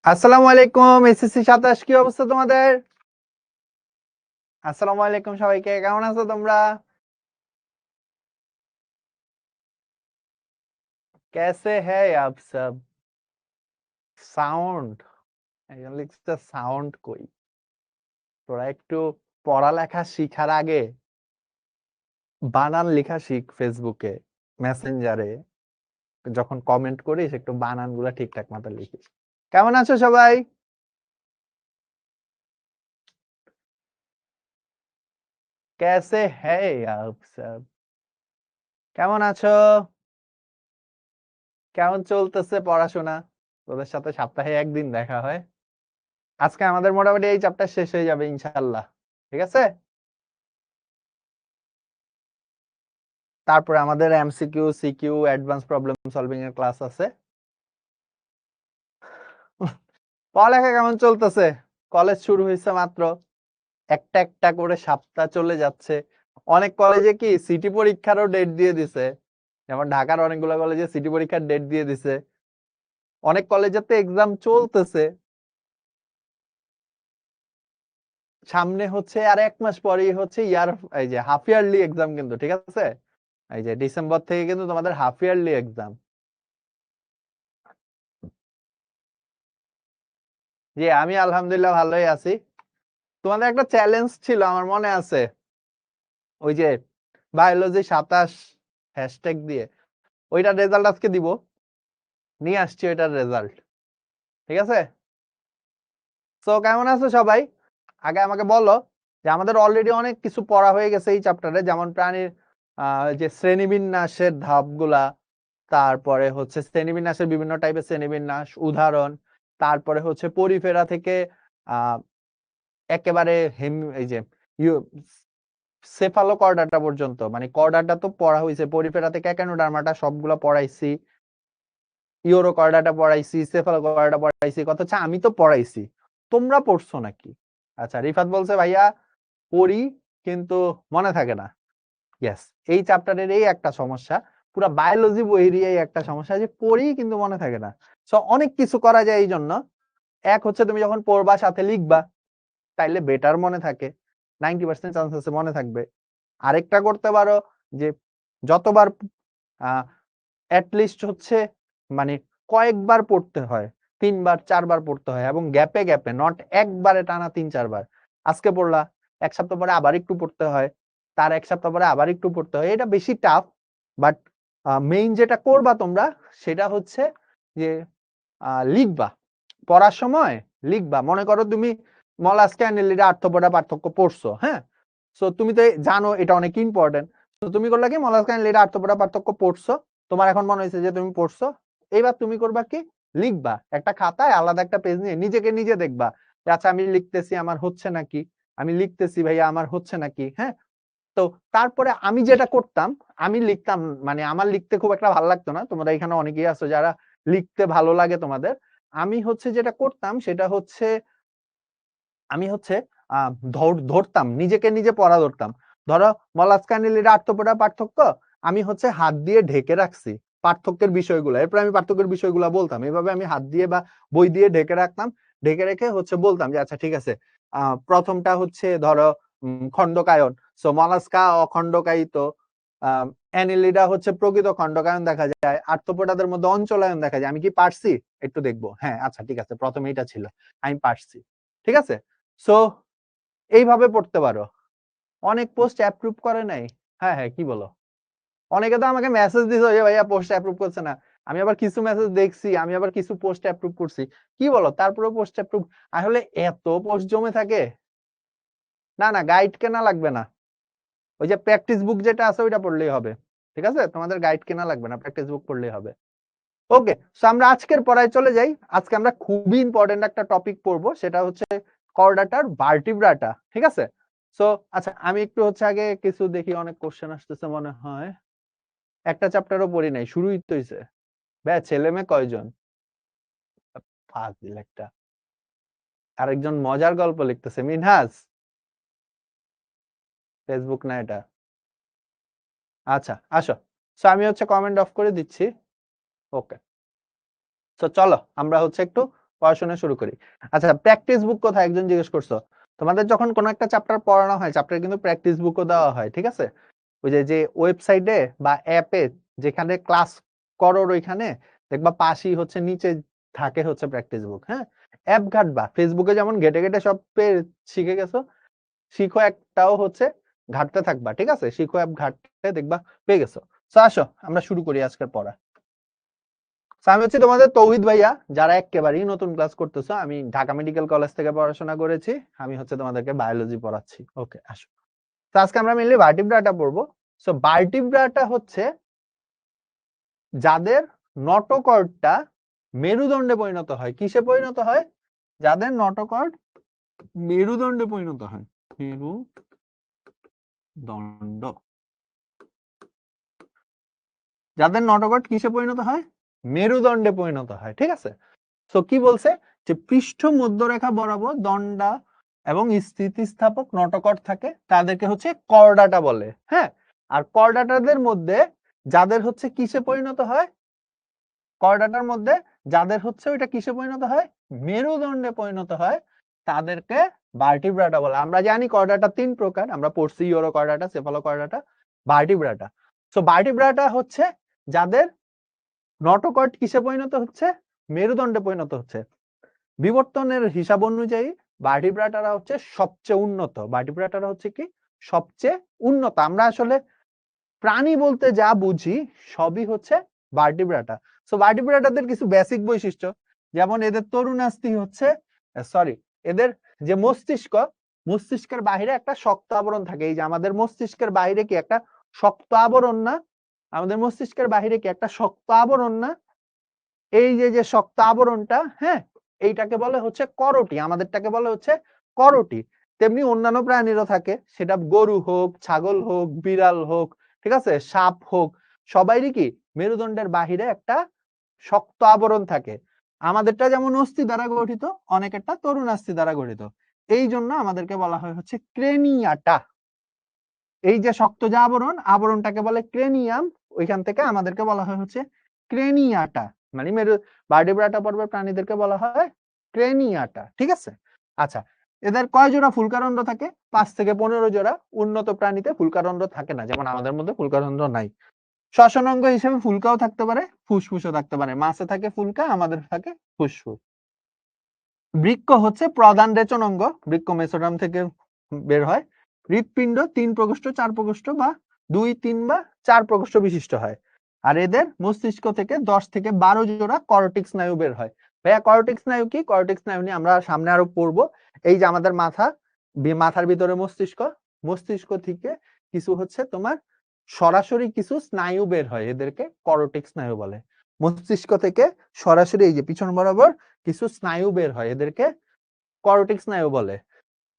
আসসালামু আলাইকুম এসএসসি 27 কি অবস্থা তোমাদের? আসসালামু আলাইকুম সবাইকে, কেমন আছো তোমরা? कैसे है आप सब? সাউন্ড একজন লিখছে সাউন্ড কই? তোরা একটু পড়ালেখা শিখার আগে বানান লেখা শিখ ফেসবুকে, মেসেঞ্জারে যখন কমেন্ট করিস একটু বানানগুলো ঠিকঠাক মতো লিখিস। কেমন আছো সবাই? कैसे है आप सब? কেমন আছো? কেমন চলতেছে পড়াশোনা? তোদের সাথে সপ্তাহে একদিন দেখা হয়। আজকে আমাদের মোটামুটি এই চ্যাপ্টার শেষ হয়ে যাবে ইনশাআল্লাহ। ঠিক আছে? তারপরে আমাদের MCQ, CQ, advance problem solving এর ক্লাস আছে। পড়ালেখা কেমন চলতেছে? কলেজ শুরু হয়েছে মাত্র, একটা একটা করে সপ্তাহ চলে যাচ্ছে। অনেক কলেজে কি সিটি পরীক্ষারও ডেট দিয়ে দিছে, যেমন ঢাকার অনেকগুলো কলেজে সিটি পরীক্ষার ডেট দিয়ে দিছে। অনেক কলেজেতে এক্সাম চলতেছে। সামনে হচ্ছে আর 1 মাস পরেই হচ্ছে এই যে হাফ ইয়ারলি এক্সাম, কিন্তু ঠিক আছে, এই যে ডিসেম্বর থেকে কিন্তু তোমাদের হাফ ইয়ারলি এক্সাম। জি, আমি আলহামদুলিল্লাহ ভালোই আছি। তোমাদের একটা চ্যালেঞ্জ ছিল আমার মনে আছে, ওই যে বায়োলজি 27 হ্যাশট্যাগ দিয়ে, ওইটার রেজাল্ট আজকে দিব, নিয়ে আসছি ওইটার রেজাল্ট। ঠিক আছে? সো কেমন আছো সবাই? আগে আমাকে বলো যে আমাদের অলরেডি অনেক কিছু পড়া হয়ে গেছে এই চ্যাপ্টারে, যেমন প্রাণীর যে শ্রেণীবিন্যাসের ধাপগুলা, তারপরে হচ্ছে শ্রেণীবিন্যাসের বিভিন্ন টাইপের শ্রেণীবিন্যাস উদাহরণ, তারপরে হচ্ছে পরিফেরা থেকে আহ একেবারে এই যে সেফালোকর্ডাটা পর্যন্ত, মানে কর্ডাটা তো পড়া হয়েছে, পরিফেরা থেকে একানোডার্মাটা সবগুলো পড়াইছি, ইউরোকর্ডাটা পড়াইছি, সেফালোকর্ডাটা পড়াইছি। কথা হচ্ছে আমি তো পড়াইছি, তোমরা পড়ছো নাকি? আচ্ছা, রিফাত বলছে ভাইয়া পড়ি কিন্তু মনে থাকে না। ইয়েস, এই চ্যাপ্টারের এই একটা সমস্যা, পুরো বায়োলজি বইয়েরই এই একটা সমস্যা যে পড়ি কিন্তু মনে থাকে না। সো অনেক কিছু করা যায় এই জন্য। এক হচ্ছে তুমি যখন পড়বা সাথে লিখবা, তাইলে বেটার মনে থাকে, 90% চান্স আছে মনে থাকবে। আরেকটা করতে পারো যে যতবার অ্যাটলিস্ট হচ্ছে মানে কয়েকবার পড়তে হয়, 3 বার 4 বার পড়তে হয়, এবং গ্যাপে গ্যাপে, নট একবারে টানা 3-4 বার। আজকে পড়লা, 1 সপ্তাহ পরে আবার একটু পড়তে হয়, তার 1 সপ্তাহ পরে আবার একটু পড়তে হয়। এটা বেশি টাফ, বাট মেইন যেটা করবা তোমরা সেটা হচ্ছে যে লিখবা, পড়ার সময় লিখবা। মনে করো তুমি মলাস্কা অ্যানিলিডা আর্থ্রোপোডা পার্থক্য পড়ছো, হ্যাঁ, সো তুমি তো জানো এটা অনেক ইম্পর্টেন্ট। তো তুমি করলা কি, মলাস্কা অ্যানিলিডা আর্থ্রোপোডা পার্থক্য পড়ছো, তোমার এখন মনে হয়েছে যে তুমি পড়ছো, এইবার তুমি করবা কি, লিখবা একটা খাতায় আলাদা একটা পেজ নিয়ে, নিজেকে নিজে দেখবা যে আচ্ছা আমি লিখতেছি আমার হচ্ছে নাকি, আমি লিখতেছি ভাইয়া আমার হচ্ছে নাকি, হ্যাঁ। তো তারপরে আমি যেটা করতাম, আমি লিখতাম, মানে আমার লিখতে খুব একটা ভালো লাগতো না, তোমরা এখানে অনেকেই আছো যারা লিখতে ভালো লাগে তোমাদের। আমি হচ্ছে যেটা করতাম সেটা হচ্ছে আমি হচ্ছে ধরতাম, নিজেকে নিজে পড়া ধরতাম। ধরো মলাস্কানিলির আর্থ্রোপোডা পার্থক্য আমি হচ্ছে হাত দিয়ে ঢেকে রাখছি পার্থক্যের বিষয়গুলো, এরপর আমি পার্থক্যের বিষয়গুলো বলতাম, এইভাবে আমি হাত দিয়ে বা বই দিয়ে ঢেকে রাখতাম, ঢেকে রেখে হচ্ছে বলতাম যে আচ্ছা ঠিক আছে, প্রথমটা হচ্ছে ধরো খণ্ডকায়ন, সো মলাস্কা অখণ্ডকায়িত, অ্যানিলিডা হচ্ছে প্রকৃত খণ্ডকায়ন দেখা যায়, আর্থ্রোপোডাদের মধ্যে অঞ্চলায়ন দেখা যায়। আমি কি পারছি? একটু দেখবো, হ্যাঁ আচ্ছা ঠিক আছে, প্রথমে এটা ছিল, আমি পারছি। ঠিক আছে, সো এইভাবে পড়তে পারো। অনেক পোস্ট অ্যাপ্রুভ করে নাই। হ্যাঁ হ্যাঁ, কি বলো? অনেকে তো আমাকে মেসেজ দিছে যে ভাইয়া পোস্ট অ্যাপ্রুভ করছে না। আমি আবার কিছু মেসেজ দেখছি, আমি আবার কিছু পোস্ট অ্যাপ্রুভ করছি। কি বলো, তারপরে পোস্ট অ্যাপ্রুভ? আসলে এত পোস্ট জমে থাকে। না না, গাইড কেনা লাগবে না, ওই যে প্র্যাকটিস বুক যেটা আছে ওইটা পড়লেই হবে। ঠিক আছে, তোমাদের গাইড কেনা লাগবে না, প্র্যাকটিস বুক পড়লেই হবে। ওকে, সো আমরা আজকের পড়ায় চলে যাই। আজকে আমরা খুবই ইম্পর্টেন্ট একটা টপিক পড়বো, সেটা হচ্ছে কর্ডাটার ভার্টিব্রাটা। ঠিক আছে, সো আচ্ছা আমি একটু হচ্ছে আগে কিছু দেখি, অনেক কোশ্চেন আসতেছে মনে হয়। একটা চ্যাপ্টারও পড়ি নাই, শুরুই তো হইছে। ভাই ছেলে মেয়ে কয়জন? ফাজিল একটা। আরেকজন মজার গল্প লিখতেছে, মিনহাজ। ফেসবুক না এটা। আচ্ছা আসো, সো আমি হচ্ছে কমেন্ট অফ করে দিচ্ছি। ওকে, সো চলো আমরা হচ্ছে একটু পড়াশোনা শুরু করি। আচ্ছা, প্র্যাকটিস বুক কোথায় একজন জিজ্ঞেস করছো? তোমাদের যখন কোনো একটা চ্যাপ্টার পড়ানো হয়, চ্যাপ্টারে কিন্তু প্র্যাকটিস বুকও দেওয়া হয়, ঠিক আছে? ওই যে ওয়েবসাইটে বা অ্যাপে যেখানে ক্লাস করো, ওইখানে দেখবা পাশেই হচ্ছে নিচে থাকে হচ্ছে প্র্যাকটিস বুক। হ্যাঁ, অ্যাপ ঘাটবা, ফেসবুকে যেমন ঘেটে ঘেটে সব শিখে গেছো, শিখো একটাও হচ্ছে ঘাটতে থাকবা, ঠিক আছে? শিখো অ্যাপ ঘাটতে দেখবা পেয়ে গেছো। তো আসো আমরা শুরু করি আজকের পড়া। আমি হচ্ছে তোমাদের তৌহিদ ভাইয়া, যারা একেবারেই নতুন ক্লাস করতেছো। আমি ঢাকা মেডিকেল কলেজ থেকে পড়াশোনা করেছি, আমি হচ্ছে তোমাদেরকে বায়োলজি পড়াচ্ছি। ওকে, আসো। তো আজকে আমরা মেইনলি ভার্টিব্রাটা পড়বো। সো ভার্টিব্রাটা হচ্ছে যাদের নটোকর্ডটা মেরুদণ্ডে পরিণত হয়। কিসে পরিণত হয়? যাদের নটোকর্ড মেরুদণ্ডে পরিণত হয়। মেরুদণ্ড। যাদের নটোকর্ড কিসে পরিণত হয়? মেরুদণ্ডে পরিণত হয়, ঠিক আছে? সো কি বলছে যে পৃষ্ঠ মধ্যরেখা বরাবর দণ্ডা এবং স্থিতিস্থাপক নটোকর্ড থাকে, তাদেরকে হচ্ছে কর্ডাটা বলে। হ্যাঁ, আর কর্ডাটাদের মধ্যে যাদের হচ্ছে কিসে পরিণত হয়, কর্ডাটার মধ্যে যাদের হচ্ছে ওইটা কিসে পরিণত হয়, মেরুদণ্ডে পরিণত হয়, তাদেরকে ভার্টিব্রাটা বলে। আমরা জানি কর্ডাটা 3 প্রকার, আমরা পড়ছি urochordata, cephalochordata, vertebrata. So vertebrata হচ্ছে যাদের নটোকর্ড কিসে পরিণত হচ্ছে, মেরুদণ্ডে পরিণত হচ্ছে। বিবর্তনের হিসাব অনুযায়ী ভার্টিব্রাটারা হচ্ছে সবচেয়ে উন্নত। ভার্টিব্রাটারা হচ্ছে কি সবচেয়ে উন্নত। আমরা আসলে প্রাণী বলতে যা বুঝি সবই হচ্ছে ভার্টিব্রাটা। সো ভার্টিব্রাটাদের কিছু বেসিক বৈশিষ্ট্য, যেমন এদের তরুণাস্থি হচ্ছে সরি এদের যে মস্তিষ্ক, মস্তিষ্কের বাইরে একটা শক্ত আবরণ থাকে। এই যে আমাদের মস্তিষ্কের বাইরে কি একটা শক্ত আবরণ না? আমাদের মস্তিষ্কের বাইরে কি একটা শক্ত আবরণ না? এই যে শক্ত আবরণটা, হ্যাঁ, এইটাকে বলে হচ্ছে করটি। আমাদেরটাকে বলে হচ্ছে করটি। তেমনি অন্যান্য প্রাণীরও থাকে, সেটা গরু হোক, ছাগল হোক, বিড়াল হোক, ঠিক আছে, সাপ হোক, সবাইরই কি মেরুদণ্ডের বাহিরে একটা শক্ত আবরণ থাকে। আমাদেরটা যেমন অস্থি দ্বারা গঠিত, অনেকেরটা তরুণাস্থি দ্বারা গঠিত। এই জন্য আমাদেরকে বলা হয় হচ্ছে ক্রেনিয়াটা। এই যে শক্ত যে আবরণ, আবরণটাকে বলে ক্রেনিয়াম, ওইখান থেকে আমাদেরকে বলা হয় হচ্ছে ক্রেনিয়াটা। মানে ভার্টিব্রাটা পর্বের প্রাণীদেরকে বলা হয় ক্রেনিয়াটা, ঠিক আছে? আচ্ছা, এদের কয় জোড়া ফুলকারন্ধ্র থাকে? 5 থেকে 15 জোড়া। উন্নত প্রাণীতে ফুলকারন্ধ্র থাকে না, যেমন আমাদের মধ্যে ফুলকারন্ধ্র নাই। শ্বসন অঙ্গ হিসেবে ফুলকাও থাকতে পারে, ফুসফুসও থাকতে পারে। মাছে থাকে ফুলকা, আমাদের থাকে ফুসফুস। বৃক্ক হচ্ছে প্রধান রেচন অঙ্গ, বৃক্ক মেসোডার্ম থেকে বের হয়। হৃৎপিণ্ড 3 প্রকোষ্ঠ, 4 প্রকোষ্ঠ বা 2, 3 বা 4 প্রকোষ্ঠ বিশিষ্ট হয়। আর এদের মস্তিষ্ক থেকে 10 থেকে 12 জোড়া করটিক স্নায়ু বের হয়। ভাইয়া করটিক স্নায়ু কি? করটিক স্নায়ু নিয়ে আমরা সামনে আরো পড়বো। এই যে আমাদের মাথার ভিতরে মস্তিষ্ক, মস্তিষ্ক থেকে কিছু হচ্ছে তোমার সরাসরি কিছু স্নায়ু বের হয়, এদেরকে করটিক স্নায়ু বলে। মস্তিষ্ক থেকে সরাসরি এই যে পিছন বরাবর কিছু স্নায়ু বের হয়, এদেরকে করটিক স্নায়ু বলে,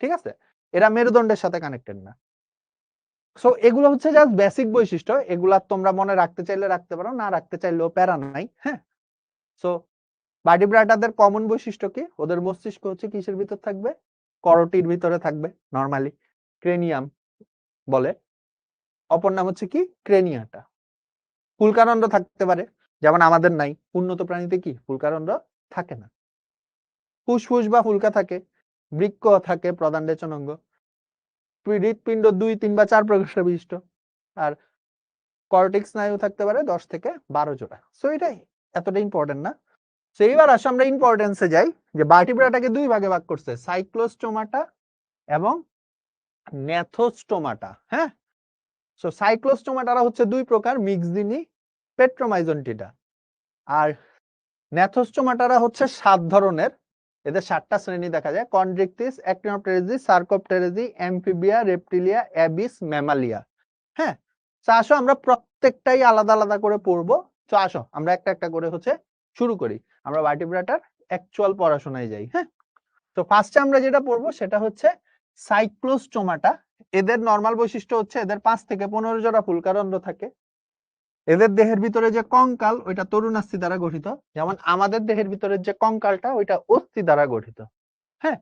ঠিক আছে? এরা মেরুদণ্ডের সাথে কানেক্টেড না। সো এগুলো হচ্ছে জাস্ট বেসিক বৈশিষ্ট্য, এগুলা তোমরা মনে রাখতে চাইলে রাখতে পারো, না রাখতে চাইলেও প্যারা নাই। হ্যাঁ, সো ভার্টিব্রাটাদের কমন বৈশিষ্ট্য কি? ওদের মস্তিষ্ক হচ্ছে কিসের ভিতর থাকবে? করটির ভিতরে থাকবে, নরমালি ক্রেনিয়াম বলে। অপর নাম হচ্ছে কি? ক্রেনিয়াটা। ফুলকারন্ধ্র থাকতে পারে, যেমন আমাদের নাই। উন্নত প্রাণীতে কি ফুলকারন্ধ্র থাকে না। ফুসফুস বা ফুলকা থাকে। বৃক্ক থাকে, প্রধান রেচন অঙ্গ। হৃৎপিণ্ড 2, 3 বা 4 প্রকোষ্ঠ বিশিষ্ট। আর কর্টিক স্নায়ু থাকতে পারে 10 থেকে 12 জোড়া। সো এটাই এতটা ইম্পর্টেন্ট না। সো এইবার আসলে আমরা ইম্পর্টেন্সে যাই, যে ভার্টিব্রাটাকে 2 ভাগে ভাগ করছে, সাইক্লোস্টোমাটা এবং ন্যাথোস্টোমাটা। হ্যাঁ, সো সাইক্লোস্টোমাটারা হচ্ছে 2 প্রকার, মিক্সদিনি, পেট্রোমাইজন্টিডা। আর ন্যাথোস্টোমাটারা হচ্ছে 7 ধরনের। এদের 7টা শ্রেণী দেখা যায়: কন্ড্রিকটিস, অ্যাক্টিনোপটেরেজি, সার্কোপটেরেজি, অ্যামফিবিয়া, রেপটিলিয়া, অ্যাবিস, ম্যামালিয়া। হ্যাঁ, তো আসো আমরা প্রত্যেকটাই আলাদা আলাদা করে পড়বো। তো আসো আমরা একটা একটা করে হচ্ছে শুরু করি। আমরা ভার্টিব্রাটার অ্যাকচুয়াল পড়াশোনায় যাই। হ্যাঁ, তো ফার্স্টে আমরা যেটা পড়বো সেটা হচ্ছে সাইক্লোস্টোমাটা। এদের নরমাল বৈশিষ্ট্য হচ্ছে এদের 5 থেকে 15 জোড়া ফুলকারন্ধ্র থাকে। এদের দেহের ভিতরে যে কঙ্কাল, ওইটা তরুণাস্থি দ্বারা গঠিত, যেমন আমাদের দেহের ভিতরে যে কঙ্কালটা, ওইটা অস্থি দ্বারা গঠিত। হ্যাঁ,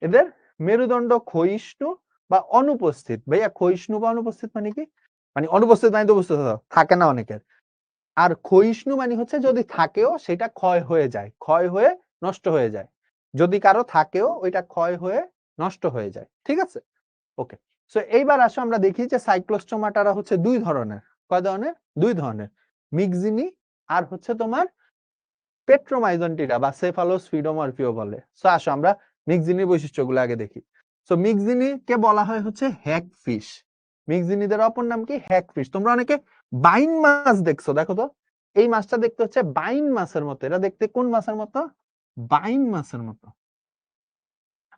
এদের মেরুদণ্ড ক্ষয়িষ্ণু বা অনুপস্থিত। ভাইয়া ক্ষয়িষ্ণু বা অনুপস্থিত মানে কি? মানে অনুপস্থিত মানে তো বুঝতে থাকে না অনেকের। আর ক্ষয়িষ্ণু মানে হচ্ছে যদি থাকেও সেটা ক্ষয় হয়ে যায়, ক্ষয় হয়ে নষ্ট হয়ে যায়, যদি কারো থাকেও ওইটা ক্ষয় হয়ে নষ্ট হয়ে যায়। ঠিক আছে, ওকে। সো এইবার আসো আমরা দেখি যে সাইক্লোস্টোমাটারা হচ্ছে দুই ধরনের। কয় ধরনের? দুই ধরনের, মিক্সিনি আর হচ্ছে তোমার পেট্রোমাইজন্টিরা বা সেফালোস্পিডোমরফিও বলে। সো আসো আমরা মিক্সিনির বৈশিষ্ট্যগুলো আগে দেখি। সো মিক্সিনি কে বলা হয় হচ্ছে হ্যাগফিশ। মিক্সিনিদের অপর নাম কি? হ্যাগফিশ। তোমরা অনেকে বাইন মাছ দেখছো, দেখো তো এই মাছটা দেখতে হচ্ছে বাইন মাছের মতো। এটা দেখতে কোন মাছের মতো? বাইন মাছের মতো।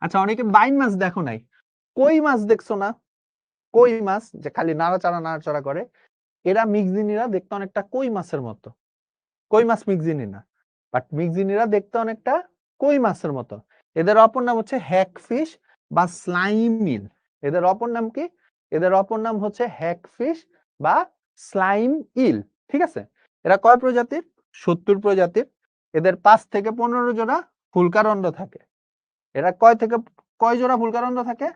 আচ্ছা, অনেকে বাইন মাছ দেখো নাই, কই মাছ দেখছো না? কই মাছ যে খালি নাড়াচাড়া নাড়াচাড়া করে, এরা মিক্সিনিরা দেখতে অনেকটা কই মাছের মতো। কই মাছ মিক্সিনি না, বাট মিক্সিনিরা দেখতে অনেকটা কই মাছের মতো। এদের অপর নাম হচ্ছে হ্যাগফিশ বা স্লাইমিল। এদের অপর নাম কি? এদের অপর নাম হচ্ছে হ্যাগফিশ বা স্লাইম ইল। ঠিক আছে, এরা কয় প্রজাতির? 70 প্রজাতির। এদের 5 থেকে 15 জোড়া ফুলকারন্ড থাকে। এরা কয় জোড়া ফুলকারন্ড থাকে?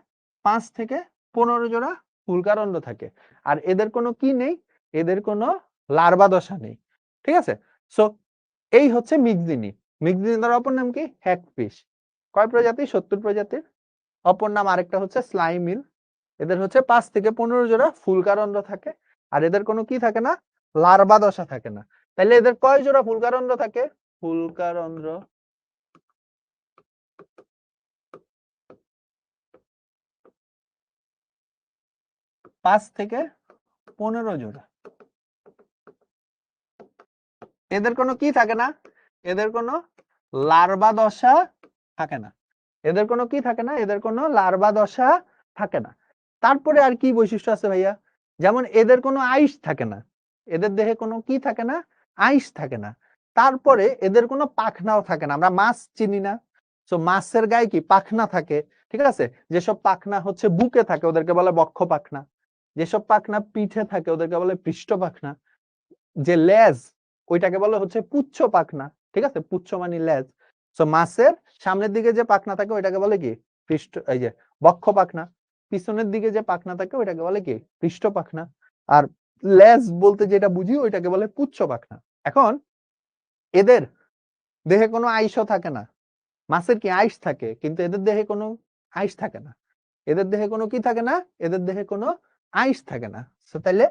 5 থেকে 15 জোড়া ফুলকারন্ড থাকে। আর এদের কোনো কি নেই? এদের কোনো লার্ভা দশা নেই। ঠিক আছে, সো এই হচ্ছে মিক্সিনি। মিক্সিনিদের অপর নাম কি? হ্যাগফিশ। কয় প্রজাতি? 70 প্রজাতির। অপর নাম আরেকটা হচ্ছে স্লাইমিল। এদের হচ্ছে 5 থেকে 15 জোড়া ফুলকারন্ড থাকে। আর এদের কোনো কি থাকে না? লার্ভা দশা থাকে না। তাহলে এদের কয় জোড়া ফুলকারন্ড থাকে? ফুলকারন্ড 5 থেকে 15 জোড়া। এদের কোনো কি থাকে না? এদের কোনো লার্ভা দশা থাকে না। এদের কোনো কি থাকে না? এদের কোনো লার্ভা দশা থাকে না। তারপরে আর কি বৈশিষ্ট্য আছে ভাইয়া? যেমন এদের কোনো আইস থাকে না। এদের দেহে কোনো কি থাকে না? আইস থাকে না। তারপরে এদের কোনো পাখনাও থাকে না। আমরা মাছ চিনি না, তো মাছের গায়ে কি পাখনা থাকে। ঠিক আছে, যেসব পাখনা হচ্ছে বুকে থাকে ওদেরকে বলে বক্ষ পাখনা, যেসব পাখনা পিঠে থাকে ওদেরকে বলে পৃষ্ঠ পাখনা, যে লেজ ওইটাকে বলে হচ্ছে পুচ্ছ পাখনা। ঠিক আছে, পুচ্ছ মানে লেজ। সো মাছের সামনের দিকে যে পাখনা থাকে ওইটাকে বলে কি? পৃষ্ঠ, এই যে বক্ষ পাখনা। পিছনের দিকে যে পাখনা থাকে ওইটাকে বলে কি? পৃষ্ঠ পাখনা। আর লেজ বলতে যেটা বুঝি ওইটাকে বলে পুচ্ছ পাখনা। এখন এদের দেহে কোনো আইসও থাকে না। মাছের কি আইস থাকে, কিন্তু এদের দেহে কোনো আইস থাকে না। এদের দেহে কোনো কি থাকে না? এদের দেহে কোনো আইস থাকে না। সো তাইলে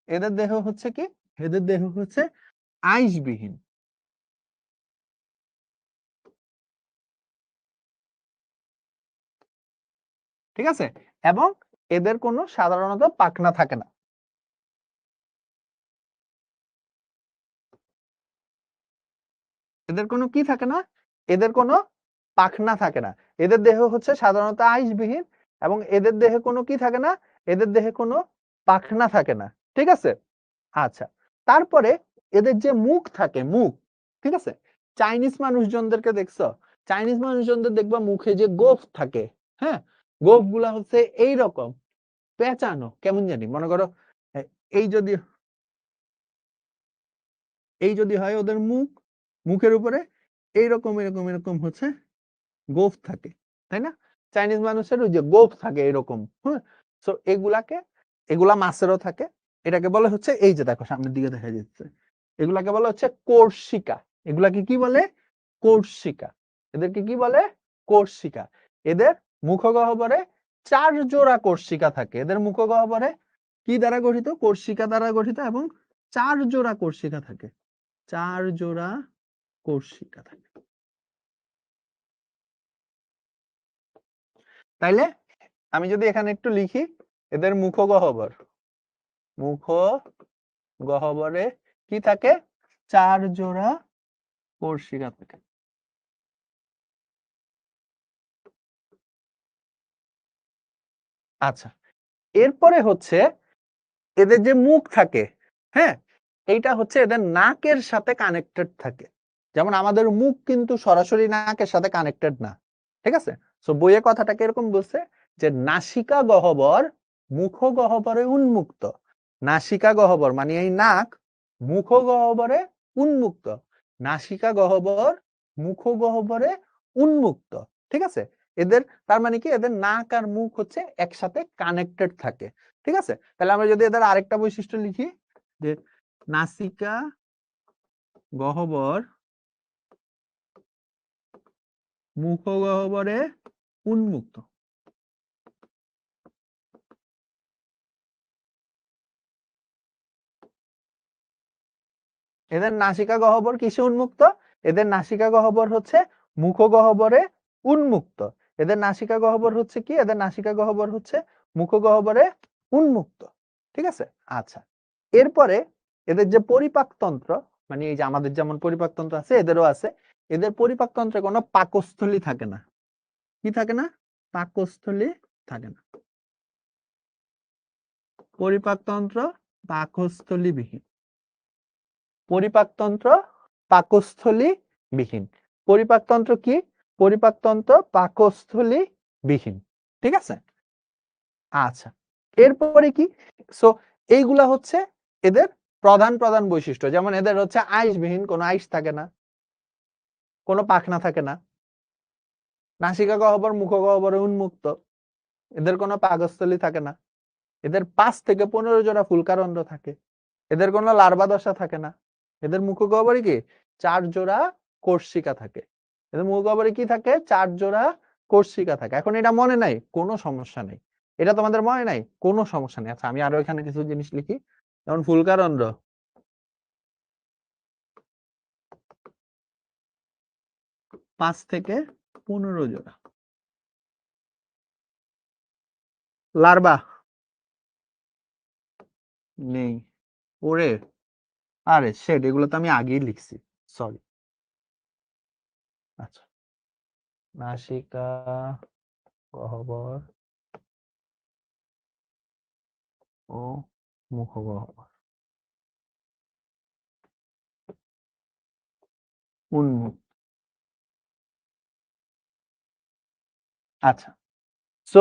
এদের দেহ হচ্ছে কি? এদের দেহ হচ্ছে আইসবিহীন। ঠিক আছে, এবং এদের কোনো সাধারণত পাখনা থাকে না। এদের কোনো কি থাকে না? এদের কোনো পাখনা থাকে না। এদের দেহ হচ্ছে সাধারণত আইসবিহীন এবং এদের দেহে কোনো কি থাকে না? এদের দেহে কোনো পাখনা থাকে না। ঠিক আছে, আচ্ছা। তারপরে এদের যে মুখ থাকে, মুখ, ঠিক আছে, চাইনিজ মানুষজনদেরকে দেখছো? চাইনিজ মানুষজনদের দেখবা মুখে যে গোঁফ থাকে, হ্যাঁ, গোঁফ গুলা হচ্ছে এইরকম পেঁচানো, কেমন জানি, মনে করো এই যদি হয় ওদের মুখ, মুখের উপরে এইরকম এরকম এরকম হচ্ছে গোঁফ থাকে, তাই না? চাইনিজ মানুষের ওই যে গোঁফ থাকে এরকম, হ্যাঁ। সো এগুলা মাছেরও থাকে। এটাকে বলে হচ্ছে, এই যে দেখো সামনের দিকে দেখা যাচ্ছে, এগুলাকে বলে হচ্ছে কোর্সিকা। এগুলাকে কি বলে? কোর্সিকা। এদেরকে কি বলে? কোর্সিকা। এদের মুখগহ্বরে 4 জোড়া কোর্সিকা থাকে। এদের মুখগহ্বরে কি দ্বারা গঠিত? কোর্সিকা দ্বারা গঠিত, এবং 4 জোড়া কোর্সিকা থাকে। 4 জোড়া কোর্সিকা থাকে। তাইলে আমি যদি এখানে একটু লিখি, এদের মুখগহ্বরে কি থাকে? 4 জোড়া কোর্সিকা থাকে। আচ্ছা, এরপরে হচ্ছে এদের যে মুখ থাকে, হ্যাঁ, এইটা হচ্ছে এদের নাকের সাথে কানেক্টেড থাকে। যেমন আমাদের মুখ কিন্তু সরাসরি নাকের সাথে কানেক্টেড না। ঠিক আছে, সো বইয়ে কথাটাকে এরকম বলছে যে নাসিকা গহ্বর মুখ গহ্বরে উন্মুক্ত। নাসিকা গহ্বর মানে এই নাক, মুখ গহ্বরে উন্মুক্ত। নাসিকা গহ্বর মুখ গহ্বরে উন্মুক্ত। ঠিক আছে, এদের তার মানে কি? এদের নাক আর মুখ হচ্ছে একসাথে কানেক্টেড থাকে। ঠিক আছে, তাহলে আমরা যদি এদের আরেকটা বৈশিষ্ট্য লিখি, যে নাসিকা গহ্বর মুখগহ্বরে উন্মুক্ত। এদের নাসিকা গহ্বর কিসে উন্মুক্ত? এদের নাসিকা গহ্বর হচ্ছে মুখগহ্বরে উন্মুক্ত। এদের নাসিকা গহ্বর হচ্ছে কি? এদের নাসিকা গহ্বর হচ্ছে মুখগহ্বরে উন্মুক্ত। ঠিক আছে? আচ্ছা, এরপরে এদের যে পরিপাকতন্ত্র, মানে এই যে আমাদের যেমন পরিপাকতন্ত্র আছে এদেরও আছে। এদের পরিপাকতন্ত্রে কোনো পাকস্থলী থাকে না। কি থাকে না? পাকস্থলী থাকে না। পরিপাকতন্ত্র পাকস্থলীবিহীন। পরিপাকতন্ত্র পাকস্থলী বিহীন। পরিপাকতন্ত্র কি? পরিপাকতন্ত্র পাকস্থলী বিহীন। ঠিক আছে? আচ্ছা, এরপরে কি? সো এইগুলা হচ্ছে এদের প্রধান প্রধান বৈশিষ্ট্য। যেমন এদের হচ্ছে আইসবিহীন, কোনো আইস থাকে না, কোনো পাখনা থাকে না। নাসিকা গহ্বর মুখগহ্বরে উন্মুক্ত। এদের কোনো পাকস্থলী থাকে না। এদের 5 থেকে 15 জোড়া ফুলকারন্ধ্র থাকে। এদের কোনো লার্ভা দশা থাকে না। এদের মুখগহ্বরে কি 4 জোড়া কোর্সিকা থাকে। এদের মুখগহ্বরে কি থাকে? 4 জোড়া কোর্সিকা থাকে। এখন এটা মনে নাই, কোনো সমস্যা নেই। এটা তোমাদের মনে নাই, কোনো সমস্যা নেই। আচ্ছা, আমি আরো এখানে কিছু জিনিস লিখি। যেমন ফুলকারন্ধ্র 5 থেকে 15 জোড়া। লার্ভা নেই। ওরে, আরে শেট, এগুলো তো আমি আগেই লিখছি, সরি। আচ্ছা, নাসিকা গহ্বর ও মুখগহ্বর উন্মুক্ত। আচ্ছা, সো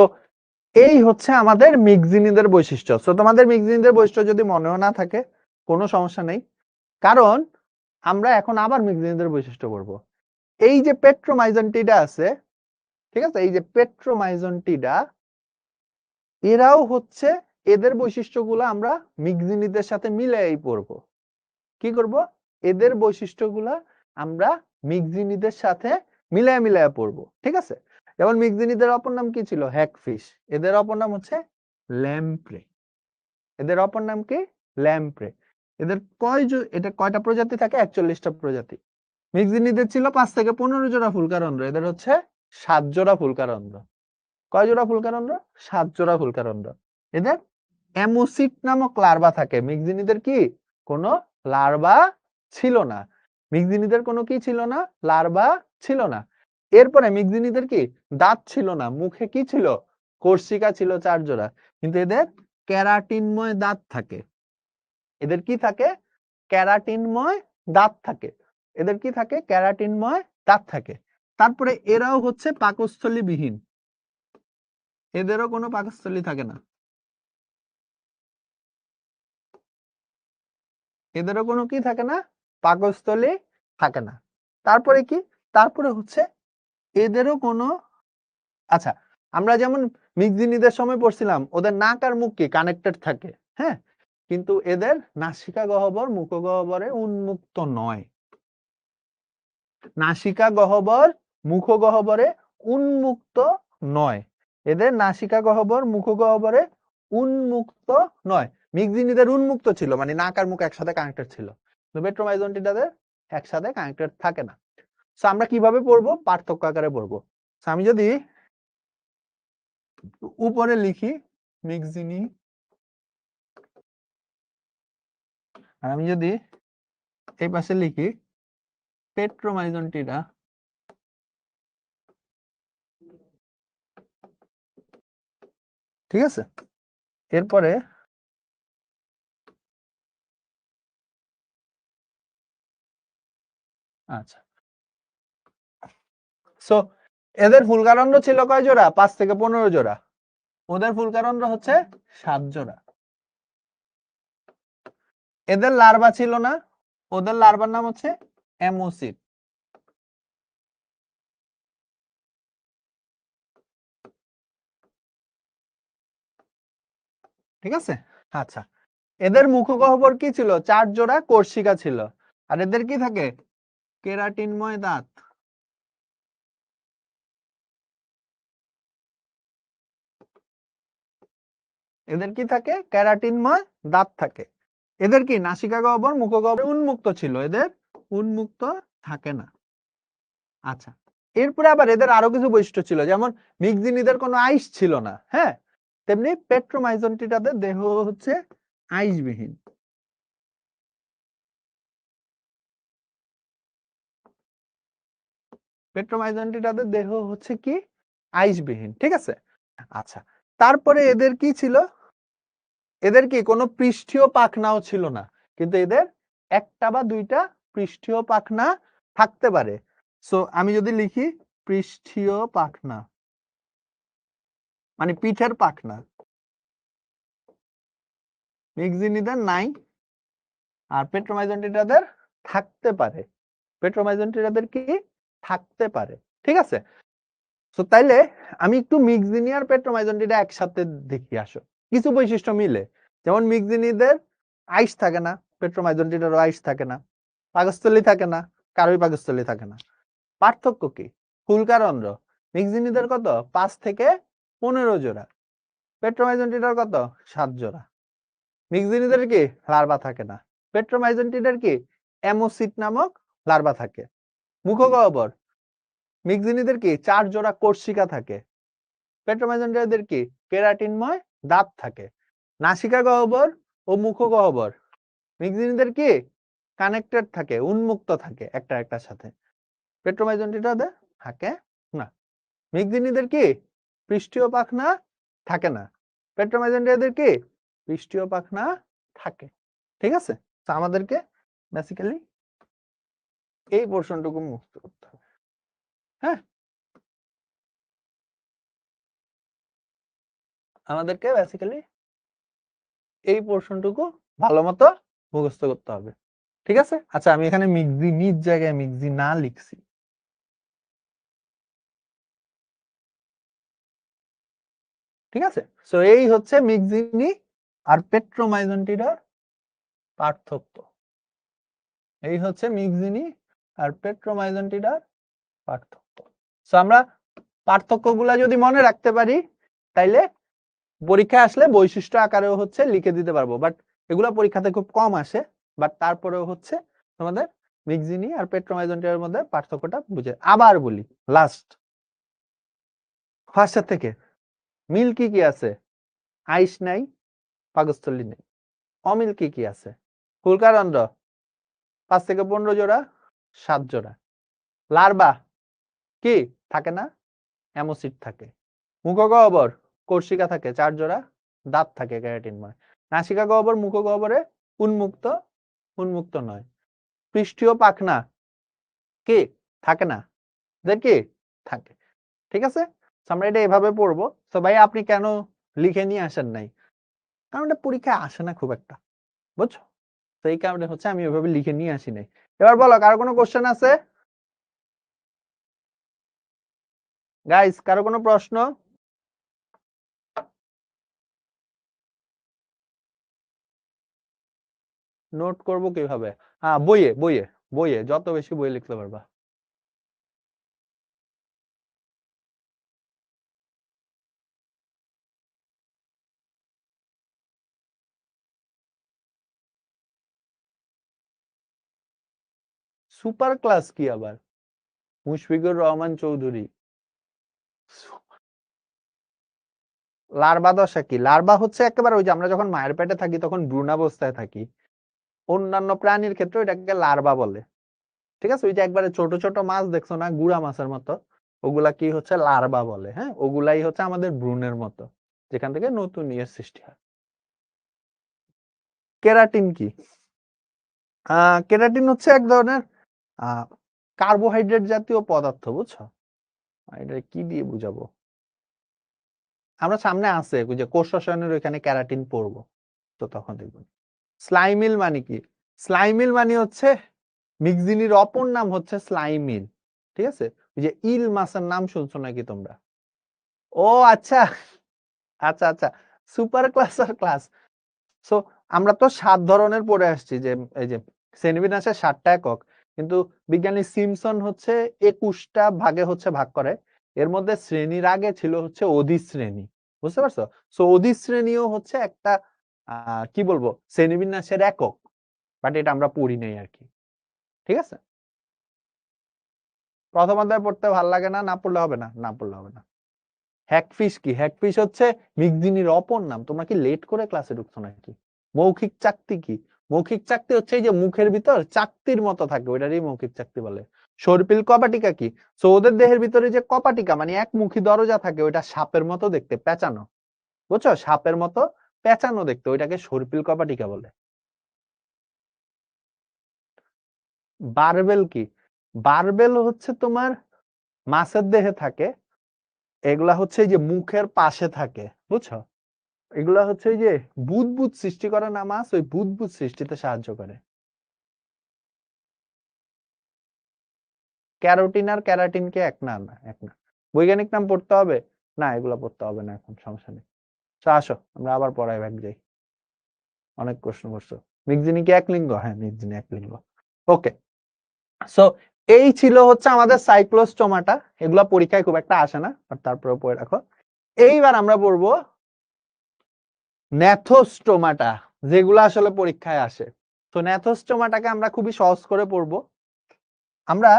এই হচ্ছে আমাদের মিক্সিনিদের বৈশিষ্ট্য। সো তোমাদের মিক্সিনিদের বৈশিষ্ট্য যদি মনেও না থাকে কোনো সমস্যা নেই, কারণ আমরা এখন আবার মিক্সিনিদের বৈশিষ্ট্য করব। এই যে পেট্রোমাইজন্টিডা আছে, ঠিক আছে, এই যে পেট্রোমাইজন্টিডা, এরাও হচ্ছে, এদের বৈশিষ্ট্যগুলো আমরা মিক্সিনিদের সাথে মিলাই পড়ব। কি করব? এদের বৈশিষ্ট্যগুলা আমরা মিক্সিনিদের সাথে মিলায় মিলায় পড়ব। ঠিক আছে? যেমন মিক্সিনিদের অপর নাম কি ছিল? হ্যাগফিশ। এদের অপর নাম হচ্ছে ল্যাম্প্রে। এদের অপর নাম কি? ল্যাম্প্রে। এদের এটা কয়টা প্রজাতি থাকে? 41টা প্রজাতি। মিক্সিনিদের ছিল 5 থেকে 15 জোড়া ফুলকারন্ধ্র। এদের হচ্ছে 7 জোড়া ফুলকারন্ধ্র। কয় জোড়া ফুলকারন্ধ্র? 7 জোড়া ফুলকারন্ধ্র। এদের অ্যামোসিট নামক লার্ভা থাকে। মিক্সিনিদের কি কোনো লার্ভা ছিল না। মিক্সিনিদের কোনো কি ছিল না? লার্ভা ছিল না। এরপরে মিক্সিনিদের কি দাঁত ছিল না। মুখে কি ছিল? কোর্সিকা ছিল 4 জোড়া। কিন্তু এদের ক্যারাটিনময় দাঁত থাকে। এদের কি থাকে? ক্যারাটিনময় দাঁত থাকে। এদের কি থাকে? ক্যারাটিনময় দাঁত থাকে। তারপরে এরাও হচ্ছে পাকস্থলী বিহীন। এদেরও কোনো পাকস্থলী থাকে না। এদেরও কোনো কি থাকে না? পাকস্থলী থাকে না। তারপরে কি? তারপরে হচ্ছে এদেরও কোনো, আচ্ছা, আমরা যেমন মিক্সিনিদের সময় পড়ছিলাম ওদের নাক আর মুখ কি কানেক্টেড থাকে, হ্যাঁ, কিন্তু এদের নাসিকা গহ্বর মুখগহ্বরে উন্মুক্ত নয়। নাসিকা গহ্বর মুখগহ্বরে উন্মুক্ত নয়। এদের নাসিকা গহ্বর মুখগহ্বরে উন্মুক্ত নয়। মিক্সিনিদের উন্মুক্ত ছিল, মানে নাক আর মুখ একসাথে কানেক্টেড ছিল। পেট্রোমাইজন্টিডাদের একসাথে কানেক্টেড থাকে না। সো আমরা কিভাবে পড়বো? পার্থক্য আকারে পড়বো। সো আমি যদি উপরে লিখি মিক্সিনি, আর আমি যদি এই পাশে লিখি পেট্রোমাইজন্টিডা, ঠিক আছে? এরপরে আচ্ছা, সো এদের ফুলকারন্ধ্র ছিল কয় জোড়া? 5 থেকে 15 জোড়া। ওদের ফুলকারন্ধ্র হচ্ছে 7 জোড়া। এদের লার্ভা ছিল না। ওদের লার্ভার নাম হচ্ছে অ্যামোসিট। ঠিক আছে? আচ্ছা, এদের মুখগহ্বর কি ছিল? 4 জোড়া কোর্সিকা ছিল। আর এদের কি থাকে? কেরাটিনময় দাঁত। এদের কি থাকে? ক্যারাটিনময় দাঁত থাকে। এদের কি নাসিকা গহ্বর মুখ গহ্বর উন্মুক্ত ছিল, এদের উন্মুক্ত থাকে না। আচ্ছা, এরপরে আবার এদের আরো কিছু বৈশিষ্ট্য ছিল, যেমন মিক্সিনিদের কোনো আইস ছিল না, হ্যাঁ, তেমনি পেট্রোমাইজনটিটাদের দেহ হচ্ছে আইসবিহীন। পেট্রোমাইজনটিটাদের দেহ হচ্ছে কি? আইসবিহীন, ঠিক আছে। আচ্ছা, তারপরে এদের কি ছিল? এদের কি কোনো পৃষ্ঠীয় পাখনাও ছিল না, কিন্তু এদের একটা বা দুইটা পৃষ্ঠীয় পাখনা থাকতে পারে। সো আমি যদি লিখি পৃষ্ঠীয় পাখনা মানে পিঠের পাখনা, মিক্সিনিদের নাই, আর পেট্রোমাইজনটিটাদের থাকতে পারে। পেট্রোমাইজনটিটাদের কি থাকতে পারে, ঠিক আছে। তো তাইলে আমি একটু মিক্সিনি আর পেট্রোমাইজনটিটা একসাথে দেখি, আসো কিছু বৈশিষ্ট্য মিলে। যেমন মিক্সিনিদের আইস থাকে না, পেট্রোমাইজনটিটারও আইস থাকে না, পাকস্থলী থাকে না, কারোই পাকস্থলী থাকে না। পার্থক্য কি? ফুলকারন্ধ্র মিক্সিনিদের কত? 5 থেকে 15 জোড়া, পেট্রোমাইজনটিটার কত? 7 জোড়া। মিক্সিনিদের কি লার্ভা থাকে না, পেট্রোমাইজনটিটার কি অ্যামোসিট নামক লার্ভা থাকে। মুখগহ্বর মিক্সিনিদের কি 4 জোড়া কোর্সিকা থাকে, পেট্রোমাইজনটিটাদের কি কেরাটিনময় দাঁত থাকে। নাসিকা গহ্বর ও মুখগহ্বর মিক্সিনিদের কি কানেক্টেড থাকে, উন্মুক্ত থাকে একটা একটার সাথে, পেট্রোমাইজনটিটাদের থাকে না। মিক্সিনিদের কি পৃষ্ঠীয় পাখনা থাকে না, পেট্রোমাইজনটিটাদের কি পৃষ্ঠীয় পাখনা থাকে, ঠিক আছে। তো আমাদেরকে বেসিক্যালি এই পোর্শনটুকু মুক্ত করতে হবে, হ্যাঁ, আমাদেরকে বেসিক্যালি এই পোর্শনটুকু ভালো মতো মুখস্থ করতে হবে, ঠিক আছে। আচ্ছা, আমি এখানে মিক্সি নিজ জায়গায় মিক্সি না লিখছি, ঠিক আছে। সো এই হচ্ছে মিক্সিনি আর পেট্রোমাইজনটিটার পার্থক্য। এই হচ্ছে মিক্সিনি আর পেট্রোমাইজনটিটার পার্থক্য। সো আমরা পার্থক্যগুলা যদি মনে রাখতে পারি, তাইলে পরীক্ষা আসলে বৈশিষ্ট্য আকারেও হচ্ছে লিখে দিতে পারবো। বাট এগুলা পরীক্ষাতে খুব কম আসে, বাট তারপরেও হচ্ছে তোমাদের মিক্সিনি আর পেট্রোমাইজনটির মধ্যে পার্থক্যটা বুঝে। আবার বলি, লাস্ট ফার্স্টের থেকে মিল কি কি আছে? আইস নাই, পাকস্থলী নেই। অমিল কি কি আছে? ফুলকারন্ধ্র 5 থেকে 15 জোড়া, 7 জোড়া। লার্ভা কি থাকে না, অ্যামোসিট থাকে। মুখগহ্বর কোর্সিকা থাকে 4 জোড়া, দাঁত থাকে ক্যারাটিনময়। নাসিকা গহ্বর মুখগহ্বরে উন্মুক্ত, উন্মুক্ত নয়। পৃষ্ঠীয় পাখনা কি থাকে না, এদের কি থাকে, ঠিক আছে। আমরা এটা এভাবে পড়বো। তো ভাই আপনি কেন লিখে নিয়ে আসেন নাই? কারণ এটা পরীক্ষায় আসে না খুব একটা, বুঝছো। তো এই কারণে হচ্ছে আমি ওইভাবে লিখে নিয়ে আসি নাই। এবার বলো, কারো কোনো কোশ্চেন আছে? গাইস, কারো কোনো প্রশ্ন? নোট করবো কিভাবে? হ্যাঁ, বইয়ে বইয়ে বইয়ে যত বেশি বই লিখতে পারবা। সুপার ক্লাস কি আবার? মুশফিকুর রহমান চৌধুরী। লার্ভা দশা কি? লার্ভা হচ্ছে একেবারে ওই যে আমরা যখন মায়ের পেটে থাকি তখন ভ্রূণাবস্থায় থাকি, অন্যান্য প্রাণীর ক্ষেত্রে ওইটাকে লার্ভা বলে, ঠিক আছে। ওই যে একবারে ছোট ছোট মাছ দেখছো না, গুড়া মাছের মতো, ওগুলা কি হচ্ছে লার্ভা বলে, হ্যাঁ। ওগুলাই হচ্ছে আমাদের ভ্রূণের মতো, যেখান থেকে নতুন ইয়ের সৃষ্টি হয়। কেরাটিন কি? কেরাটিন হচ্ছে এক ধরনের কার্বোহাইড্রেট জাতীয় পদার্থ, বুঝছো। এটা কি দিয়ে বুঝাবো? আমরা সামনে আছে ওই যে কোষ রসায়নের ওইখানে ক্যারাটিন পড়বো, তো তখন দেখবো। স্লাইমিল মানে কি? স্লাইমিল মানে হচ্ছে মিক্সিনির অপর নাম হচ্ছে স্লাইমিল, ঠিক আছে। ওই যে ইল মাছের নাম শুনছো নাকি তোমরা? ও আচ্ছা আচ্ছা আচ্ছা, সুপার ক্লাস আর ক্লাস। সো আমরা তো 7 ধরনের পড়ে আসছি, যে এই যে শ্রেণীবিন্যাসের 7টা একক, কিন্তু বিজ্ঞানী সিমসন হচ্ছে 21টা ভাগে হচ্ছে ভাগ করে। এর মধ্যে শ্রেণীর আগে ছিল হচ্ছে অধিশ্রেণী, বুঝতে পারছো? সো অধিশ্রেণীও হচ্ছে একটা কি বলবো শ্রেণীবিন্যাসের একক, বাট এটা আমরা পড়ি নাই আর কি। ঠিক আছে, প্রথম অধ্যায় পড়তে ভালো লাগে না, না পড়লে হবে না, না পড়লে হবে না। হ্যাগফিশ কি? হ্যাগফিশ হচ্ছে মিগজিনির অপর নাম। তোমরা কি লেট করে ক্লাসে ঢুকছো নাকি? মৌখিক চাকতি কি? মৌখিক চাকতি হচ্ছে এই যে মুখের ভিতর চাকতির মতো থাকে, ওইটারই মৌখিক চাকতি বলে। সর্পিল কপাটিকা কি? সো ওদের দেহের ভিতরে যে কপাটিকা মানে একমুখী দরজা থাকে, ওইটা সাপের মতো দেখতে, পেঁচানো, বুঝছো? সাপের মতো পেঁচানো দেখতে, ওইটাকে সর্পিল কপাটিকা বলে। বারবেল কি? বারবেল হচ্ছে তোমার মাছের দেহে থাকে, এগুলা হচ্ছে এই যে মুখের পাশে থাকে, বুঝছো? এগুলা হচ্ছে এই যে বুদবুদ সৃষ্টি করে না মাছ, ওই বুদবুদ সৃষ্টিতে সাহায্য করে। ক্যারোটিন আর ক্যারাটিন কে এক না? না, এক না। বৈজ্ঞানিক নাম পড়তে হবে না, এগুলা পড়তে হবে না এখন, সমস্যা নেই। তো আসো আমরা আবার পড়াই ব্যাক যাই। অনেক প্রশ্ন করছো। মিগজিনি কি এক লিঙ্গ? হ্যাঁ, মিগজিনি এক লিঙ্গ। ওকে, সো এই ছিল হচ্ছে আমাদের সাইক্লোস্টোমাটা। এগুলা পরীক্ষায় খুব একটা আসে না, বাট তারপরে পড়ে রাখো। এইবার আমরা পড়বো ন্যাথোস্টোমাটা, যেগুলো আসলে পরীক্ষায় আসে। তো ন্যাথোস্টোমাটাকে আমরা খুবই সহজ করে পড়বো। আমরা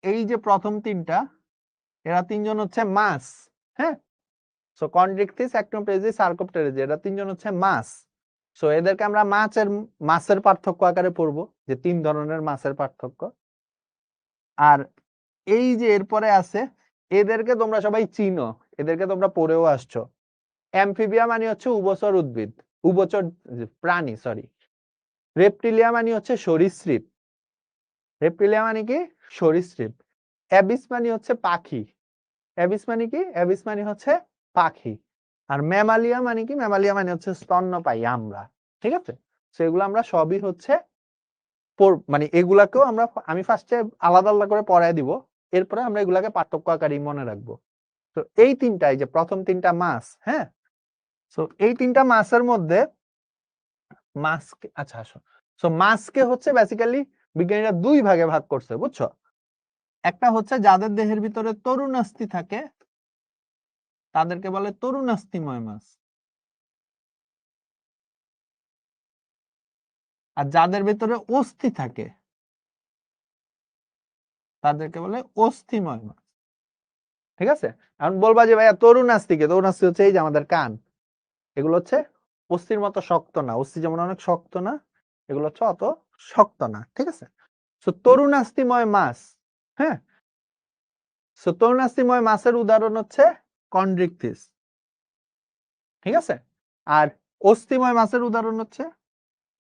এই যে প্রথম তিনটা, এরা তিনজন হচ্ছে মাছ, হ্যাঁ? সো কন্ড্রিকথিস, অ্যাক্টিনোপ্টেরিজি, সার্কোপটেরিজি, এরা তিনজন হচ্ছে মাছ। সো এদেরকে আমরা মাছের পার্থক্য আকারে পড়বো, যে তিন ধরনের মাছের পার্থক্য। আর এই যে এরপরে আছে, এদেরকে তোমরা সবাই চিনো, এদেরকে তোমরা পড়েও আসছো। অ্যামফিবিয়া মানে হচ্ছে উভচর উদ্ভিদ, উভচর প্রাণী, সরি। রেপটিলিয়া মানে হচ্ছে সরীসৃপ, রেপটিলিয়া মানে কি? সরীসৃপ। অ্যাবিস মানে হচ্ছে পাখি, অ্যাবিস মানে কি? অ্যাবিস মানে হচ্ছে পাখি। আর ম্যামালিয়া মানে কি? ম্যামালিয়া মানে হচ্ছে স্তন্যপায়ী, আমরা। ঠিক আছে, সেগুলো আমরা সবই হচ্ছে মানে এগুলাকেও আমরা, আমি ফার্স্টে আলাদা আলাদা করে পড়ায় দিব, এরপরে আমরা এগুলাকে পার্থক্য আকারে মনে রাখবো। তো এই তিনটাই যে প্রথম তিনটা মাছ, হ্যাঁ? তো এই তিনটা মাছের মধ্যে মাছকে, আচ্ছা আসো, সো মাছকে হচ্ছে বেসিক্যালি বিজ্ঞানীরা দুই ভাগে ভাগ করছে, বুঝছো? একটা হচ্ছে যাদের দেহের ভিতরে তরুণাস্থি থাকে, তাদেরকে বলে তরুণাস্থিময় মাছ। আর যাদের ভিতরে অস্থি থাকে, তাদেরকে বলে অস্থিময় মাছ। ঠিক আছে, এখন বলবা যে ভাইয়া তরুণাস্থি কে? তরুণাস্থি হচ্ছে এই যে আমাদের কান, এগুলো হচ্ছে অস্থির মতো শক্ত না, অস্থি যেমন অনেক শক্ত না, এগুলো হচ্ছে অত শক্ত না। ঠিক আছে, তো তরুণাস্থিময় মাছ, হ্যাঁ? সো তরুণাস্থিময় মাছের উদাহরণ হচ্ছে কন্ড্রিকথিস। ঠিক আছে, আর অস্থিময় মাছের উদাহরণ হচ্ছে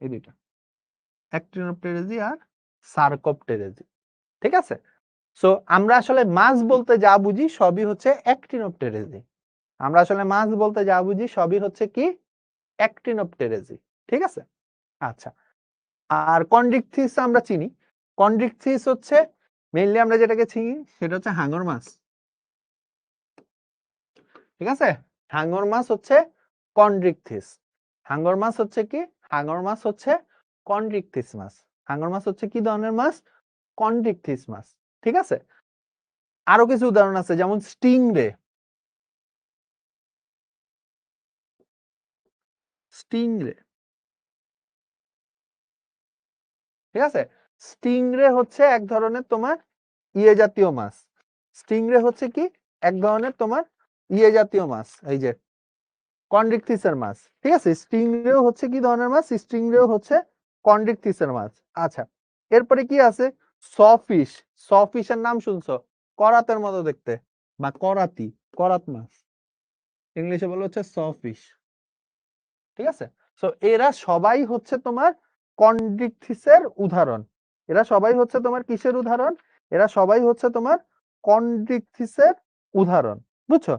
এই দুইটা, অ্যাক্টিনোপটেরিজি আর সার্কোপটেরিজি। ঠিক আছে, সো আমরা আসলে মাছ বলতে যা বুঝি সবই হচ্ছে অ্যাক্টিনোপটেরিজি। আমরা আসলে মাছ বলতে যা বুঝি সবই হচ্ছে কি? অ্যাক্টিনোপটেরিজি। ঠিক আছে, আচ্ছা। আর কন্ড্রিকথিস আমরা চিনি, কন্ড্রিকথিস হচ্ছে মেইনলি আমরা যেটাকে চিনি সেটা হচ্ছে হাঙর মাছ। ঠিক আছে, হাঙর মাছ হচ্ছে কন্ড্রিকথিস। হাঙর মাছ হচ্ছে কি? হাঙর মাছ হচ্ছে কন্ড্রিকথিস মাছ। হাঙর মাছ হচ্ছে কি ধরনের মাছ? কন্ড্রিকথিস মাছ। ঠিক আছে, আরো কিছু উদাহরণ আছে, যেমন স্টিংরে। স্টিংরে, ঠিক আছে, স্টিংরে হচ্ছে এক ধরনের তোমার ইয়ে জাতীয় মাছ। স্টিংরে হচ্ছে কি? এক ধরনের তোমার ইয়ে জাতীয় মাছ, এই যে কন্ড্রিকথিসের মাছ। ঠিক আছে, স্টিংরেও হচ্ছে কি ধরনের মাছ? স্টিংরেও হচ্ছে কন্ড্রিকথিসের মাছ। আচ্ছা, এরপরে কি আছে? সফিশ। সফিশের নাম শুনছো? করাতের মতো দেখতে, বা করাতি, করাত মাছ, ইংলিশে বলে হচ্ছে সফিশ। ঠিক আছে, সো এরা সবাই হচ্ছে তোমার কন্ড্রিকথিসের উদাহরণ। এরা সবাই হচ্ছে তোমার কিসের উদাহরণ? এরা সবাই হচ্ছে তোমার কন্ড্রিকথিসের উদাহরণ, বুঝছো?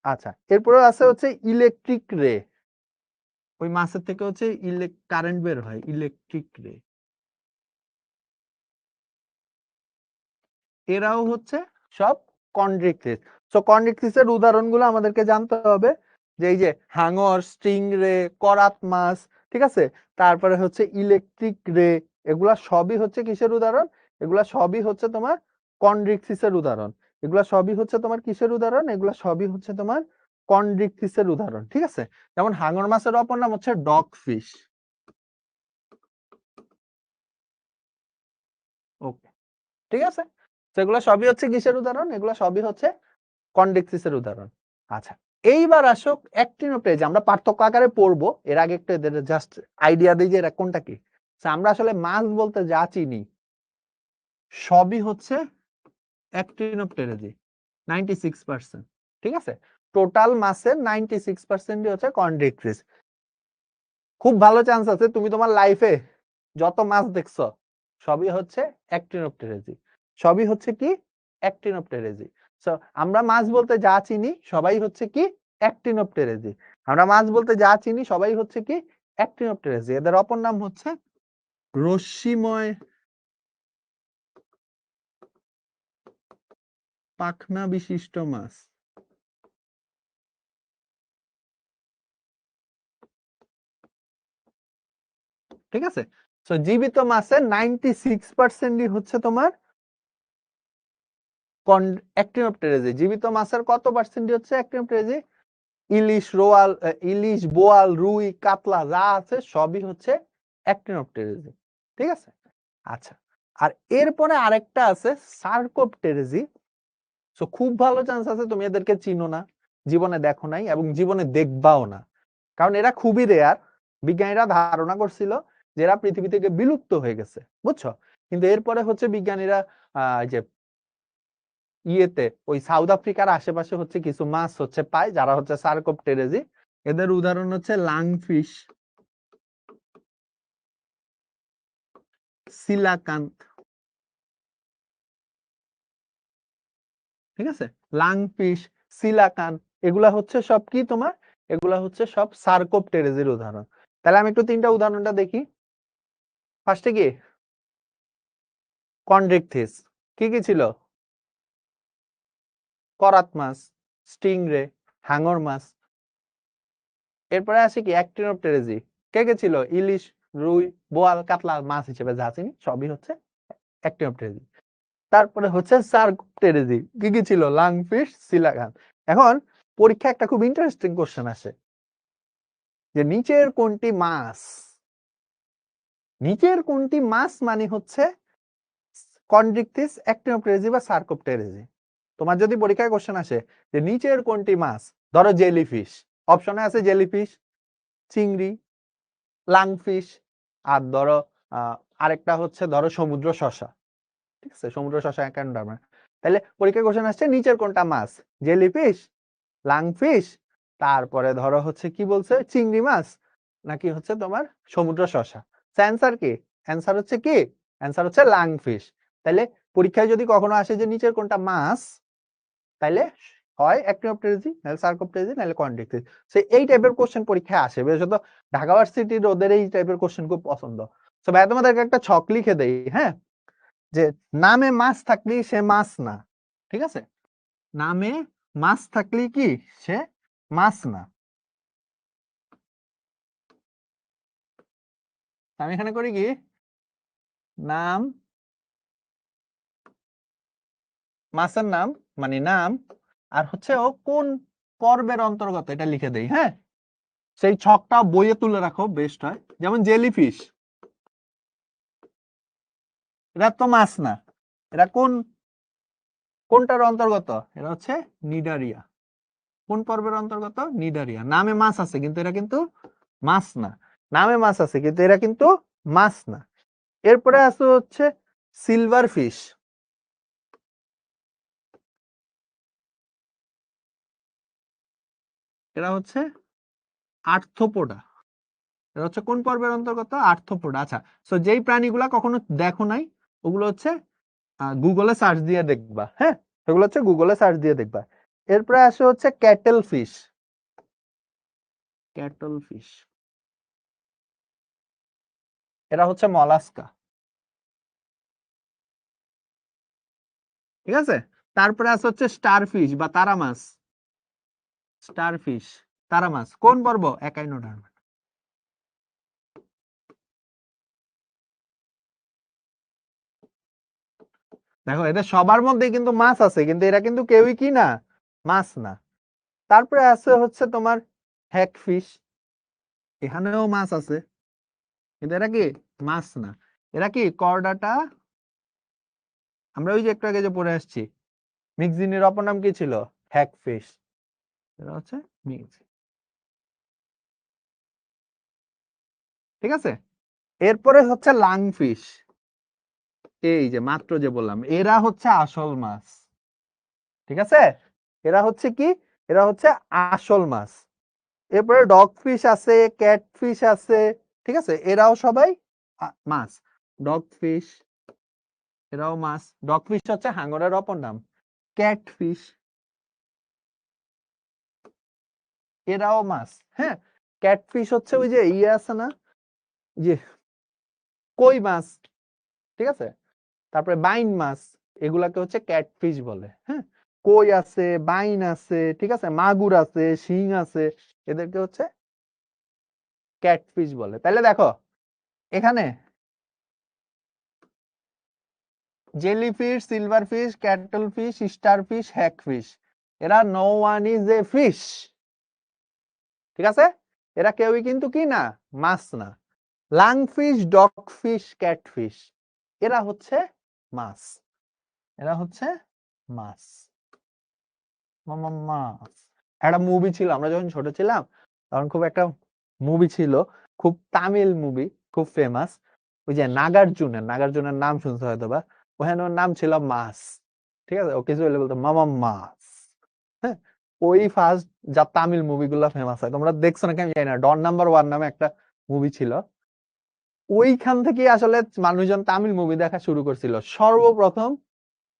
আচ্ছা, এরপরে আছে হচ্ছে ইলেকট্রিক রে। ওই মাছের থেকে হচ্ছে কারেন্ট বের হয়, ইলেকট্রিক রে। এরাও হচ্ছে সব কন্ড্রিকথিস। সো কন্ড্রিকথিসের উদাহরণগুলো আমাদেরকে জানতে হবে, যে এই যে হাঙর, স্টিং রে, করাত মাছ, ঠিক আছে, তারপরে হচ্ছে ইলেকট্রিক রে, এগুলা সবই হচ্ছে কিসের উদাহরণ? এগুলা সবই হচ্ছে তোমার কন্ড্রিকথিসের উদাহরণ। এগুলা সবই হচ্ছে তোমার কিসের উদাহরণ? এগুলা সবই হচ্ছে তোমার কন্ড্রিকথিসের উদাহরণ, ঠিক আছে? যেমন হাঙর মাছের অপর নাম হচ্ছে ডগ ফিশ। ওকে, ঠিক আছে, সেগুলো সবই হচ্ছে কিসের উদাহরণ? এগুলো সবই হচ্ছে কন্ড্রিকথিসের উদাহরণ। আচ্ছা, এইবার আসো অ্যাক্টিনোপ্টেরিজি, আমরা পার্থক্য আকারে পড়বো, এর আগে একটু এদের জাস্ট আইডিয়া দিই যে এরা কোনটা কি। আমরা আসলে মাছ বলতে যা চিনি সবই হচ্ছে অ্যাক্টিনোপ্টেরিজি 96%, ঠিক আছে? টোটাল মাসের 96%ই হচ্ছে কন্ড্রিকথিস। খুব ভালো চান্স আছে তুমি তোমার লাইফে যত মাছ দেখছো সবই হচ্ছে অ্যাক্টিনোপ্টেরিজি, সবই হচ্ছে কি অ্যাক্টিনোপ্টেরিজি। সো আমরা মাছ বলতে যা চিনি সবাই হচ্ছে কি অ্যাক্টিনোপ্টেরিজি। আমরা মাছ বলতে যা চিনি সবাই হচ্ছে কি অ্যাক্টিনোপ্টেরিজি। এদের অপর নাম হচ্ছে রশ্মিময় পাখনা বিশিষ্ট মাছ। ঠিক আছে, সো জীবিত মাছের 96%ই হচ্ছে তোমার অ্যাক্টিনোপ্টেরিজি। জীবিত মাছের কত পার্সেন্টই হচ্ছে অ্যাক্টিনোপ্টেরিজি? ইলিশ, রোয়াল, ইলিশ, বোয়াল, রুই, কাতলা যা আছে সবই হচ্ছে অ্যাক্টিনোপ্টেরিজি, ঠিক আছে? আচ্ছা, আর এরপরে আরেকটা আছে সার্কোপটেরিজি। সো খুব ভালো চান্স আছে তুমি এদেরকে চিনো না, জীবনে দেখো নাই এবং জীবনে দেখবাও না, কারণ এরা খুবই রেয়ার। বিজ্ঞানীরা ধারণা করছিল যে এরা পৃথিবী থেকে বিলুপ্ত হয়ে গেছে, বুঝছো? কিন্তু এরপরে হচ্ছে বিজ্ঞানীরা যে ইয়েতে ওই সাউথ আফ্রিকার আশেপাশে হচ্ছে কিছু মাছ হচ্ছে পায় যারা হচ্ছে সার্কোপটেরিজি। এদের উদাহরণ হচ্ছে লাংফিশ, সিলাকান্ত, ঠিক আছে? লাংফিশ, সিলাকান্ত, এগুলা হচ্ছে সব কি তোমার, এগুলা হচ্ছে সব সার্কোপটেরিজির উদাহরণ। তাহলে আমি একটু তিনটা উদাহরণটা দেখি। ফার্স্টে কি কন্ড্রিকথিস, কি কি ছিল? করাত মাছ, স্টিংরে, হাঙর মাছ। এরপরে আসে কি অ্যাক্টিনোপ্টেরিজি, কে কে ছিল? ইলিশ, রুই, বোয়াল, কাতলা মাছ হিসেবে যা চিনি সবই হচ্ছে অ্যাক্টিনোপ্টেরিজি। তারপরে হচ্ছে সার্কোপটেরিজি, কি কি ছিল? লাংফিশ, সিলাকান্ত। এখন পরীক্ষা একটা খুব ইন্টারেস্টিং কোশ্চেন আসে যে নিচের কোনটি মাছ? নিচের কোনটি মাছ মানে হচ্ছে কন্ড্রিকথিস, অ্যাক্টিনোপ্টেরিজি বা সার্কোপটেরিজি। তোমার যদি পরীক্ষায় কোশ্চেন আসে যে নিচের কোনটি মাছ, ধরো জেলিফিশ, অপশনে আছে জেলিফিশ, চিংড়ি, লাংফিশ, আর ধরো আরেকটা হচ্ছে ধরো সমুদ্র শসা, ঠিক আছে? সমুদ্র শসা অ্যাকান্ডারমা। তাহলে পরীক্ষায় কোশ্চেন আসছে নিচের কোনটা মাছ, জেলিফিশ, লাংফিশ, তারপরে ধরো হচ্ছে কি বলছে চিংড়ি মাছ, নাকি হচ্ছে তোমার সমুদ্র শসা? অ্যান্সার কি? অ্যান্সার হচ্ছে কি? অ্যান্সার হচ্ছে লাংফিশ। তাহলে পরীক্ষায় যদি কখনো আসে যে নিচের কোনটা মাছ, তাইলে হয় অ্যাক্টিনোপ্টেরিজি, নাহলে সার্কোপটেরিজি, নাহলে কন্ড্রিকথিস। সো এই টাইপের কোশ্চেন পরীক্ষায় আসে, বিশেষত ঢাকা ভার্সিটির ওদের এই টাইপের কোশ্চেন খুব পছন্দ। সো ভাই তোমাদেরকে একটা ছক লিখে দেই, হ্যাঁ, যে নামে মাছ থাকলেই সে মাছ না, ঠিক আছে? নামে মাছ থাকলেই কি সে মাছ না। আমি এখানে করি কি, নাম, মাছের নাম মানে নাম, আর হচ্ছে ও কোন পর্বের অন্তর্গত এটা লিখে দেই, হ্যাঁ? সেই ছকটা বইয়ে তুলে রাখো, বেস্ট হয়। যেমন জেলিফিশ, এরা তো মাছ না, এরা কোনটার অন্তর্গত? এরা হচ্ছে নিডারিয়া। কোন পর্বের অন্তর্গত? নিডারিয়া। নামে মাছ আছে কিন্তু এরা কিন্তু মাছ না, নামে মাছ আছে কিন্তু এরা কিন্তু মাছ না। এরপরে আছে হচ্ছে সিলভার ফিশ, এরা হচ্ছে আর্থ্রোপোডা। এরা হচ্ছে কোন পর্বের অন্তর্গত? আর্থ্রোপোডা। আচ্ছা, সো যেই প্রাণীগুলা কখনো দেখো নাই ওগুলো হচ্ছে গুগলে সার্চ দিয়ে দেখবা, হ্যাঁ, সেগুলো হচ্ছে গুগলে সার্চ দিয়ে দেখবা। এরপরে আসে হচ্ছে ক্যাটেল ফিশ, ক্যাটল ফিশ, এরা হচ্ছে মলাস্কা, ঠিক আছে? তারপরে আছে হচ্ছে স্টার ফিশ বা তারা মাছ, স্টার ফিশ, তারা মাছ কোন পর্ব? একাইনোডার্মা। দেখো এদের সবার মধ্যে কিন্তু মাছ আছে কিন্তু এরা কিন্তু কেউই কি না, মাছ না। তারপরে আছে হচ্ছে তোমার হ্যাগফিশ, এখানেও মাছ আছে কিন্তু এরা কি মাছ না, এরা কি করডাটা। আমরা ওই যে একটু আগে যে পড়ে আসছি মিক্সিনের অপর নাম কি ছিল, হ্যাগফিশ। এরা হচ্ছে মিক্স, ঠিক আছে। এরপরে হচ্ছে লাংফিশ, এই যে মাত্র যে বললাম এরা হচ্ছে আসল মাছ, ঠিক আছে। এরা হচ্ছে কি, এরা হচ্ছে আসল মাছ। এরপরে ডগ ফিশ আছে, ক্যাট ফিশ আছে, ঠিক আছে, এরাও সবাই মাছ। ডগ ফিশ, এরাও মাছ। ডগ ফিশ হচ্ছে হাঙরের অপর নাম। ক্যাট ফিশ, এরাও মাছ। হ্যাঁ, ক্যাট ফিশ হচ্ছে ওই যে ইয়ে আছে না, যে কই মাছ, ঠিক আছে। তারপরে বাইন মাছ, এগুলাকে হচ্ছে ক্যাটফিশ বলে। হ্যাঁ, কই আছে, বাইন আছে, ঠিক আছে, মাগুর আছে, শিং আছে, এদেরকে হচ্ছে ক্যাটফিশ বলে। তাহলে দেখো এখানে jellyfish, silverfish, cuttlefish, starfish, hagfish, এরা no one is a fish, ঠিক আছে। এরা কেউই কিন্তু কি না, মাছ না। লাংফিশ, ডগফিশ, ক্যাটফিশ, এরা হচ্ছে মাছ, এরা হচ্ছে মাছ। মাছ। একটা মুভি ছিল আমরা যখন ছোট ছিলাম তখন, খুব একটা মুভি ছিল, খুব তামিল মুভি, খুব ফেমাস। ওই যে নাগার্জুনের নাম শুনছো হয়তো বা, ওখানে ওর নাম ছিল মাস, ঠিক আছে। ও কিছু হলে বলতো মামা মাস। হ্যাঁ, ওই ফার্স্ট যা তামিল মুভিগুলো ফেমাস হয়, তোমরা দেখছো নাকি আমি জানি না, ডন নাম্বার ওয়ান নামে একটা মুভি ছিল। ওইখান থেকে আসলে মানুষজন তামিল মুভি দেখা শুরু করছিল। সর্বপ্রথম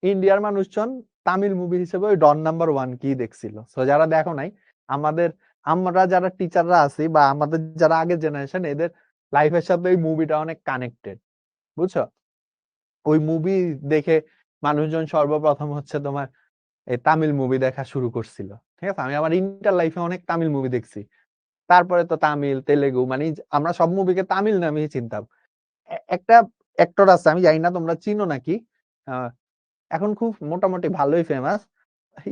ইন্ডিয়ার মানুষজন তামিল মুভি হিসেবে ওই ডন নাম্বার ওয়ান কি দেখছিল। তো যারা দেখো নাই, আমাদের আমরা যারা টিচাররা আছি বা আমাদের যারা আগের জেনারেশন, এদের লাইফের সাথে ওই মুভিটা অনেক কানেক্টেড, বুঝছো। ওই মুভি দেখে মানুষজন সর্বপ্রথম হচ্ছে তোমার এই তামিল মুভি দেখা শুরু করছিল, ঠিক আছে। আমি আমার ইন্টার লাইফে অনেক তামিল মুভি দেখছি। তারপরে তো তামিল, তেলেগু, মানে আমরা সব মুভিকে তামিল নামেই চিনতাম। একটা অ্যাক্টর আছে, আমি জানি না তোমরা চিনো নাকি, আহ, এখন খুব মোটামুটি ভালোই ফেমাস,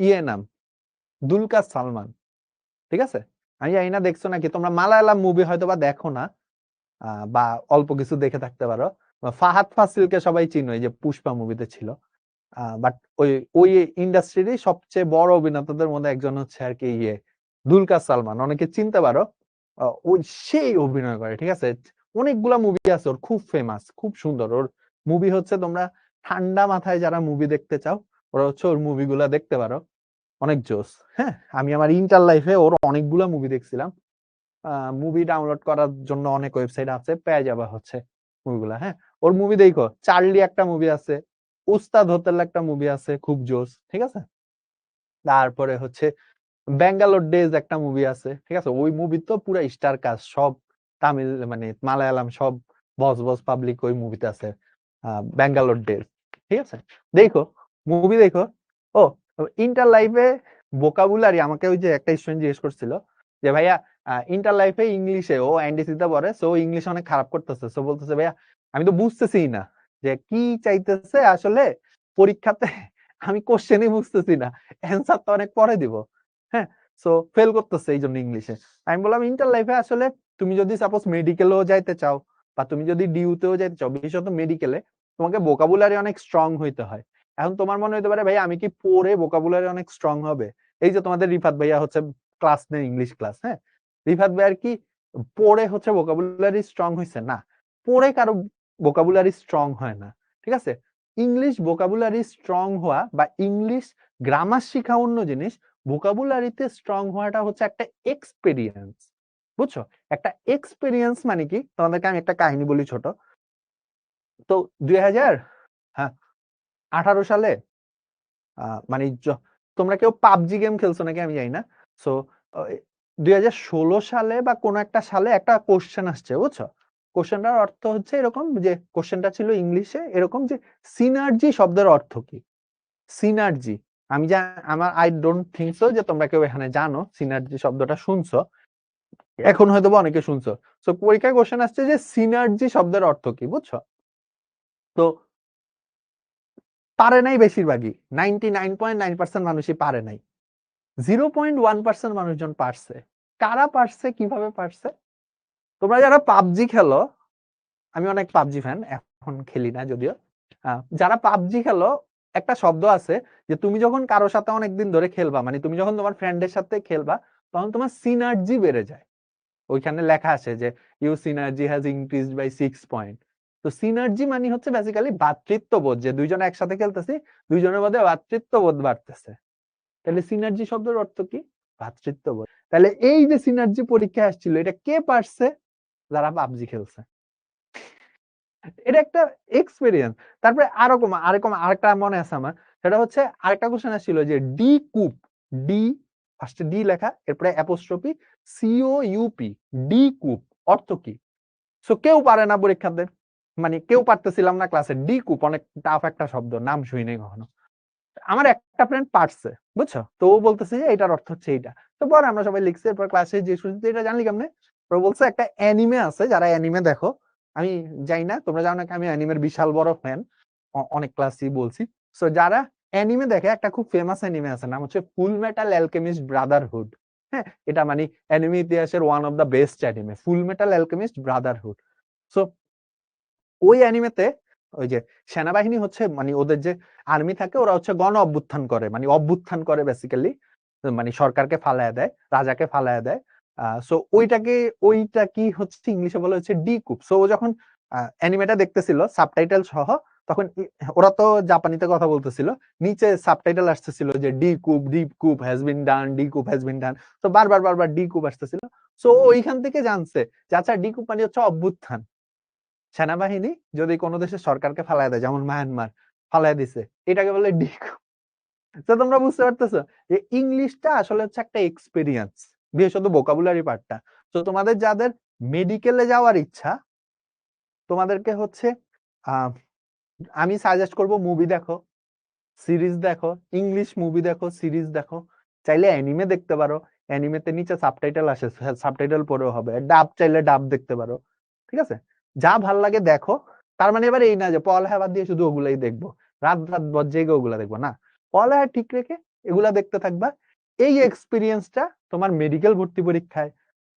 ইয়ে নাম দুলকার সালমান, ঠিক আছে। আমি জানি না দেখছো নাকি তোমরা, মালায়ালাম মুভি হয়তো বা দেখো না, বা অল্প কিছু দেখে থাকতে পারো। ফাহাদ ফাসিলকে সবাই চিনো, এই যে পুষ্পা মুভিতে ছিল। বাট ওই ওই ইন্ডাস্ট্রিরই সবচেয়ে বড় অভিনেতাদের মধ্যে একজন হচ্ছে আর কি ইয়ে দুলকার সালমান, অনেকে চিনতে পারো। ওই সেই অভিনয় করে, ঠিক আছে। অনেকগুলা মুভি আছে ওর, খুব ফেমাস, খুব সুন্দর ওর মুভি হচ্ছে। তোমরা ঠান্ডা মাথায় যারা মুভি দেখতে চাও, ওরা হচ্ছে ওর মুভিগুলা দেখতে পারো, অনেক জোস। হ্যাঁ, আমি আমার ইন্টার লাইফে ওর অনেকগুলা মুভি দেখছিলাম। মুভি ডাউনলোড করার জন্য অনেক ওয়েবসাইট আছে, পেয়ে যাবা হচ্ছে মুভিগুলা। হ্যাঁ, ওর মুভি দেখো, চার্লি একটা মুভি আছে, উস্তাদ হোটেল একটা মুভি আছে, খুব জোস, ঠিক আছে। তারপরে হচ্ছে ব্যাঙ্গালোর ডেজ একটা মুভি আছে, ঠিক আছে। ওই মুভি তো পুরো স্টার কাস্ট সব, তামিল মানে মালায়ালাম সব বস বস পাবলিক ওই মুভিতে আছে। ব্যাঙ্গালোর ডেজ, ঠিক আছে, দেখো, মুভি দেখো। ও, ইন্টার লাইফে ভোকাবুলারি, আমাকে ওই যে একটা স্টুডেন্ট জিজ্ঞেস করছিল যে ভাইয়া ইন্টার লাইফে ইংলিশে, ও এনডিসিতে পড়ে, সো ইংলিশ অনেক খারাপ করতেছে, সো বলতেছে ভাইয়া আমি তো বুঝতেছি না যে কি চাইতেছে আসলে পরীক্ষাতে, আমি কোশ্চেনই বুঝতেছি না, অ্যান্সার তো অনেক পরে দিব। হ্যাঁ, সো ফেল করতেছে এই জন্য ইংলিশে। আমি বললাম ইন্টার লাইফে আসলে তুমি যদি সাপোজ মেডিকেলেও যাইতে চাও, বা তুমি যদি ডিউতেও যাইতে চাও, বিশেষত মেডিকেলে, তোমাকে ভোকাবুলারি অনেক স্ট্রং হইতে হয়। এখন তোমার মনে হতে পারে ভাই আমি কি পড়ে ভোকাবুলারি অনেক স্ট্রং হবে? এই যে তোমাদের রিফাত ভাইয়া হচ্ছে ক্লাস নেই, ইংলিশ ক্লাস, হ্যাঁ, রিফাত ভাইয়ার কি পড়ে হচ্ছে ভোকাবুলারি স্ট্রং হয়েছে? না, পড়ে কারো ভোকাবুলারি স্ট্রং হয় না, ঠিক আছে। ইংলিশ ভোকাবুলারি স্ট্রং হওয়া বা ইংলিশ গ্রামার শিখা অন্য জিনিস, ভোকাবুলারিতে স্ট্রং হওয়াটা হচ্ছে একটা এক্সপেরিয়েন্স, বুঝছো। একটা এক্সপেরিয়েন্স মানে কি, তোমাদেরকে আমি একটা কাহিনী বলি ছোট। তো 2000 হ্যাঁ 18 সালে মানে তোমরা কেউ পাবজি গেম খেলছো নাকি আমি জানি না। সো 2016 সালে বা কোন একটা সালে একটা কোশ্চেন আসছে, বুঝছো। কোশ্চেনটার অর্থ হচ্ছে এরকম, যে কোশ্চেনটা ছিল ইংলিশে এরকম, যে সিনার্জি শব্দের অর্থ কি। সিনার্জি, আমি আমার আই ডোন্ট থিঙ্ক সো যে তোমরা কেউ এখানে জানো সিনার্জি শব্দটা শুনছো, এখন হয়তো অনেকে শুনছো। সো পরীক্ষায় কোশ্চেন আসছে যে সিনার্জি শব্দের অর্থ কি, বুঝছো। তো পারে নাই বেশিরভাগই, 99.9% মানুষই পারে নাই। 0.1% মানুষজন পারছে। কারা পারছে, কিভাবে পারছে? তোমরা যারা পাবজি খেলো, আমি অনেক পাবজি ফ্যান, এখন খেলি না যদিও। যারা পাবজি খেলো, একটা শব্দ আছে যে তুমি যখন কারোর সাথে অনেকদিন ধরে খেলবা, মানে তুমি যখন তোমার ফ্রেন্ডের সাথে খেলবা, তখন তোমার সিনার্জি বেড়ে যায়। ওইখানে লেখা আছে যে you synergy has increased by 6 point. তো সিনার্জি মানে হচ্ছে বেসিক্যালি ভ্রাতৃত্ববোধ, যে দুইজনে একসাথে খেলতেছি, দুইজনের মধ্যে ভ্রাতৃত্ববোধ বাড়তেছে। তাহলে সিনার্জি শব্দের অর্থ কি? ভ্রাতৃত্ববোধ। তাহলে এই যে সিনার্জি পরীক্ষা আসছিল, এটা কে পারছে? যারা পাবজি খেলছে। এটা একটা এক্সপেরিয়েন্স। তারপরে আরেকটা মনে আছে আমার, সেটা হচ্ছে আরেকটা কোশ্চেন আসছিল যে ডি কুপ, ডি ফার্স্টে ডি লেখা, এরপরে apostrophe C O U P, D coup অর্থ কি? সো কেউ পারে না পরীক্ষাতে, মানে কেউ পারতেছিলাম না ক্লাসে। ডি কুপ অনেক টাফ একটা শব্দ, নাম শুই নাই কখনো। আমার একটা ফ্রেন্ড পারছে, বুঝছো, তো ও বলতেছে যে এটার অর্থ হচ্ছে এইটা। তো পরে আমরা সবাই লিখছি, এরপর ক্লাসে যে শুনছি এটা জানলি কেমনে? ও বলছে একটা অ্যানিমে আছে, যারা অ্যানিমে দেখো, আমি যাই না, তোমরা জানো নাকি আমি অ্যানিমের বিশাল বড় ফ্যান, অনেক ক্লাসই বলছি। সো যারা অ্যানিমে দেখে, একটা খুব ফেমাস অ্যানিমে আছে, নাম হচ্ছে ফুল মেটাল অ্যালকেমিস্ট ব্রাদারহুড। হ্যাঁ, এটা মানে অ্যানিমে ইতিহাসের one of the best anime, full metal alchemist Brotherhood. So ওই অ্যানিমেতে ওই যে সেনাবাহিনী হচ্ছে, মানে ওদের যে আর্মি থাকে, ওরা হচ্ছে গণ অভ্যুত্থান করে, মানে অভ্যুত্থান করে বেসিক্যালি, মানে সরকারকে ফালায়া দেয়, রাজাকে ফালায়া দেয়। সো ওইটা কি হচ্ছে ইংলিশে বলা হচ্ছে ডি কুপ। সো ও যখন অ্যানিমেটা দেখতেছিল সাবটাইটেল সহ, তখন ওরা তো জাপানিতে কথা বলতেছিল, নিচে সাবটাইটেল আসতেছিল যে D coup has been done, the coup has been done. তো বারবার ডি কুপ আসতেছিল। সো ওইখান থেকে জানছে যে আচ্ছা, ডি কুপ মানে হচ্ছে অভ্যুত্থান। সেনাবাহিনী যদি কোনো দেশের সরকারকে ফালায় দেয়, যেমন মায়ানমার ফালায় দিছে, এটাকে বলে ডিকু। তো তোমরা বুঝতে পারতেছো যে ইংলিশটা আসলে হচ্ছে একটা এক্সপেরিয়েন্স, বিশেষত ভোকাবুলারি পার্টটা। তো তোমাদের যাদের মেডিকেলে যাওয়ার ইচ্ছা, তোমাদেরকে হচ্ছে আমি সাজেস্ট করব মুভি দেখো, সিরিজ দেখো, ইংলিশ মুভি দেখো, সিরিজ দেখো, চাইলে অ্যানিমে দেখতে পারো, অ্যানিমেতে নিচে সাবটাইটেল আসে, সাবটাইটেল পড়েও হবে, ডাব চাইলে ডাব দেখতে পারো, ঠিক আছে? যা ভাল লাগে দেখো। তার মানে এবার এই না যে পড়ালেখা বাদ দিয়ে শুধু ওগুলাই দেখবো, রাত রাত ভর জেগে ওগুলা দেখবো না, পড়ালেখা ঠিক রেখে এগুলা দেখতে থাকবা। এই এক্সপিরিয়েন্সটা তোমার মেডিকেল ভর্তি পরীক্ষায়,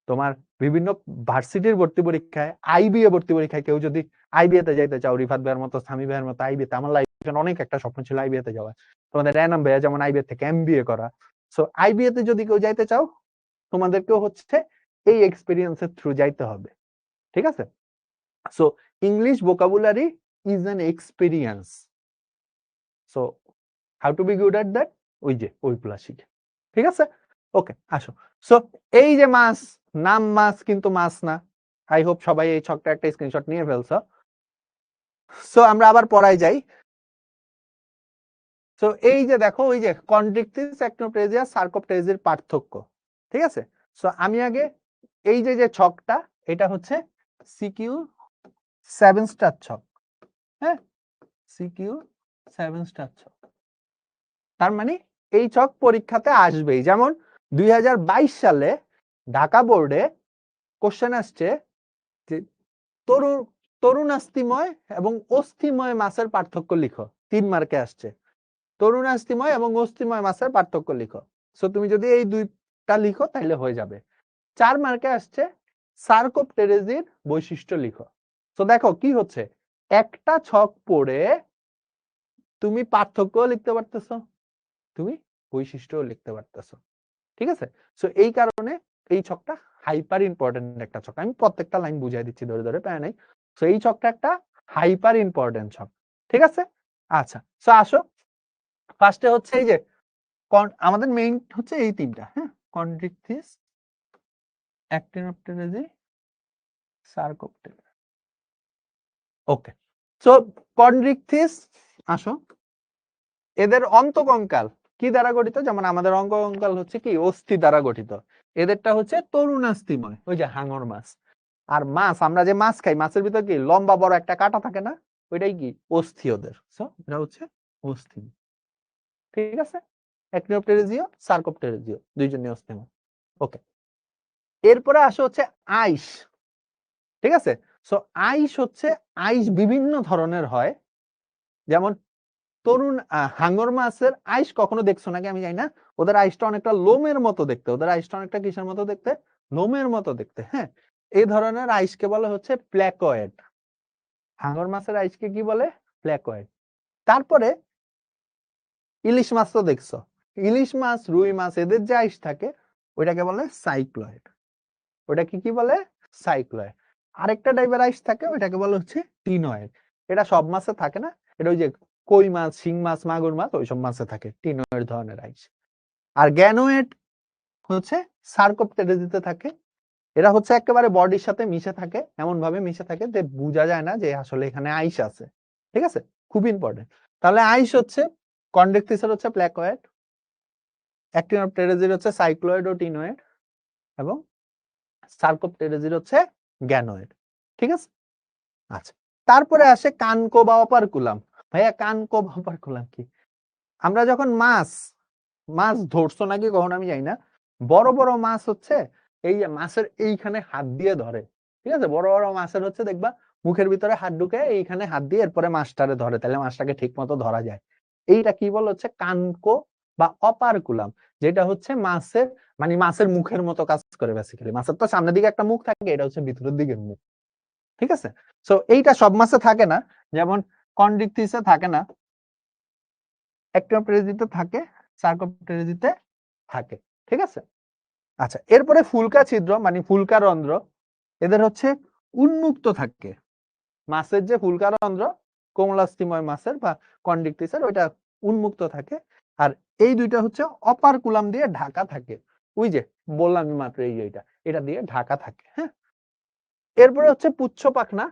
তোমার বিভিন্ন ভার্সিটির ভর্তি পরীক্ষায়, আইবিএ ভর্তি পরীক্ষায়, কেউ যদি আইবিএ তে যাইতে চাও, রিফাত ভাইয়ের মতো, সামি ভাইয়ের মতো আইবিএ তে, আমার লাইফে অনেক একটা স্বপ্ন ছিল আইবিএ তে যাওয়া, তোমাদের র্যানাম ভাইয়া যেমন আইবিএ থেকে এমবিএ করা। সো আইবিএ তে যদি কেউ যাইতে চাও, তোমাদেরকেও হচ্ছে এই এক্সপিরিয়েন্সের থ্রু যাইতে হবে, ঠিক আছে? So English vocabulary is an experience. So how to be good at that? ওই যে ওইগুলা শিখে, ঠিক আছে? ওকে, আসো। সো এই যে মাছ, নাম মাছ কিন্তু মাছ না। আই হোপ সবাই এই ছকটা একটা স্ক্রিনশট নিয়ে ফেলছো। সো আমরা আবার পড়ায় যাই। সো এই যে দেখো, ওই যে কন্ড্রিকটিস, অ্যাকনোপ্লেজিয়া, সার্কোপ্টেজির পার্থক্য, ঠিক আছে? সো আমি আগে এই যে ছকটা, এটা হচ্ছে সিকিউ 7 স্টার ছক। হ্যাঁ, সিকিউ 7 স্টার ছক। তার মানে এই ছক পরীক্ষাতে আসবেই। যেমন 2022 সালে ঢাকা বোর্ডে কোশ্চেন আসছে যে তরুণাস্থিময় এবং অস্থিময় মাছের পার্থক্য লিখো। 3 মার্কে আসছে, তরুণাস্থিময় এবং অস্থিময় মাছের পার্থক্য লিখো। সো তুমি যদি এই দুইটা লিখো তাহলে হয়ে যাবে। 4 মার্কে আসছে সার্কোপটেরেজির বৈশিষ্ট্য লিখো। তো দেখো কি হচ্ছে, একটা ছক পড়ে তুমি পার্থক্য লিখতে পারতেছো, তুমি বৈশিষ্ট্য লিখতে পারতেছো, ঠিক আছে? সো এই কারণে এই ছকটা হাইপার ইম্পর্টেন্ট একটা ছক। আমি প্রত্যেকটা লাইন বুঝাই দিচ্ছি ধরে ধরে, প্যারা নাই। সো এই ছকটা একটা হাইপার ইম্পর্টেন্ট ছক, ঠিক আছে? আচ্ছা, সো আসো, ফার্স্টে হচ্ছে এই যে আমাদের মেইন হচ্ছে এই তিনটা, হ্যাঁ, কন্ড্রিকটিস, অ্যাক্টিনোপ্টেরেজি, সার্কোপ্টেরেজি। ওকে, সো কন্ড্রিকটিস, আসো, এদের অন্তকঙ্কাল কি দ্বারা গঠিত? যেমন আমাদের অঙ্কঙ্কাল হচ্ছে কি অস্থি দ্বারা গঠিত, এদেরটা হচ্ছে তরুণাস্থিময়, ওই যে হাঙর মাছ। আর মাছ, আমরা যে মাছ খাই, মাছের ভিতর কি লম্বা বড় একটা কাঁটা থাকে না, ওইটাই কি অস্থি ওদের। সো এটা হচ্ছে অস্থি, ঠিক আছে? অ্যাক্টিনোপ্টেরেজিও সার্কোপ্টেরেজিও দুইজনই অস্থিময়। ওকে, এরপরে আসে হচ্ছে আইস, ঠিক আছে? সো আইস হচ্ছে, আইস বিভিন্ন ধরনের হয়। যেমন তরুণ হাঙ্গর মাছের আইস কখনো দেখছো নাকি আমি জানি না, ওদের আইসটা অনেকটা লোমের মতো দেখতে, ওদের আইসটা অনেকটা কিসের মতো দেখতে, লোমের মতো দেখতে। হ্যাঁ, এই ধরনের আইসকে বলে হচ্ছে প্ল্যাকয়েড। হাঙ্গর মাছের আইসকে কি বলে? প্ল্যাকয়েড। তারপরে ইলিশ মাছ তো দেখছো, ইলিশ মাছ, রুই মাছ, এদের যে আইস থাকে ওইটাকে বলে সাইক্লয়েড। ওটাকে কি বলে? সাইক্লয়েড। আরেকটা টাইপের আইস থাকে ওইটাকে বলে হচ্ছে টিনয়েড। এটা সব মাছে থাকে না, এটা ওই যে কই মাছ, শিং মাছ, মাগুর মাছ, ওইসব মাছে থাকে টিনয়েড ধরনের আইস। আর গ্যানোয়েড হচ্ছে সার্কোপটেরিজিতে থাকে। এরা হচ্ছে একেবারে বডির সাথে মিশে থাকে, এমন ভাবে মিশে থাকে যে বোঝা যায় না যে আসলে এখানে আইস আছে। ঠিক আছে, খুব ইম্পর্টেন্ট। তাহলে আইস হচ্ছে কন্ডেক্টিসের হচ্ছে প্ল্যাকয়েড, অ্যাক্টিনোপটেরিজির হচ্ছে সাইক্লয়েড ও টিনয়েড, এবং সার্কোপটেরিজির হচ্ছে গ্যানোয়েড। ঠিক আছে, আচ্ছা। তারপরে আসে কানকো বা অপারকুলাম। ভাইয়া কানকো বা অপারকুলাম কি? আমরা যখন মাছ ধরছো নাকি কখনো আমি জানি না, বড় বড় মাছ হচ্ছে এই যে মাছের এইখানে হাত দিয়ে ধরে। ঠিক আছে, বড় বড় মাছের হচ্ছে দেখবা মুখের ভিতরে হাত ঢুকে এইখানে হাত দিয়ে এরপরে মাছটারে ধরে, তাহলে মাছটাকে ঠিক মতো ধরা যায়। এইটা কি বল হচ্ছে কানকো বা অপারকুলাম, যেটা হচ্ছে মাছের মানে মাছের মুখের মতো কাজ করে বেসিক্যালি। মাছের তো সামনের দিকে একটা মুখ থাকে, এটা হচ্ছে ভিতরের দিকের মুখ। ঠিক আছে, সো এইটা সব মাছে থাকে না, যেমন কন্ড্রিকথিসে থাকে না, অ্যাক্টিনোপটেরিজিতে থাকে, সার্কোপটেরিজিতে থাকে। ঠিক আছে, আচ্ছা। এরপরে ফুলকা ছিদ্র মানে ফুলকা রন্ধ্র, এদের হচ্ছে উন্মুক্ত থাকে। মাছের যে ফুলকা রন্ধ্র কোমলাস্থিময় মাছের বা কন্ড্রিকথিসের, ওইটা উন্মুক্ত থাকে। আর এই দুইটা হচ্ছে অপারকুলাম দিয়ে ঢাকা থাকে। ওই যে বললাম মাত্র এটা দিয়ে ঢাকা থাকে। হ্যাঁ, এরপরে হচ্ছে পুচ্ছ পাখনা।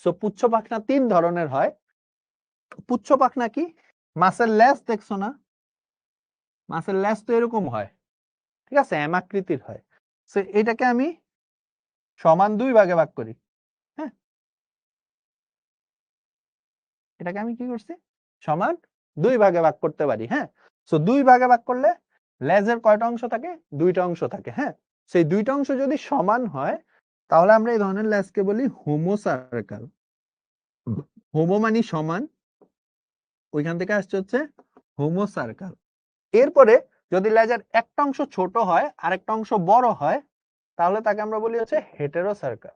সো পুচ্ছ পাখনা 3 ধরনের হয়। পুচ্ছ পাখনা কি? মাছের লেজ দেখছো না, মাছের লেজ তো এরকম হয়, ঠিক আছে, এম আকৃতির হয়। সো এটাকে আমি সমান 2 ভাগে ভাগ করি। হ্যাঁ, এটাকে আমি কি করছি? সমান 2 ভাগে ভাগ করতে পারি। হ্যাঁ, সো 2 ভাগে ভাগ করলে লেজের কয়টা অংশ থাকে? 2টা অংশ থাকে। হ্যাঁ, সেই 2টা অংশ যদি সমান হয় তাহলে আমরা এই ধরনের লেজকে বলি হোমোসার্কাল। হোমো মানে সমান, ওইখান থেকে আসছে হচ্ছে হোমোসার্কাল। এরপরে যদি লেজের একটা অংশ ছোট হয় আর একটা অংশ বড় হয় তাহলে তাকে আমরা বলি হচ্ছে হেটেরোসার্কাল।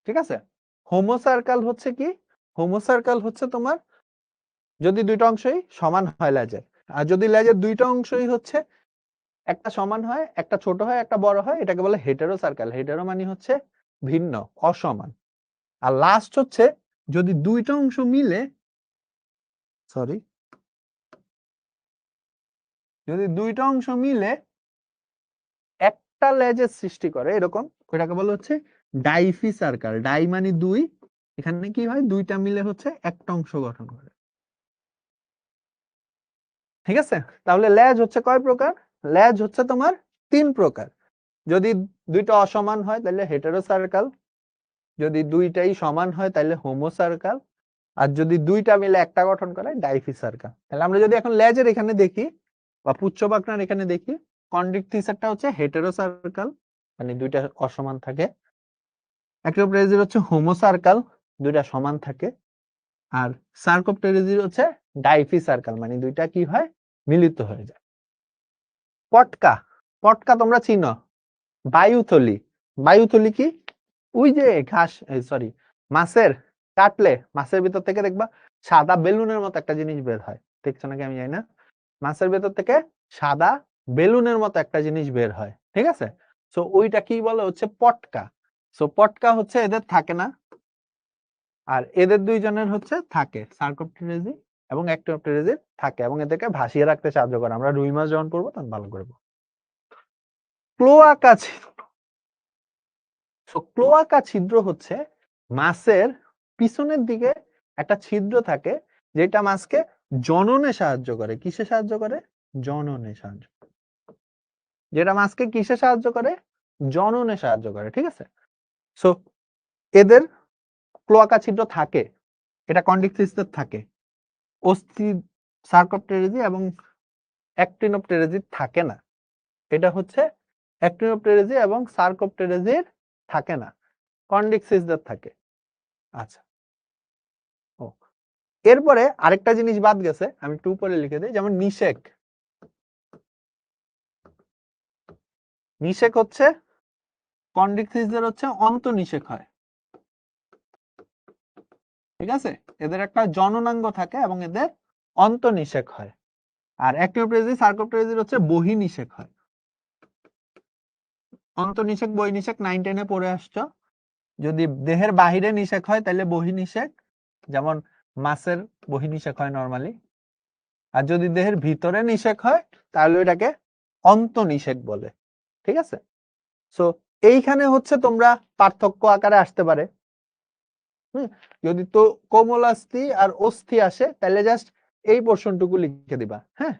ঠিক আছে, হোমোসার্কাল হচ্ছে কি? হোমোসার্কাল হচ্ছে তোমার যদি 2টা অংশই সমান হয় লেজের, আর যদি লেজের 2টা অংশই হচ্ছে একটা সমান হয়, একটা ছোট হয়, একটা বড় হয়, এটাকে বলে হেটেরোসার্কাল। হেটেরো মানে হচ্ছে ভিন্ন, অসমান। আর লাস্ট হচ্ছে যদি 2টা অংশ মিলে, সরি, যদি 2টা অংশ মিলে একটা লেজের সৃষ্টি করে এরকম, ওইটাকে বলে হচ্ছে ডাইফি সার্কাল। ডাই মানে 2, এখানে কি হয়? 2টা মিলে হচ্ছে একটা অংশ গঠন করে। ঠিক আছে, তাহলে লেজ হচ্ছে কয় প্রকার? লেজ হচ্ছে তোমার 3 প্রকার। যদি 2টা অসমান হয় তাহলে হেটেরোসার্কাল, যদি 2টাই সমান হয় তাহলে হোমোসার্কাল, আর যদি 2টা মিলে একটা গঠন করে ডাইফি সার্কাল। তাহলে আমরা যদি এখন লেজের এখানে দেখি বা পুচ্ছ পাখনার এখানে দেখি, কন্ড্রিকথিসেরটা হচ্ছে হেটেরোসার্কাল মানে 2টা অসমান থাকে, অ্যাক্টিনোপটেরিজির হচ্ছে হোমোসার্কাল 2টা সমান থাকে, আর সার্কোপটেরিজির হচ্ছে ডাইফি সার্কাল মানে 2টা কি হয়? মিলিত হয়ে যায়। পটকা, পটকা তোমরা চিনো? বায়ুথলি, বায়ুথলি কি? ওই যে ঘাস, সরি, মাছের কাটলে মাছের ভিতর থেকে দেখবা সাদা বেলুনের মতো একটা জিনিস বের হয়, দেখছো নাকি আমি জানি না, মাছের ভেতর থেকে সাদা বেলুনের মতো একটা জিনিস বের হয়। ঠিক আছে, সো ওইটা কি বলে হচ্ছে পটকা। সো পটকা হচ্ছে এদের থাকে না, আর এদের দুইজনের হচ্ছে থাকে, সার্কোপটেরিজি এবং অ্যাক্টিনোপটেরিজি থাকে, এবং এদেরকে ভাসিয়ে রাখতে সাহায্য করে। আমরা রুই মাছ যখন করবো তখন ভালো করবো। ক্লোয়াকা ছিদ্র। সো ক্লোয়াকা ছিদ্র হচ্ছে মাছের পিছনের দিকে একটা ছিদ্র থাকে যেটা মাছকে জননে সাহায্য করে। কিসে সাহায্য করে? জননে সাহায্য, যেটা মাছকে কিসে সাহায্য করে? জননে সাহায্য করে। ঠিক আছে, সো এদের ক্লোয়াকা ছিদ্র থাকে, এটা কন্ড্রিকথিসের থাকে, অস্থি সার্কোপটেরিজি এবং অ্যাক্টিনোপটেরিজি থাকে না। এটা হচ্ছে অ্যাক্টিনোপটেরিজি এবং সার্কোপটেরিজির থাকে না, কন্ডিক সিসদের থাকে। আচ্ছা, ও এরপরে আরেকটা জিনিস বাদ গেছে, আমি একটু উপরে লিখে দিই, যেমন নিষেক। নিষেক হচ্ছে কন্ডিক সিসদের হচ্ছে অন্তঃনিষেক হয়, ঠিক আছে, এদের একটা জননাঙ্গ থাকে এবং এদের অন্তঃনিষেক হয়। আর অ্যাক্টিওপ্রেজি সার্কোপ্টেরিজি হচ্ছে বহির্নিষেক হয়। অন্তঃনিষেক বহির্নিষেক 9 10-এ পড়ে আসছো। যদি দেহের বাহিরে নিষেক হয় তাহলে বহির্নিষেক, যেমন মাছের বহির্নিষেক হয় নরমালি। আর যদি দেহের ভিতরে নিষেক হয় তাহলে ওইটাকে অন্তঃনিষেক বলে, ঠিক আছে। সো এইখানে হচ্ছে তোমরা পার্থক্য আকারে আসতে পারে। যদি তো কোমলাস্থি আর অস্থি আসে তাহলে জাস্ট এই পোর্শনটুকু লিখে দিবা, হ্যাঁ।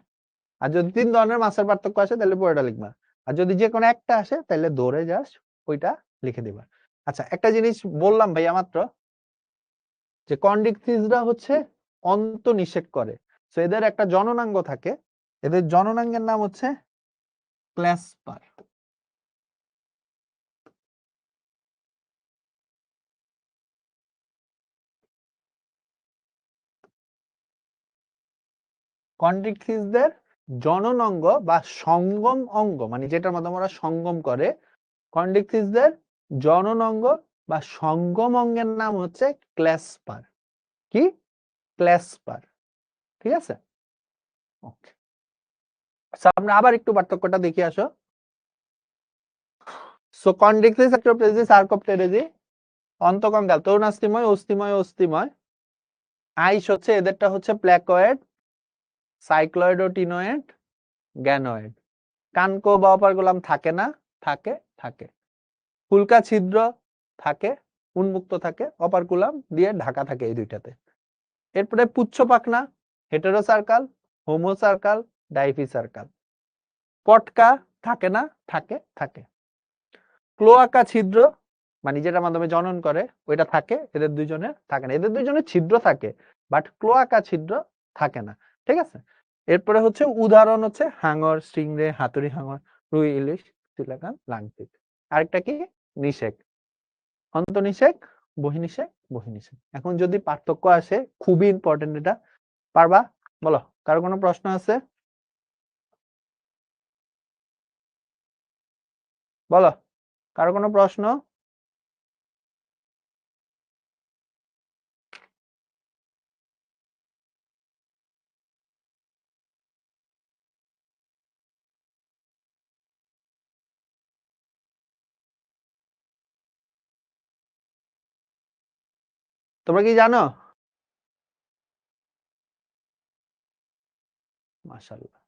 আর যদি 3 ধরনের মাছের পার্থক্য আসে তাহলে পুরোটা লিখবা। আর যদি যে কোনো একটা আসে তাহলে ধরে জাস্ট ওইটা লিখে দিবা। আচ্ছা, একটা জিনিস বললাম ভাইয়া মাত্র, যে কন্ডিক সিসরা হচ্ছে অন্তঃনিষেক করে। সো এদের একটা জননাঙ্গ থাকে, এদের জননাঙ্গের নাম হচ্ছে ক্ল্যাসপার। কন্ডিক সিসদের জনন অঙ্গ বা সঙ্গম অঙ্গ, মানে যেটার মাধ্যমে ওরা সঙ্গম করে, কন্ডিক সিসদের জনন অঙ্গ বা সঙ্গম অঙ্গের নাম হচ্ছে ক্ল্যাসপার। কি? ক্ল্যাসপার, ঠিক আছে। ওকে, আমরা আবার একটু পার্থক্যটা দেখে আসো। সো কন্ডিকসিস অ্যাক্টোপ্রেজি সার্কোপ্টেরেজি অন্তকঙ্কাল তরুণাস্থিময় অস্থিময় অস্থিময়। আইস হচ্ছে এদেরটা হচ্ছে প্ল্যাকয়েড, সাইক্লয়েড ও টিনয়েড, গ্যানয়েড। কানকো বা অপারগুলাম থাকে না, থাকে থাকে। ফুলকা ছিদ্র থাকে, উন্মুক্ত থাকে, অপারকুলাম দিয়ে ঢাকা থাকে এই দুইটাতে। এরপরে পুচ্ছ পাখনা, heterocercal, homocercal, diphycercal. পটকা থাকে না, থাকে থাকে। ক্লোয়াকা ছিদ্র, মানে যেটার মাধ্যমে জনন করে ওইটা থাকে, এদের দুইজনের থাকে না। এদের দুইজনের ছিদ্র থাকে বাট ক্লোয়াকা ছিদ্র থাকে না, ঠিক আছে। এরপরে হচ্ছে উদাহরণ হচ্ছে হাঙর, স্টিংরে, হাতুড়ি হাঙর, রুই, ইলিশ, চিলাকান, লাংটিক। আরেকটা কি? নিষেক, অন্তঃনিষেক, বহির্নিষেক, বহির্নিষেক। এখন যদি পার্থক্য আসে, খুবই ইম্পর্টেন্ট এটা, পারবা? বলো, কারো কোনো প্রশ্ন আছে? বলো, কারো কোনো প্রশ্ন? তোমরা কি জানো? মাশাআল্লাহ।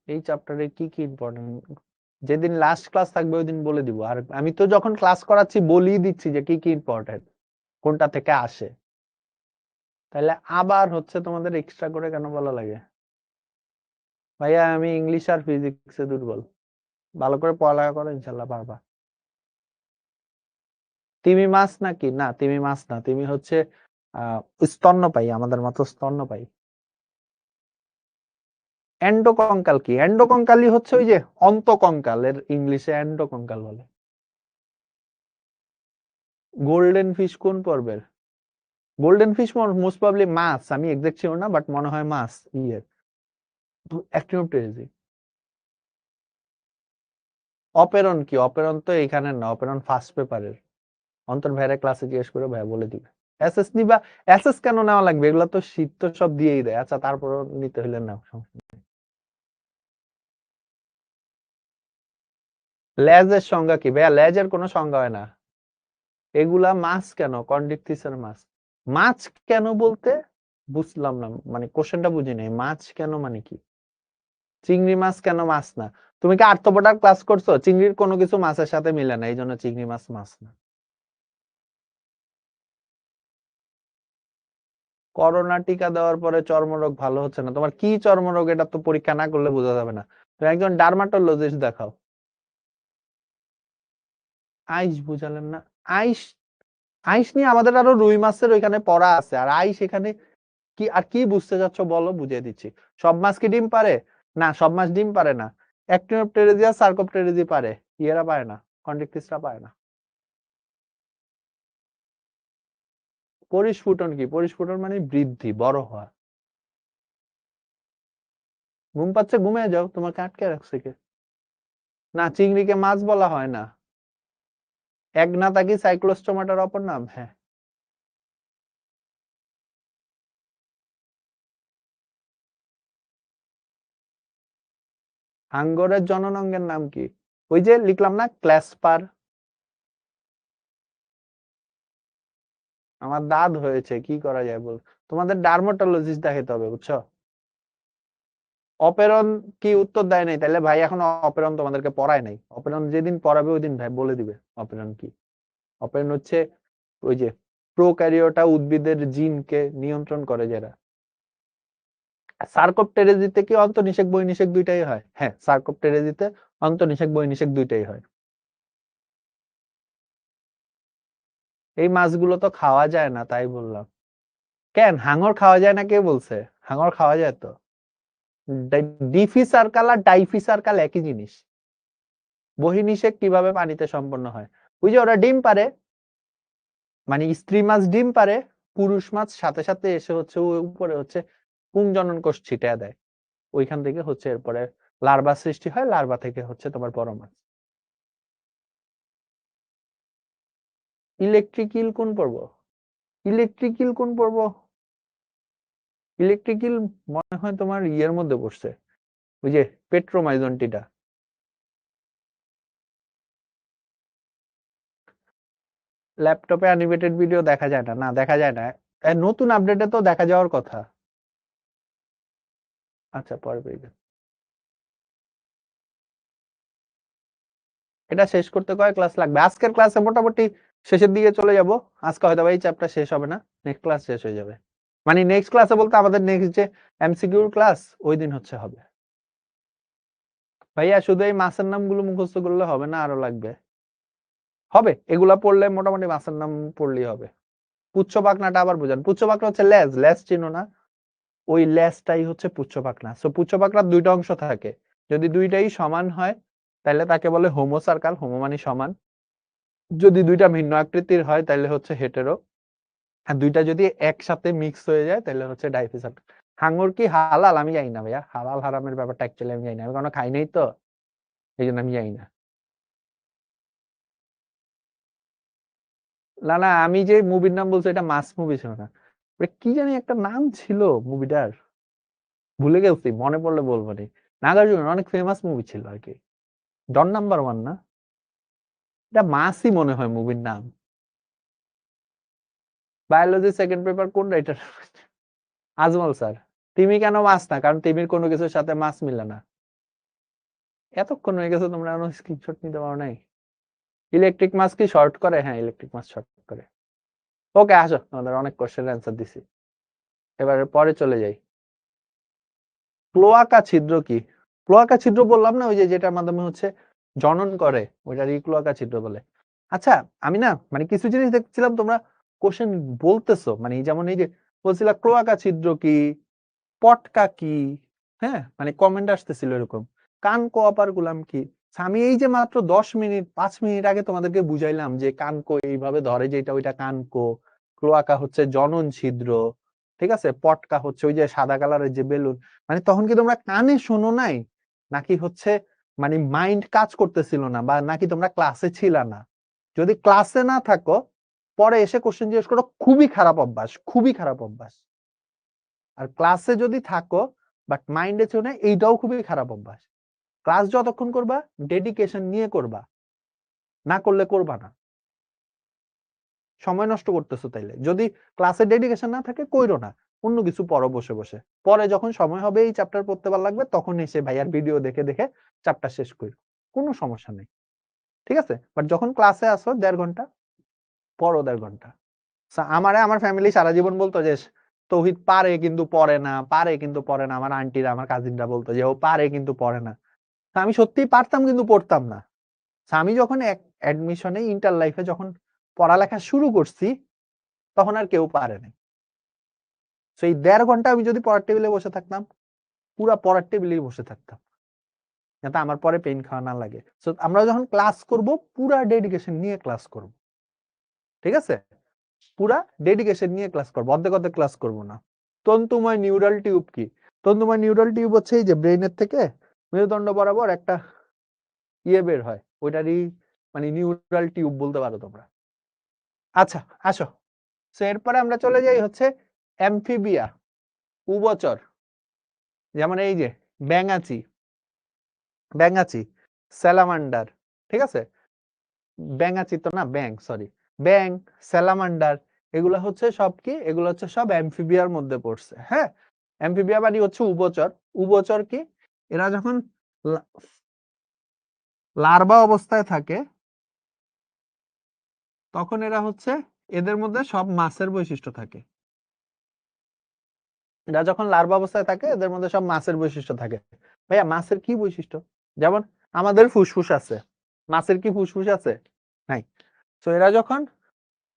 এই চ্যাপ্টারে কি কি ইম্পর্টেন্ট, যেদিন লাস্ট ক্লাস থাকবে ওই দিন বলে দিব। আর আমি তো যখন ক্লাস করাচ্ছি বলেই দিচ্ছি যে কি কি ইম্পর্টেন্ট, কোনটা থেকে আসে। তাহলে আবার হচ্ছে তোমাদের এক্সট্রা করে কেন বলা লাগে? ভাইয়া আমি ইংলিশ আর ফিজিক্সে দুর্বল, ভালো করে পড়ালেখা করো, ইনশাল্লাহ পারবা। তিমি মাছ নাকি? না, তিমি মাছ না, তিমি হচ্ছে স্তন্যপায়ী, আমাদের মতো স্তন্যপায়ী। এন্ডোকঙ্কাল কি? এন্ডোকঙ্কালই হচ্ছে ওই যে অন্তকঙ্কাল, এর ইংলিশে এন্ডোকঙ্কাল বলে। গোল্ডেন ফিশ কোন পর্বের? গোল্ডেন ফিশ মোস্ট প্রবাবলি মাছ, আমি এক্সাক্ট শিওর না, বাট মনে হয় মাছ। ইয়ে অ্যাক্টিনোপ্টেরিজি। অপেরন কি? অপেরন তো এখানে না, অপেরন ফার্স্ট পেপারের। অন্তর ভাইরা ক্লাসে জিজ্ঞেস করে, ভাইয়া বলে দিবে। এসএস নিবা? এসএস কেন নেওয়া লাগবে? এগুলো তো শীত তো সব দিয়েই দেয়। আচ্ছা, তারপরও নিতে হইলে নাও, সমস্যা নেই। লেজের সংজ্ঞা কি? ভাইয়া লেজের কোনো সংজ্ঞা হয় না। এগুলা মাছ কেন? কন্ডিকথিসের মাছ। মাছ কেন বলতে বুঝলাম না, মানে কোশ্চেনটা বুঝি নাই। মাছ কেন মানে কি? চিংড়ি মাছ কেন মাছ না? তুমি কি আর্থ্রোপোডার ক্লাস করছো? চিংড়ির কোনো কিছু মাছের সাথে মিলে না, এই জন্য চিংড়ি মাছ মাছ না। করোনা টিকা দেওয়ার পরে চর্মরোগ ভালো হচ্ছে না, তোমার কি চর্মরোগ এটা তো পরীক্ষা না করলে বোঝা যাবে না। তুমি একজন ডার্মাটোলজিস্ট দেখাও। আইস বুঝালেন না? আইস আইস নিয়ে আমাদের আরো রুই মাছের ওইখানে পড়া আছে, আর আইস এখানে কি আর কি বুঝতে যাচ্ছ বলো, বুঝিয়ে দিচ্ছি। সব মাছ কি ডিম পারে? না, সব মাছ ডিম পারে না। অ্যাক্টিনোপটেরিজিয়া সার্কোপটেরিজি পারে, ইয়েরা পারে না, কন্ড্রিক্টিসরা পারে না। পরিস্ফুটন কি? পরিস্ফুটন মানে বৃদ্ধি, বড় হওয়া। ঘুম পাচ্ছে, ঘুমিয়ে যাও, তোমাকে আটকে রাখছে কে? না, চিংড়িকে মাছ বলা হয় না। এগনাতা কি সাইক্লোস্টোমাটার অপর নাম? হ্যাঁ। হাঙ্গরের জননাঙ্গের নাম কি? ওই যে লিখলাম না, ক্ল্যাসপার। আমার দাঁত হয়েছে, কি করা যায় বল? তোমাদের ডার্মাটোলজিস্ট দেখাতে হবে, বুঝছো? অপেরন কি উত্তর দেয় নাই, তাহলে ভাই এখন অপেরন তোমাদেরকে পড়ায় নাই। অপেরন যেদিন পড়াবে ওই দিন ভাই বলে দিবে অপেরন কি। অপেরন হচ্ছে ওই যে প্রোক্যারিওটা উদ্ভিদের জিনকে নিয়ন্ত্রণ করে যারা। সার্কোপটেরিজিতে কি অন্তঃনিষেক বহির্নিষেক দুইটাই হয়? হ্যাঁ, সার্কোপটেরিজিতে অন্তঃনিষেক বহির্নিষেক দুইটাই হয়। এই মাছগুলো তো খাওয়া যায় না, তাই বললাম। কেন হাঙর খাওয়া যায় না, কে বলছে? হাঙর খাওয়া যায় তো। ডিফি সার্কাল আর ডাইফি সার্কাল একই জিনিস। বহির্নিষেক কিভাবে পানিতে সম্পন্ন হয়? ওই যে ওরা ডিম পারে, মানে স্ত্রী মাছ ডিম পারে, পুরুষ মাছ সাথে সাথে এসে হচ্ছে ওই উপরে হচ্ছে পুংজনন কোষ ছিটিয়ে দেয়, ওইখান থেকে হচ্ছে এরপরে লার্ভা সৃষ্টি হয়, লার্ভা থেকে হচ্ছে তোমার বড় মাছ। ইলেকট্রিক্যাল কোন পর্ব? ইলেকট্রিক্যাল কোন পর্ব? ইলেকট্রিক্যাল মনে হয় তোমার ইয়ের মধ্যে পড়ছে, ওই যে পেট্রোমাইজন্টিটা। ল্যাপটপে অ্যানিমেটেড ভিডিও দেখা যায় না, না দেখা যায় না। নতুন আপডেটে তো দেখা যাওয়ার কথা। আচ্ছা, পরে পেয়ে যাবে। এটা শেষ করতে কয় ক্লাস লাগবে? আজকের ক্লাসে মোটামুটি শেষের দিকে চলে যাব। আজকে হয়তো এই চ্যাপ্টার শেষ হবে না, নেক্সট ক্লাস শেষ হয়ে যাবে। মানে নেক্সট ক্লাসে বলতে আমাদের নেক্সট যে এমসিকিউ ক্লাস ওই দিন হচ্ছে হবে। ভাইয়া শুধু এই মাছের নামগুলো মুখস্থ করলে হবে না, আরো লাগবে। হবে, এগুলা পড়লে মোটামুটি মাছের নাম পড়লেই হবে। পুচ্ছ পাখনাটা আবার বুঝান। পুচ্ছ পাখনা হচ্ছে লেজ, লেজ চিনো না? ওই লেজটাই হচ্ছে পুচ্ছ পাখনা। সো পুচ্ছ পাখনার দুইটা অংশ থাকে, যদি দুইটাই সমান হয় তাহলে তাকে বলে হোমো সার্কাল, হোমো মানে সমান। যদি দুইটা ভিন্ন আকৃতির হয় তাহলে হচ্ছে হেটেরো। আর দুইটা যদি একসাথে মিক্স হয়ে যায় তাহলে হচ্ছে ডাইফি সার্কাল। হাঙর কি হালাল? আমি জানি না ভাইয়া, হালাল হারামের ব্যাপারটা অ্যাকচুয়ালি আমি জানি না, আমি কোনো খাই নাই তো, এই জন্য আমি জানি না। না না, আমি যে মুভির নাম বলছি এটা মাস মুভি ছিল না, কি জানি একটা নাম ছিল মুভিটার, ভুলে গেছি, মনে পড়লে বলবো নি। নাগার্জুন অনেক ফেমাস মুভি ছিল আর কি। ডন নাম্বার ওয়ান না? এটা মাসই মনে হয় মুভির নাম। বায়োলজি সেকেন্ড পেপার কোন রাইটার? আজমল স্যার। তিমি কেন মাছ না? কারণ তিমির কোনো কিছুর সাথে মাছ মিলে না। এতক্ষণ হয়ে গেছে, তোমরা এখনো স্ক্রিনশট নিতে পারো নাই? ইলেকট্রিক মাছ কি শর্ট করে? হ্যাঁ, ইলেকট্রিক মাছ শর্ট করে। ওকে, আসো, আমাদের অনেক কোশ্চেনের অ্যান্সার দিছি, এবারে পরে চলে যাই। ক্লোয়াকা ছিদ্র কি? ক্লোয়াকা ছিদ্র বললাম না, ওই যে যেটার মাধ্যমে হচ্ছে জনন করে, ওইটারই ক্লোয়াকা ছিদ্র বলে। আচ্ছা, আমি না মানে কিছু জিনিস দেখছিলাম তোমরা কোশ্চেন বলতেছো, মানে যেমন এই যে বলছিলা ক্লোয়াকা ছিদ্র কি, পটকা কি, হ্যাঁ মানে কমেন্ট আসতেছিল এরকম। কান কোয়াপার গুলাম কি? আমি এই যে মাত্র 10 মিনিট 5 মিনিট আগে তোমাদেরকে বুঝাইলাম যে কানকো এইভাবে ধরে, যেটা ওইটা কানকো। ক্লোয়াকা হচ্ছে জনন ছিদ্র, ঠিক আছে? পটকা হচ্ছে ওই যে সাদা কালারের যে বেলুন। মানে তখন কি তোমরা কানে শোনো নাই, নাকি হচ্ছে মানে মাইন্ড কাজ করতেছিল না, বা নাকি তোমরা ক্লাসে ছিল না? যদি ক্লাসে না থাকো, পরে এসে কোশ্চেন জিজ্ঞেস করো, খুবই খারাপ অভ্যাস, খুবই খারাপ অভ্যাস। আর ক্লাসে যদি থাকো বাট মাইন্ডে ছিল না, এইটাও খুবই খারাপ অভ্যাস। ক্লাস যতক্ষণ করবা ডেডিকেশন নিয়ে করবা, না করলে করবা না। সময় নষ্ট করতেছো তাইলে। যদি ক্লাসে ডেডিকেশন না থাকে কইরো না, অন্য কিছু পড়ো বসে বসে। পরে যখন সময় হবে এই চ্যাপ্টার পড়তে ভালো লাগবে, তখন এসে ভাইয়ার ভিডিও দেখে দেখে চ্যাপ্টার শেষ করো, কোনো সমস্যা নেই, ঠিক আছে? বাট যখন ক্লাসে আসো 1.5 ঘন্টা পড়ো, 1.5 ঘন্টা। আমারে আমার ফ্যামিলি সারা জীবন বলতো যে তৌহিদ পারে কিন্তু পড়ে না, পারে কিন্তু পড়ে না। আমার আন্টিরা আমার কাজিনরা বলতো যে ও পারে কিন্তু পড়ে না। আমি সত্যিই পারতাম কিন্তু পড়তাম না। আমি যখন অ্যাডমিশনে ইন্টার লাইফে যখন পড়ালেখা শুরু করছি তখন আর কেউ পারে নাই। সেই 1.5 ঘন্টা আমি যদি পড়ার টেবিলে বসে থাকতাম, পুরা পড়ার টেবিলেই বসে থাকতাম, যাতে আমার পরে পেইন খাওয়া না লাগে। সো আমরা যখন ক্লাস করব পুরা ডেডিকেশন নিয়ে ক্লাস করব, ঠিক আছে? পুরা ডেডিকেশন নিয়ে ক্লাস করব, অর্ধেক অর্ধেক ক্লাস করব না। তন্তুময় নিউরাল টিউব কি? তন্তুময় নিউরাল টিউব হচ্ছে এই যে ব্রেইনের থেকে মেরুদণ্ড বরাবর একটা ইয়ে বের হয়, ওইটারই মানে নিউরাল টিউব বলতে পারো তোমরা। আচ্ছা আসো, সো এরপরে আমরা চলে যাই হচ্ছে অ্যামফিবিয়া, উভচর, যেমন এই যে ব্যাঙাচি, স্যালামান্ডার, ঠিক আছে? ব্যাঙাচি তো না, ব্যাং, সরি, ব্যাং, স্যালামান্ডার, এগুলো হচ্ছে সব কি? এগুলো হচ্ছে সব অ্যামফিবিয়ার মধ্যে পড়ছে। হ্যাঁ, অ্যামফিবিয়া মানে হচ্ছে উভচর। উভচর কি? এরা যখন লার্ভা অবস্থায় থাকে তখন এরা হচ্ছে, এদের মধ্যে সব মাছের বৈশিষ্ট্য থাকে। এরা যখন লার্ভা অবস্থায় থাকে এদের মধ্যে সব মাছের বৈশিষ্ট্য থাকে। ভাইয়া মাছের কি বৈশিষ্ট্য? যেমন আমাদের ফুসফুস আছে, মাছের কি ফুসফুস আছে? নাই। তো এরা যখন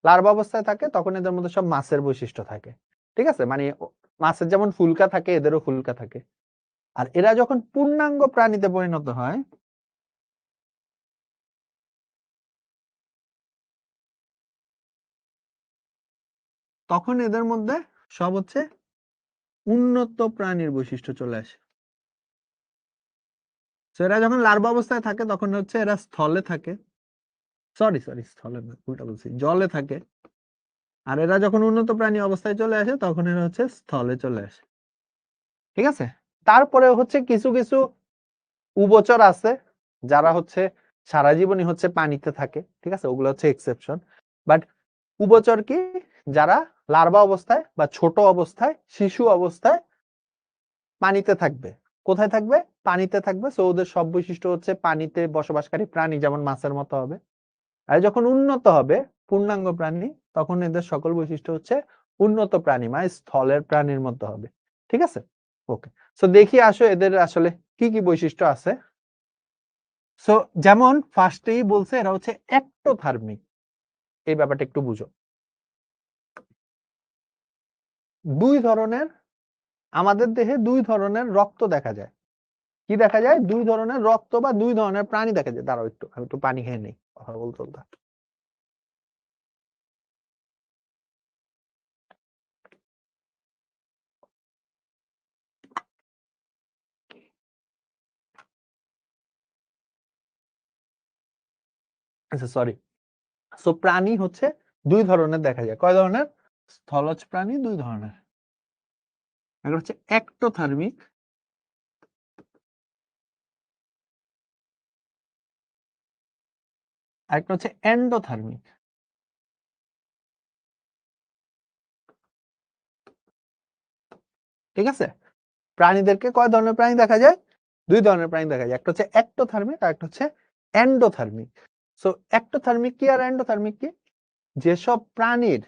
লার্ভা অবস্থায় থাকে তখন এদের মধ্যে সব মাছের বৈশিষ্ট্য থাকে, ঠিক আছে? মানে মাছের যেমন ফুলকা থাকে এদেরও ফুলকা থাকে। আর এরা যখন পূর্ণাঙ্গ প্রাণীতে পরিণত হয় তখন এদের মধ্যে সব হচ্ছে উন্নত প্রাণীর বৈশিষ্ট্য চলে আসে। এরা যখন লার্ভা অবস্থায় থাকে তখন হচ্ছে এরা স্থলে থাকে, সরি স্থলে না, উল্টা বলছি, জলে থাকে। আর এরা যখন উন্নত প্রাণী অবস্থায় চলে আসে তখন এরা হচ্ছে স্থলে চলে আসে, ঠিক আছে? তারপরে হচ্ছে কিছু কিছু উভচর আছে যারা হচ্ছে সারা জীবনই হচ্ছে পানিতে থাকে, ঠিক আছে? ওগুলো হচ্ছে এক্সেপশন। বাট উভচর কি? যারা লার্ভা অবস্থায় বা ছোট অবস্থায়, শিশু অবস্থায় পানিতে থাকবে। কোথায় থাকবে? পানিতে থাকবে। সো ওদের সব বৈশিষ্ট্য হচ্ছে পানিতে বসবাসকারী প্রাণী, যেমন মাছের মতো হবে। আর যখন উন্নত হবে, পূর্ণাঙ্গ প্রাণী, তখন এদের সকল বৈশিষ্ট্য হচ্ছে উন্নত প্রাণী, মানে স্থলের প্রাণীর মতো হবে, ঠিক আছে? ওকে, সো দেখি আসো এদের আসলে কি কি বৈশিষ্ট্য আছে। সো যেমন ফার্স্টেই বলছে এরা হচ্ছে একটোথার্মিক। এই ব্যাপারটা একটু বুঝো। দুই ধরনের, আমাদের দেহে দুই ধরনের রক্ত দেখা যায়। কি দেখা যায়? দুই ধরনের রক্ত বা দুই ধরনের প্রাণী দেখা যায়। দাঁড়াও একটু, আমি একটু পানি খেয়ে নেই, কথা বলতে বলতে। আচ্ছা সরি। সো প্রাণী হচ্ছে দুই ধরনের দেখা যায়। কয় ধরনের? স্থলজ প্রাণী দুই ধরনের। একটা হচ্ছে একটোথার্মিক, আরেকটা হচ্ছে এন্ডোথার্মিক। ঠিক আছে? প্রাণীদেরকে কয় ধরনের প্রাণী দেখা যায়? দুই ধরনের প্রাণী দেখা যায়। একটা হচ্ছে একটোথার্মিক আর একটা হচ্ছে এন্ডোথার্মিক। সো একটোথার্মিক কি আর এন্ডোথার্মিক কি? যেসব প্রাণীর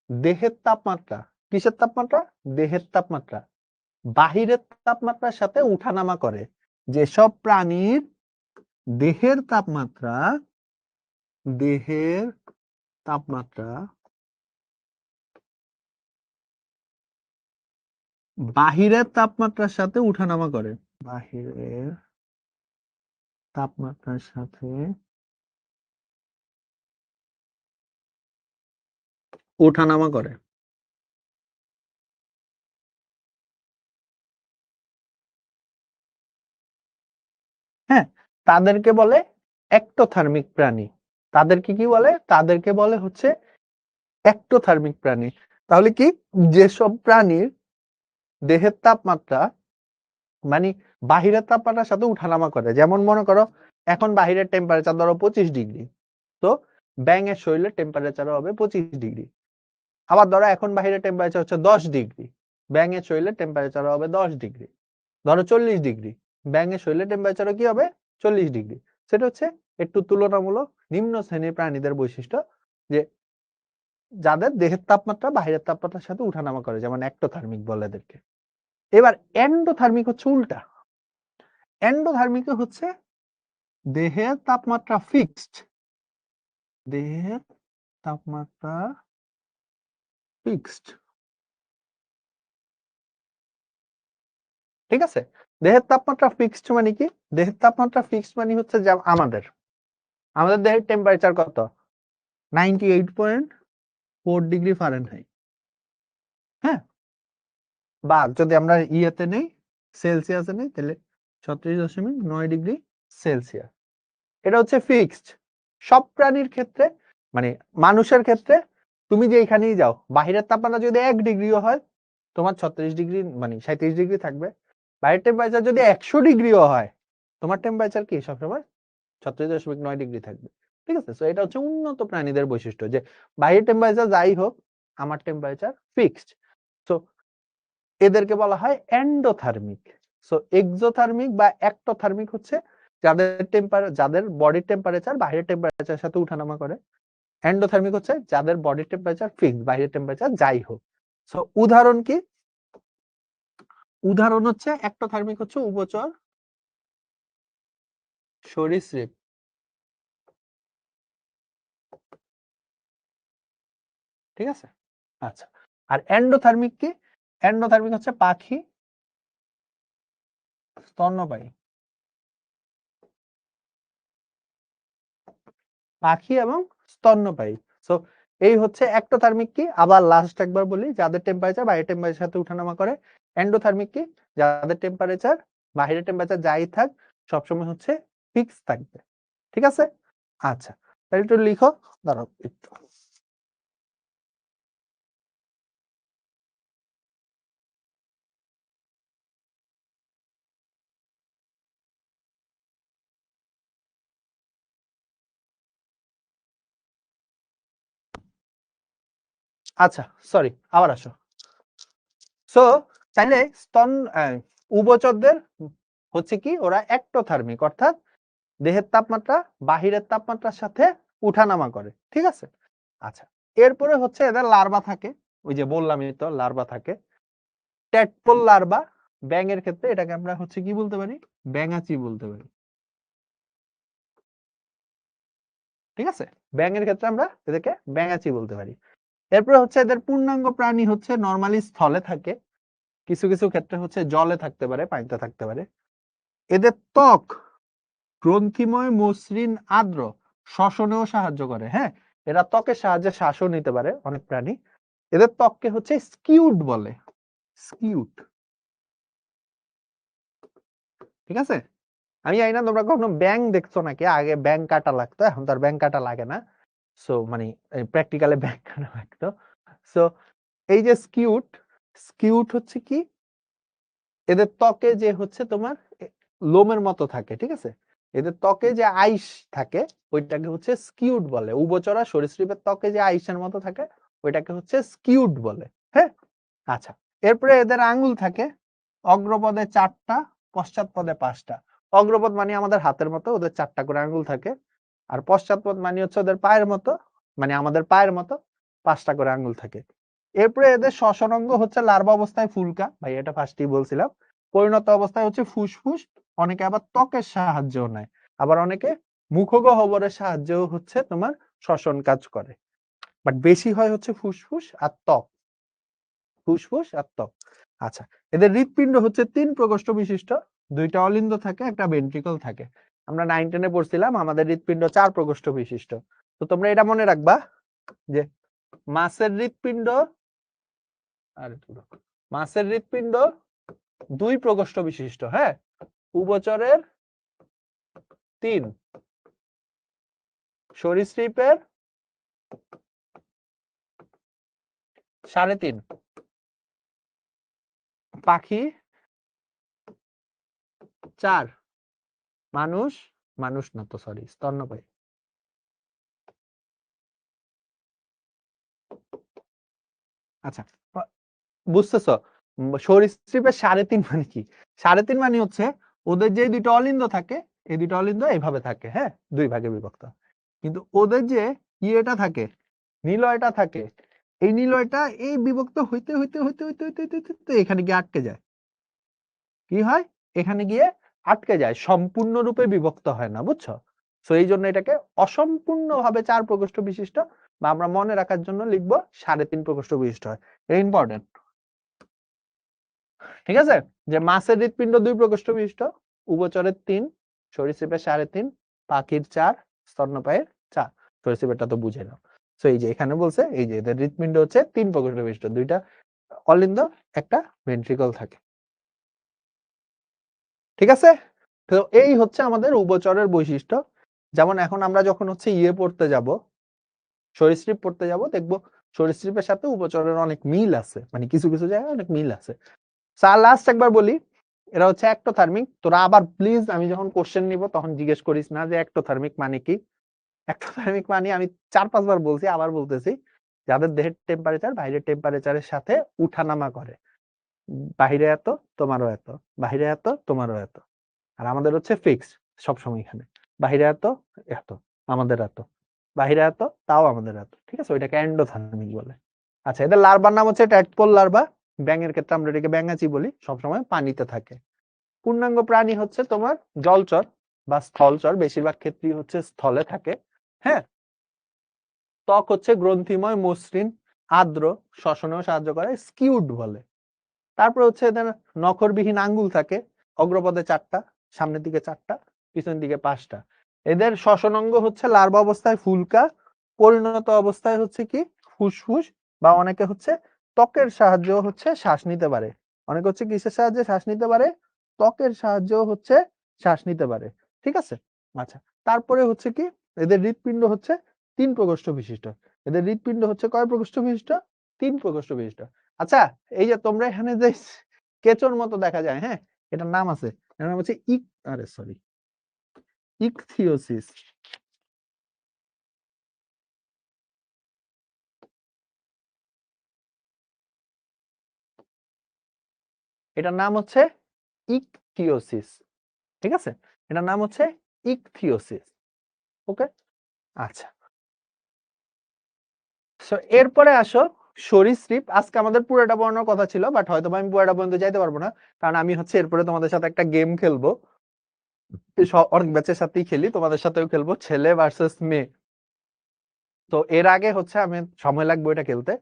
দেহের তাপমাত্রা, কিসের তাপমাত্রা? দেহের তাপমাত্রা বাহিরের তাপমাত্রার সাথে উঠানামা করে। যেসব প্রাণীর দেহের তাপমাত্রা, দেহের তাপমাত্রা বাহিরের তাপমাত্রার সাথে উঠানামা করে, বাহিরের তাপমাত্রার সাথে ওঠানামা করে, হ্যাঁ, তাদেরকে বলে একটোথার্মিক প্রাণী। তাদেরকে কি বলে? তাদেরকে বলে হচ্ছে একটোথার্মিক প্রাণী। তাহলে কি? যেসব প্রাণীর দেহের তাপমাত্রা মানে বাহিরের তাপমাত্রার সাথে উঠানামা করে, যেমন মনে করো এখন বাহিরের টেম্পারেচার ধরো 25 ডিগ্রি, তো ব্যাঙের শরীরের টেম্পারেচার হবে 25 ডিগ্রি। আবার ধরো এখন বাহিরের টেম্পারেচার হচ্ছে 10 ডিগ্রি, ব্যাঙের শরীরের টেম্পারেচার হবে 10 ডিগ্রি। ধরো 40 ডিগ্রি, ব্যাঙের শরীরের টেম্পারেচারও কি হবে? 40 ডিগ্রি। সেটা হচ্ছে একটু তুলনামূলক নিম্ন শ্রেণীর প্রাণীদের বৈশিষ্ট্য, যে যাদের দেহের তাপমাত্রা বাহিরের তাপমাত্রার সাথে উঠানামা করে, যেমন একটোথার্মিক বলে এদেরকে। এবার এন্ডোথার্মিক হচ্ছে উল্টা। এন্ডোথার্মিক হচ্ছে দেহের তাপমাত্রা ফিক্সড, দেহের তাপমাত্রা ফিক্সড। ঠিক আছে, দেহের তাপমাত্রা ফিক্সড মানে কি? দেহের তাপমাত্রা ফিক্সড মানে হচ্ছে যে আমাদের দেহের টেম্পারেচার কত? 98.4 ডিগ্রি ফারেনহাইট। হ্যাঁ, বা যদি আমরা ইয়েতে নেই, সেলসিয়াসে নেই, তাহলে 36.9 ডিগ্রি সেলসিয়াস। এটা হচ্ছে ফিক্সড। সব প্রাণীর ক্ষেত্রে, মানে মানুষের ক্ষেত্রে, তুমি যে এখানেই যাও, বাহিরের তাপমাত্রা যদি 1 ডিগ্রিও হয়, তোমার 36 ডিগ্রি মানে 37 ডিগ্রি থাকবে। বাইরের টেম্পারেচার যদি 100 ডিগ্রিও হয়, তোমার টেম্পারেচার কি সবসময় 36.9 ডিগ্রি থাকবে। ঠিক আছে, তো এটা হচ্ছে উন্নত প্রাণীদের বৈশিষ্ট্য, যে বাইরের টেম্পারেচার যাই হোক, আমার টেম্পারেচার ফিক্সড। তো এদেরকে বলা হয় এন্ডোথার্মিক। সো এক্সোথার্মিক বা একটোথার্মিক হচ্ছে যাদের বডি টেম্পারেচার বাইরের টেম্পারেচারের সাথে উঠানামা করে। এন্ডোথার্মিক হচ্ছে যাদের বডি টেম্পারেচার ফিক্সড, বাইরের টেম্পারেচার যাই হোক। সো উদাহরণ কি? উদাহরণ হচ্ছে একটোথার্মিক হচ্ছে উভচর, সরীসৃপ। ঠিক আছে, আচ্ছা। আর এন্ডোথার্মিক কি? এন্ডোথার্মিক হচ্ছে পাখি, স্তন্যপায়ী। পাখি এবং স্তন্যপায়ী। সো এই হচ্ছে একটোথার্মিক কি? আবার লাস্ট একবার বলি, যাদের টেম্পারেচার বাইরের টেম্পারেচারের সাথে উঠানামা করে। এন্ডোথার্মিক কি? যাদের টেম্পারেচার বাইরের টেম্পারেচার যাই থাক, সবসময় হচ্ছে ফিক্স থাকবে। ঠিক আছে, আচ্ছা, তাহলে একটু লিখো। দাঁড়াও একটু। আচ্ছা, সরি, আবার আসো। সো তাহলে উভচরদের হচ্ছে কি, ওরা একটোথার্মিক, অর্থাৎ দেহের তাপমাত্রা বাহিরের তাপমাত্রার সাথে উঠানামা করে। ঠিক আছে, আচ্ছা। এরপরে হচ্ছে এদের লার্ভা থাকে, ওই যে বললামই তো লার্ভা থাকে। ট্যাডপোল লার্ভা, ব্যাঙের ক্ষেত্রে এটাকে আমরা হচ্ছে কি বলতে পারি? ব্যাঙাচি বলতে পারি। ঠিক আছে, ব্যাঙের ক্ষেত্রে আমরা এদেরকে ব্যাঙাচি বলতে পারি। এরপরে হচ্ছে এদের পূর্ণাঙ্গ প্রাণী হচ্ছে নরমালি স্থলে থাকে, কিছু কিছু ক্ষেত্রে হচ্ছে জলে থাকতে পারে, পানিতে থাকতে পারে। এদের ত্বক গ্রন্থিময়, মসৃণ, আর্দ্র, শ্বসনেও সাহায্য করে। হ্যাঁ, এরা ত্বকের সাহায্যে শ্বাসও নিতে পারে অনেক প্রাণী। এদের ত্বককে হচ্ছে স্কিউড বলে, স্কিউড। ঠিক আছে, আমি জানি না তোমরা কখনো ব্যাং দেখছো নাকি। আগে ব্যাং কাটা লাগতো, এখন তো আর ব্যাং কাটা লাগে না। সো মানে প্র্যাকটিক্যালি ব্যাং কাটা লাগতো। সো এই যে স্কিউড, স্কিউড হচ্ছে কি? এদের ত্বকে যে হচ্ছে তোমার লোমের মতো থাকে। ঠিক আছে, এদের ত্বকে যে আইস থাকে, ওইটাকে হচ্ছে স্কিউড বলে। উভচরা সরীসৃপের ত্বকে যে আইসের মতো থাকে, ওইটাকে হচ্ছে স্কিউড বলে। হ্যাঁ, আচ্ছা। এরপরে এদের আঙ্গুল থাকে, অগ্রপদে 4টা, পশ্চাৎপদে 5টা। অগ্রপদ মানে আমাদের হাতের মতো, ওদের 4টা করে আঙ্গুল থাকে। আর পশ্চাৎপদ মানে হচ্ছে ওদের পায়ের মতো, মানে আমাদের পায়ের মতো 5টা করে আঙ্গুল থাকে। এরপরে এদের শ্বসন অঙ্গ হচ্ছে লার্ভা অবস্থায় ফুলকা, ভাই এটা ফার্স্টেই বলছিলাম। পরিণত অবস্থায় হচ্ছে ফুসফুস। অনেকে আবার ত্বকের সাহায্যও নেয়, আবার অনেকে মুখগহ্বরের সাহায্যেও হচ্ছে তোমার শ্বসন কাজ করে। বাট বেশি হয় হচ্ছে ফুসফুস আর ত্বক, ফুসফুস আর ত্বক। আচ্ছা, এদের হৃৎপিণ্ড হচ্ছে 3 প্রকোষ্ঠ বিশিষ্ট, 2টা অলিন্দ থাকে, একটা ভেন্ট্রিকল থাকে। আমরা 9, 10-এ পড়ছিলাম আমাদের হৃৎপিণ্ড 4 প্রকোষ্ঠ বিশিষ্ট। তো তোমরা এটা মনে রাখবা যে মাছের হৃৎপিণ্ড, মাছের হৃৎপিণ্ড 2 প্রকোষ্ঠ বিশিষ্ট। হ্যাঁ, উভচরের 3, সরীসৃপের 3.5, পাখি 4, মানুষ, মানুষ না তো সরি, স্তন্যপায়ী। আচ্ছা, বুঝতেছো? সরীসৃপের 3.5 মানে কি? 3.5 মানে হচ্ছে ওদের যে 2টা অলিন্দ থাকে, এই 2টা অলিন্দ এইভাবে থাকে। হ্যাঁ, 2 ভাগে বিভক্ত। কিন্তু ওদের যে ইয়েটা থাকে, নিলয়টা থাকে, এই নিলয়টা এই বিভক্ত হইতে হইতে হইতে হইতে হইতে হইতে হইতে এখানে গিয়ে আটকে যায়। কি হয়? এখানে গিয়ে আটকে যায়, সম্পূর্ণরূপে বিভক্ত হয় না, বুঝছো? সো এই জন্য এটাকে অসম্পূর্ণভাবে 4 প্রকোষ্ঠ বিশিষ্ট, বা আমরা মনে রাখার জন্য লিখবো 3.5 প্রকোষ্ঠ বিশিষ্ট হয়। এটা ইম্পর্টেন্ট, ঠিক আছে? যে মাছের হৃৎপিণ্ড 2 প্রকোষ্ঠ বিশিষ্ট, উভচরের 3, সরীসৃপের 3.5, পাখির 4, স্তন্যপায়ীর 4। সরীসৃপেরটা তো বুঝে নাও। সো এই যে এখানে বলছে এই যে এদের হৃৎপিণ্ড হচ্ছে 3 প্রকোষ্ঠ বিশিষ্ট, 2টা অলিন্দ, একটা ভেন্ট্রিকল থাকে, ঠিক আছে? তো এই হচ্ছে আমাদের উভচরের বৈশিষ্ট্য। যেমন এখন আমরা যখন হচ্ছে পড়তে যাব, সরীসৃপ পড়তে যাব, দেখবো সরীসৃপের সাথে উভচরের অনেক মিল আছে, মানে কিছু কিছু জায়গায় অনেক মিল আছে। লাস্ট একবার বলি, এরা হচ্ছে এক্টোথার্মিক। তোরা আবার প্লিজ আমি যখন কোশ্চেন নিব তখন জিজ্ঞেস করিস না যে এক্টোথার্মিক মানে কি। এক্টোথার্মিক মানে আমি 4-5 বার বলছি, আবার বলতেছি, যাদের দেহের টেম্পারেচার বাইরের টেম্পারেচারের সাথে উঠানামা করে। বাহিরে এত, তোমারও এত, বাহিরে এত, তোমারও এত। আর আমাদের হচ্ছে ফিক্সড সবসময়, এখানে বাহিরে এত, এত, আমাদের এত, বাহিরে এত, তাও আমাদের এত, ঠিক আছে? ওইটাকে এন্ডোথার্মিক বলে। আচ্ছা, এদের লার্ভার নাম হচ্ছে ট্যাডপোল লার্ভা। ব্যাঙের ক্ষেত্রে আমরা এটাকে ব্যাঙাচি বলি, সবসময় পানিতে থাকে। পূর্ণাঙ্গ প্রাণী হচ্ছে তোমার জলচর বা স্থলচর, বেশিরভাগ ক্ষেত্রেই হচ্ছে স্থলে থাকে। হ্যাঁ, ত্বক হচ্ছে গ্রন্থিময়, মসৃণ, আর্দ্র, শ্বসনেও সাহায্য করে, স্কিউড বলে। তারপর হচ্ছে এদের নখরবিহীন আঙ্গুল থাকে, অগ্রপদে 4টা, সামনের দিকে 4টা, পিছনের দিকে 5টা। এদের শ্বসন অঙ্গ হচ্ছে লার্ভা অবস্থায় ফুলকা, পরিণত অবস্থায় হচ্ছে কি ফুসফুস, বা অনেকে হচ্ছে ত্বকের সাহায্য হচ্ছে শ্বাস নিতে পারে। অনেকে হচ্ছে কিসের সাহায্যে শ্বাস নিতে পারে? ত্বকের সাহায্য হচ্ছে শ্বাস নিতে পারে, ঠিক আছে? আচ্ছা, তারপরে হচ্ছে কি এদের হৃৎপিণ্ড হচ্ছে 3 প্রকোষ্ঠ বিশিষ্ট। এদের হৃৎপিণ্ড হচ্ছে কয় প্রকোষ্ঠ বিশিষ্ট? 3 প্রকোষ্ঠ বিশিষ্ট। আচ্ছা, এই যে তোমরা এখানে যে কেঁচোর মতো দেখা যায়, হ্যাঁ, এটার নাম আছে, এটার নাম হচ্ছে ইকথিওসিস। এটার নাম হচ্ছে ইকথিওসিস, ঠিক আছে? এটার নাম হচ্ছে ইকথিওসিস। ওকে, আচ্ছা। সো এরপরে আসো সরীসৃপ। আজকে আমাদের পুরোটা পড়ানোর কথা ছিল, বাট হয়তো আমি পুরোটা পর্যন্ত যাইতে পারবো না, কারণ আমি হচ্ছে এরপরে তোমাদের সাথে একটা গেম খেলবো। অনেক ব্যাচের সাথেই খেলি, তোমাদের সাথেও খেলবো, ছেলে ভার্সেস মেয়ে। তো এর আগে হচ্ছে আমি সময় লাগবে এটা খেলতে।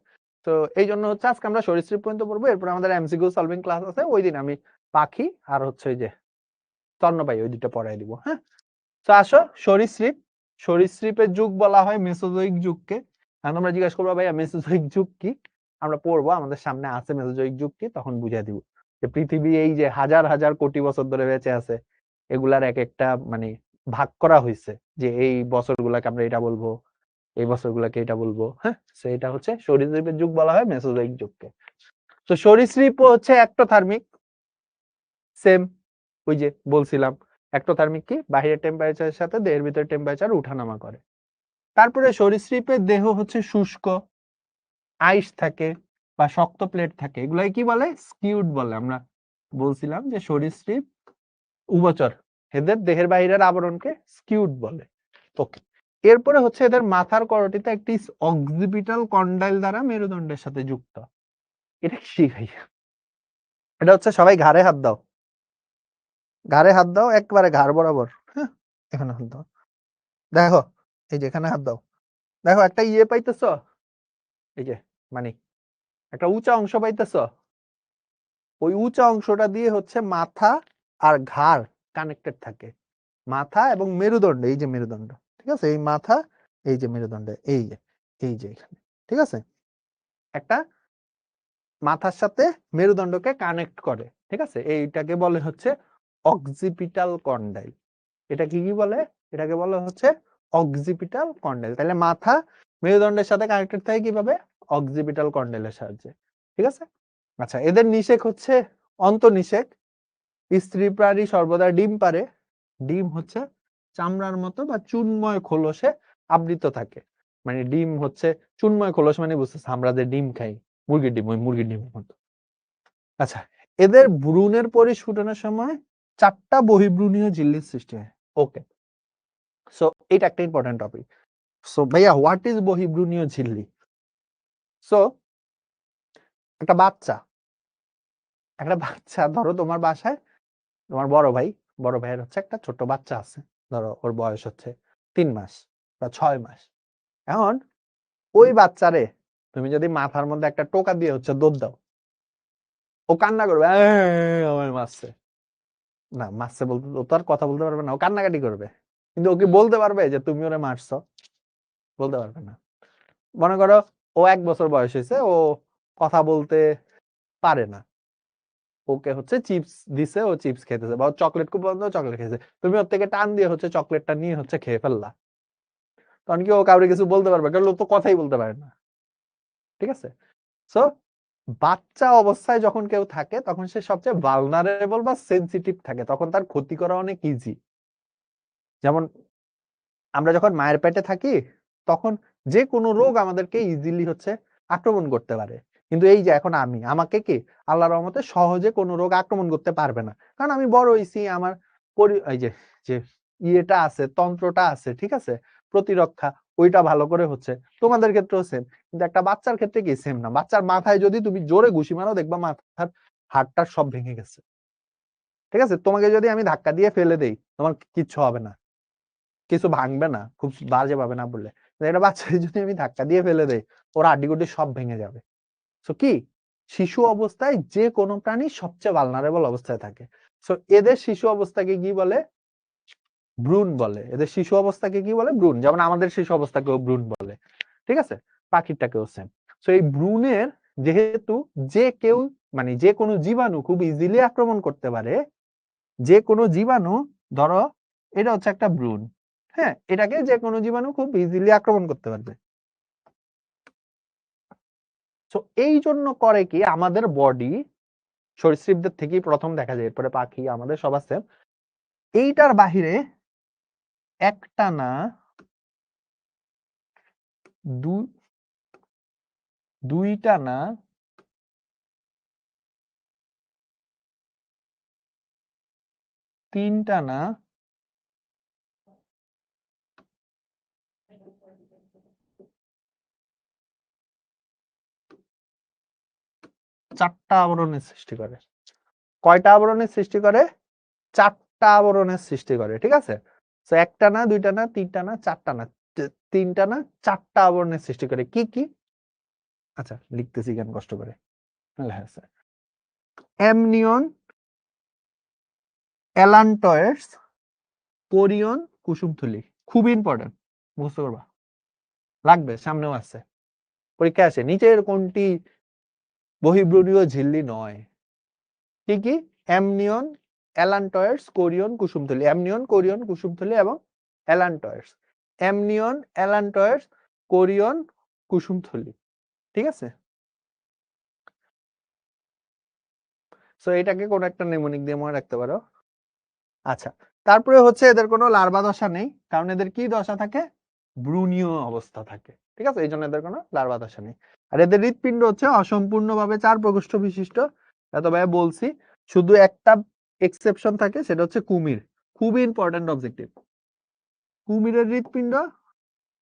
তো এই জন্য হচ্ছে আজকে আমরা সরীসৃপ পর্যন্ত পড়বো, এরপর আমাদের এমসিকিউ সলভিং ক্লাস আছে, ওই দিন আমি পাখি আর হচ্ছে ওই যে স্তন্যপায়ী ওই দুটো পড়াই দিব। হ্যাঁ, তো আসো সরীসৃপ। সরীসৃপের যুগ বলা হয় মেসোজোইক যুগকে। এখন তোমরা জিজ্ঞাসা করবো ভাইয়া মেসোজোইক যুগ কি? আমরা পড়বো, আমাদের সামনে আছে মেসোজোইক যুগ কি, তখন বুঝাই দিব যে পৃথিবী এই যে হাজার হাজার কোটি বছর ধরে বেঁচে আছে, এগুলার এক একটা মানে ভাগ করা হয়েছে, যে এই বছরগুলাকে আমরা এটা বলবো, এই বছরগুলাকে এটা বলবো। হ্যাঁ, তো এটা হচ্ছে সরীসৃপের যুগ বলা হয় মেসোজোইক যুগকে। তো সরীসৃপ হচ্ছে এক্টোথার্মিক, সেম ওই যে বলছিলাম এক্টোথার্মিক কি, বাহিরের টেম্পারেচারের সাথে দেহের ভিতরে টেম্পারেচার উঠানামা করে। তারপরে সরীসৃপের দেহ হচ্ছে শুষ্ক, আইস থাকে বা শক্ত প্লেট থাকে, এগুলাই কি বলে? স্কিউড বলে। আমরা বলছিলাম যে সরীসৃপ উভচর, এদের দেহের বাইরের আবরণকে স্কিউড বলে। ওকে, এরপরে হচ্ছে এদের মাথার করটিতে একটি অক্সিপিটাল কন্ডাইল দ্বারা মেরুদণ্ডের সাথে যুক্ত। এটা কি ভাইয়া? এটা হচ্ছে, সবাই ঘাড়ে হাত দাও, ঘাড়ে হাত দাও, একবারে ঘাড় বরাবর। হ্যাঁ, এখানে হাত দাও, দেখো, এই যে এখানে হাত দাও, দেখো একটা পাইতেছ, এই যে মানে একটা উঁচা অংশ পাইতেছ, ওই উঁচা অংশটা দিয়ে হচ্ছে মাথা আর ঘাড় কানেক্টেড থাকে। মাথা এবং মেরুদণ্ড, এই যে মেরুদণ্ড, ঠিক আছে? এই মাথা, এই যে মেরুদণ্ড, এই যে এখানে, ঠিক আছে? একটা মাথার সাথে মেরুদণ্ডকে কানেক্ট করে, ঠিক আছে? এইটাকে বলে হচ্ছে অক্সিপিটাল কন্ডাইল। এটা কি কি বলে? এটাকে বলে হচ্ছে অক্সিপিটাল কন্ডাইল। তাহলে মাথা মেরুদণ্ডের সাথে কানেক্টেড থাকে কিভাবে? অক্সিপিটাল কন্ডাইলের সাহায্যে, ঠিক আছে? আচ্ছা, এদের নিষেক হচ্ছে অন্তঃনিষেক। স্ত্রী প্রাণী সর্বদা ডিম পারে। ডিম হচ্ছে চামড়ার মতো বা চুনময় খোলসে আবৃত থাকে। মানে ডিম হচ্ছে চুনময় খোলস, মানে বুঝতেছ আমরা যে ডিম খাই, মুরগির ডিম, ওই মুরগির ডিমের মতো। আচ্ছা, এদের ভ্রূণের পরিস্ফুটনের সময় 4টা বহির্ভ্রূণীয় ঝিল্লির সৃষ্টি হয়। ওকে, সো এটা একটা ইম্পর্টেন্ট টপিক। সো ভাইয়া, হোয়াট ইজ বহির্ভ্রূণীয় ঝিল্লি? সো একটা বাচ্চা, ধরো তোমার বাসায় তোমার বড় ভাইয়ের হচ্ছে একটা ছোট বাচ্চা আছে, ধরো ওর বয়স হচ্ছে 3 মাস বা 6 মাস। এখন ওই বাচ্চারে তুমি যদি মাথার মধ্যে একটা টোকা দিয়ে হচ্ছে দৌড় দাও, ও কান্না করবে, আমার মারছে। না, মারছে বলতে ও তো আর কথা বলতে পারবে না, ও কান্নাকাটি করবে। কিন্তু ওকে বলতে পারবে যে তুমি ওরে মারছো? বলতে পারবে না। মনে করো ও 1 বছর বয়স হয়েছে, ও কথা বলতে পারে না, ওকে হচ্ছে চিপস দিছে, ও চিপস খেতেছে, বা চকলেট খুব পছন্দ, চকলেট খেয়েছে, তুমি ওর থেকে টান দিয়ে হচ্ছে চকলেটটা নিয়ে হচ্ছে খেয়ে ফেললা, তখন কি ও কাউরে কিছু বলতে পারবে? কারণ ও তো কথাই বলতে পারে না। ঠিক আছে? সো বাচ্চা অবস্থায় যখন কেউ থাকে তখন সে সবচেয়ে ভালনারেবল বা সেনসিটিভ থাকে, তখন তার ক্ষতি করা অনেক ইজি। যেমন আমরা যখন মায়ের পেটে থাকি তখন যে কোনো রোগ আমাদেরকে ইজিলি হচ্ছে আক্রমণ করতে পারে, কিন্তু এই যে এখন আমাকে কি আল্লাহর রহমতে সহজে কোনো রোগ আক্রমণ করতে পারবে না, কারণ আমি বড় হইছি, আমার এই যে যে ইয়েটা আছে, তন্ত্রটা আছে, ঠিক আছে, প্রতিরক্ষা, ওইটা ভালো করে হচ্ছে। তোমাদের ক্ষেত্রেও সেম, কিন্তু একটা বাচ্চার ক্ষেত্রে কি সেম না। বাচ্চার মাথায় যদি তুমি জোরে ঘুষি মারো, দেখবা মাথার হাড়টা সব ভেঙে গেছে। ঠিক আছে? তোমাকে যদি আমি ধাক্কা দিয়ে ফেলে দেই, তোমার কিচ্ছু হবে না, কিছু ভাঙবে না, খুব বাজে পাবে না বললে। একটা বাচ্চাকে যদি আমি ধাক্কা দিয়ে ফেলে দেই, ওর হাড্ডিগুড্ডি সব ভেঙে যাবে। সো কি শিশু অবস্থায় যে কোনো প্রাণী সবচেয়ে ভালনারেবল অবস্থায় থাকে। সো এদের শিশু অবস্থাকে কি বলে? ভ্রূণ বলে। এদের শিশু অবস্থাকে কি বলে? ভ্রূণ। যেমন আমাদের শিশু অবস্থাকেও ভ্রূণ বলে। ঠিক আছে? পাখিরটাকেও সেম। সো এই ভ্রূণের যেহেতু যে কেউ মানে যে কোনো জীবাণু খুব ইজিলি আক্রমণ করতে পারে, যে কোনো জীবাণু, ধরো এটা হচ্ছে একটা ভ্রূণ, হ্যাঁ, এটাকে যে কোনো জীবাণু খুব ইজিলি আক্রমণ করতে পারবে। তো এই জন্য করে কি আমাদের বডি সরীসৃপদের থেকেই প্রথম দেখা যায়, এরপরে পাখি, আমাদের সব আছে, এইটার বাহিরে একটানা দুইটানা 3টানা 4টা আবরণের সৃষ্টি করে। কয়টা আবরণের সৃষ্টি করে? 4টা আবরণের সৃষ্টি করে। ঠিক আছে? তো একটানা, দুইটানা, তিনটানা, চারটানা, 3টানা 4টা আবরণের সৃষ্টি করে। কি কি? আচ্ছা লিখতেছি কেন কষ্ট করে। Amnion, অ্যালান্টয়েডস, Korean, কুসুমথলি। খুব ইম্পর্টেন্ট, বুঝতে পারবা, লাগবে, সামনেও আছে, পরীক্ষা আসে। নিচের কোনটি বহির্ব্রণীয় ঝিল্লি নয়? কি কি? Amnion, অ্যালান্টয়েডস, Korean, কুসুমথলি। অ্যামনিয়ন, কোরিয়ন, কুসুমথলি এবং অ্যালান্টয়েডস। Amnion, অ্যালান্টয়েডস, Korean, কুসুমথলি। ঠিক আছে? সো এটাকে কোন একটা নেমোনিক দিয়ে মনে রাখতে পারো। আচ্ছা, তারপরে হচ্ছে এদের কোনো লার্ভা দশা নেই, কারণ এদের কি দশা থাকে? ভ্রূণীয় অবস্থা থাকে। ঠিক আছে? এই জন্য এদের কোনো লার্ভা দশা নেই। আর এদের হৃৎপিণ্ড হচ্ছে অসম্পূর্ণভাবে 4 প্রকোষ্ঠ বিশিষ্ট। এতভাবে বলছি, শুধু একটা এক্সেপশন থাকে, সেটা হচ্ছে কুমির। খুবই ইম্পর্টেন্ট অবজেক্টিভ। কুমিরের হৃৎপিণ্ড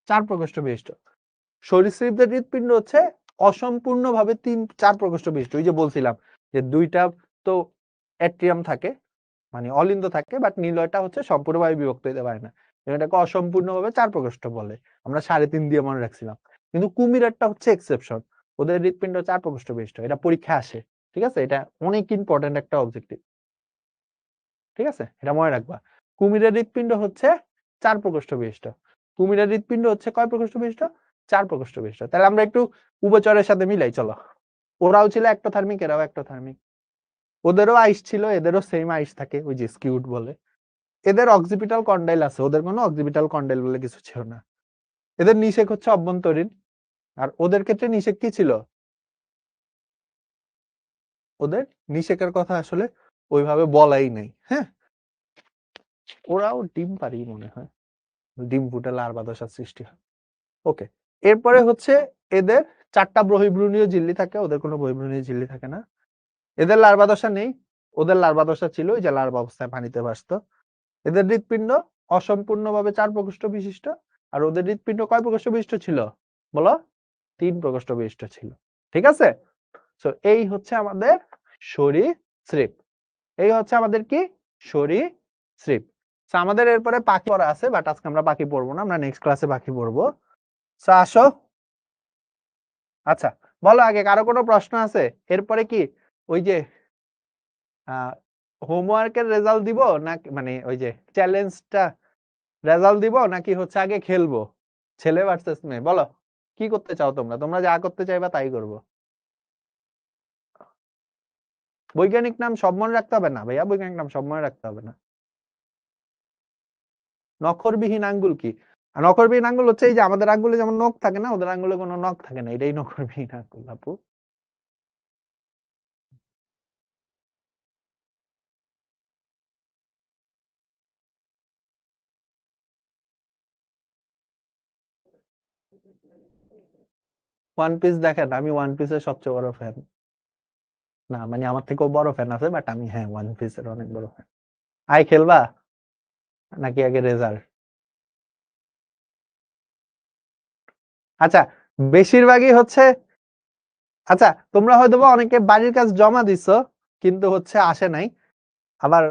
4 প্রকোষ্ঠ বিশিষ্ট। সরীসৃপদের হৃৎপিণ্ড হচ্ছে অসম্পূর্ণভাবে 4 প্রকোষ্ঠ বিশিষ্ট। ওই যে বলছিলাম যে দুইটা তো অ্যাট্রিয়াম থাকে, মানে অলিন্দ থাকে, বাট নিলয়টা হচ্ছে সম্পূর্ণভাবে বিভক্ত হতে পারে না, এটাকে অসম্পূর্ণভাবে 4 প্রকোষ্ঠ বলে। আমরা 3.5 দিয়ে মনে রাখছিলাম, কিন্তু কুমিরেরটা হচ্ছে এক্সেপশন, ওদের হৃৎপিণ্ড 4 প্রকোষ্ঠ বিশিষ্ট। এটা পরীক্ষা আসে। ঠিক আছে? এটা অনেক ইম্পর্টেন্ট একটা অবজেক্টিভ। ঠিক আছে? এটা মনে রাখবা। কুমিরের হৃৎপিণ্ড হচ্ছে 4 প্রকোষ্ঠ বিশিষ্ট। কুমিরের হৃৎপিণ্ড হচ্ছে কয় প্রকোষ্ঠ বিশিষ্ট? 4 প্রকোষ্ঠ বিশিষ্ট। তাহলে আমরা একটু উভচরের সাথে মিলাই, চলো। ওরাও ছিল এক্টোথার্মিক, এরাও এক্টোথার্মিক। ওদেরও আইস ছিল, এদেরও সেম আইস থাকে, ওই যে স্কিউড বলে। এদের অক্সিপিটাল কন্ডাইল আছে, ওদের কোনো অক্সিপিটাল কন্ডাইল বলে কিছু ছিল না। এদের নিষেক হচ্ছে অভ্যন্তরীণ। আর ওদের ক্ষেত্রে নিষেক কি ছিল? ওদের নিষেকের কথা আসলে ওইভাবে বলাই নাই। হ্যাঁ, ওরাও ডিম পারি মনে হয়, ডিম ফুটে লার্ভা দশার সৃষ্টি হয়। ওকে, এরপরে হচ্ছে এদের 4টা বহির্ভ্রূণীয় ঝিল্লি থাকে, ওদের কোনো বহির্ভ্রূণীয় ঝিল্লি থাকে না। এদের লার্ভা দশা নেই, ওদের লার্ভা দশা ছিল, ওই যে লার্ভা অবস্থায় পানিতে ভাসতো। এদের হৃৎপিণ্ড অসম্পূর্ণভাবে 4 প্রকোষ্ঠ বিশিষ্ট। আর ওদের হৃৎপিণ্ড কয় প্রকোষ্ঠ বিশিষ্ট ছিল বলো? 3 প্রকোষ্ঠ বিশিষ্ট ছিল। ঠিক আছে? সো এই হচ্ছে আমাদের সরীসৃপ। এই হচ্ছে আমাদের কি? সরীসৃপ। আমাদের এরপরে পাখি পড়া আছে, বাট আজকে আমরা পাখি পড়বো না, আমরা নেক্সট ক্লাসে পাখি পড়বো। আসো। আচ্ছা, বলো আগে কারো কোনো প্রশ্ন আছে? এরপরে কি ওই যে হোমওয়ার্কের রেজাল্ট দিব না, মানে ওই যে চ্যালেঞ্জটা রেজাল্ট দিব, নাকি হচ্ছে আগে খেলবো? ছেলে ভার্সেস মেয়ে, বলো কি করতে চাও তোমরা? তোমরা যা করতে চাইবা তাই করবো। বৈজ্ঞানিক নাম সব মনে রাখতে হবে না ভাইয়া, বৈজ্ঞানিক নাম সব মনে রাখতে হবে না। নখরবিহীন আঙ্গুল কি? নখরবিহীন আঙ্গুল হচ্ছে এই যে আমাদের আঙ্গুলে যেমন নখ থাকে না, ওদের আঙ্গুলে কোনো নখ থাকে না, এটাই নখরবিহীন আঙ্গুল আপু। ওয়ান পিস দেখেন? আমি ওয়ান পিসের সবচেয়ে বড় ফ্যান। না মানে আমার থেকেও বড় ফ্যান আছে, বাট আমি হ্যাঁ ওয়ান পিসের অনেক বড় ফ্যান। আই খেলবা নাকি আগে রেজাল্ট? আচ্ছা, বেশিরভাগই হচ্ছে, আচ্ছা তোমরা হয়তো বা অনেকে বাড়ির কাজ জমা দিছো কিন্তু হচ্ছে আসে নাই, আবার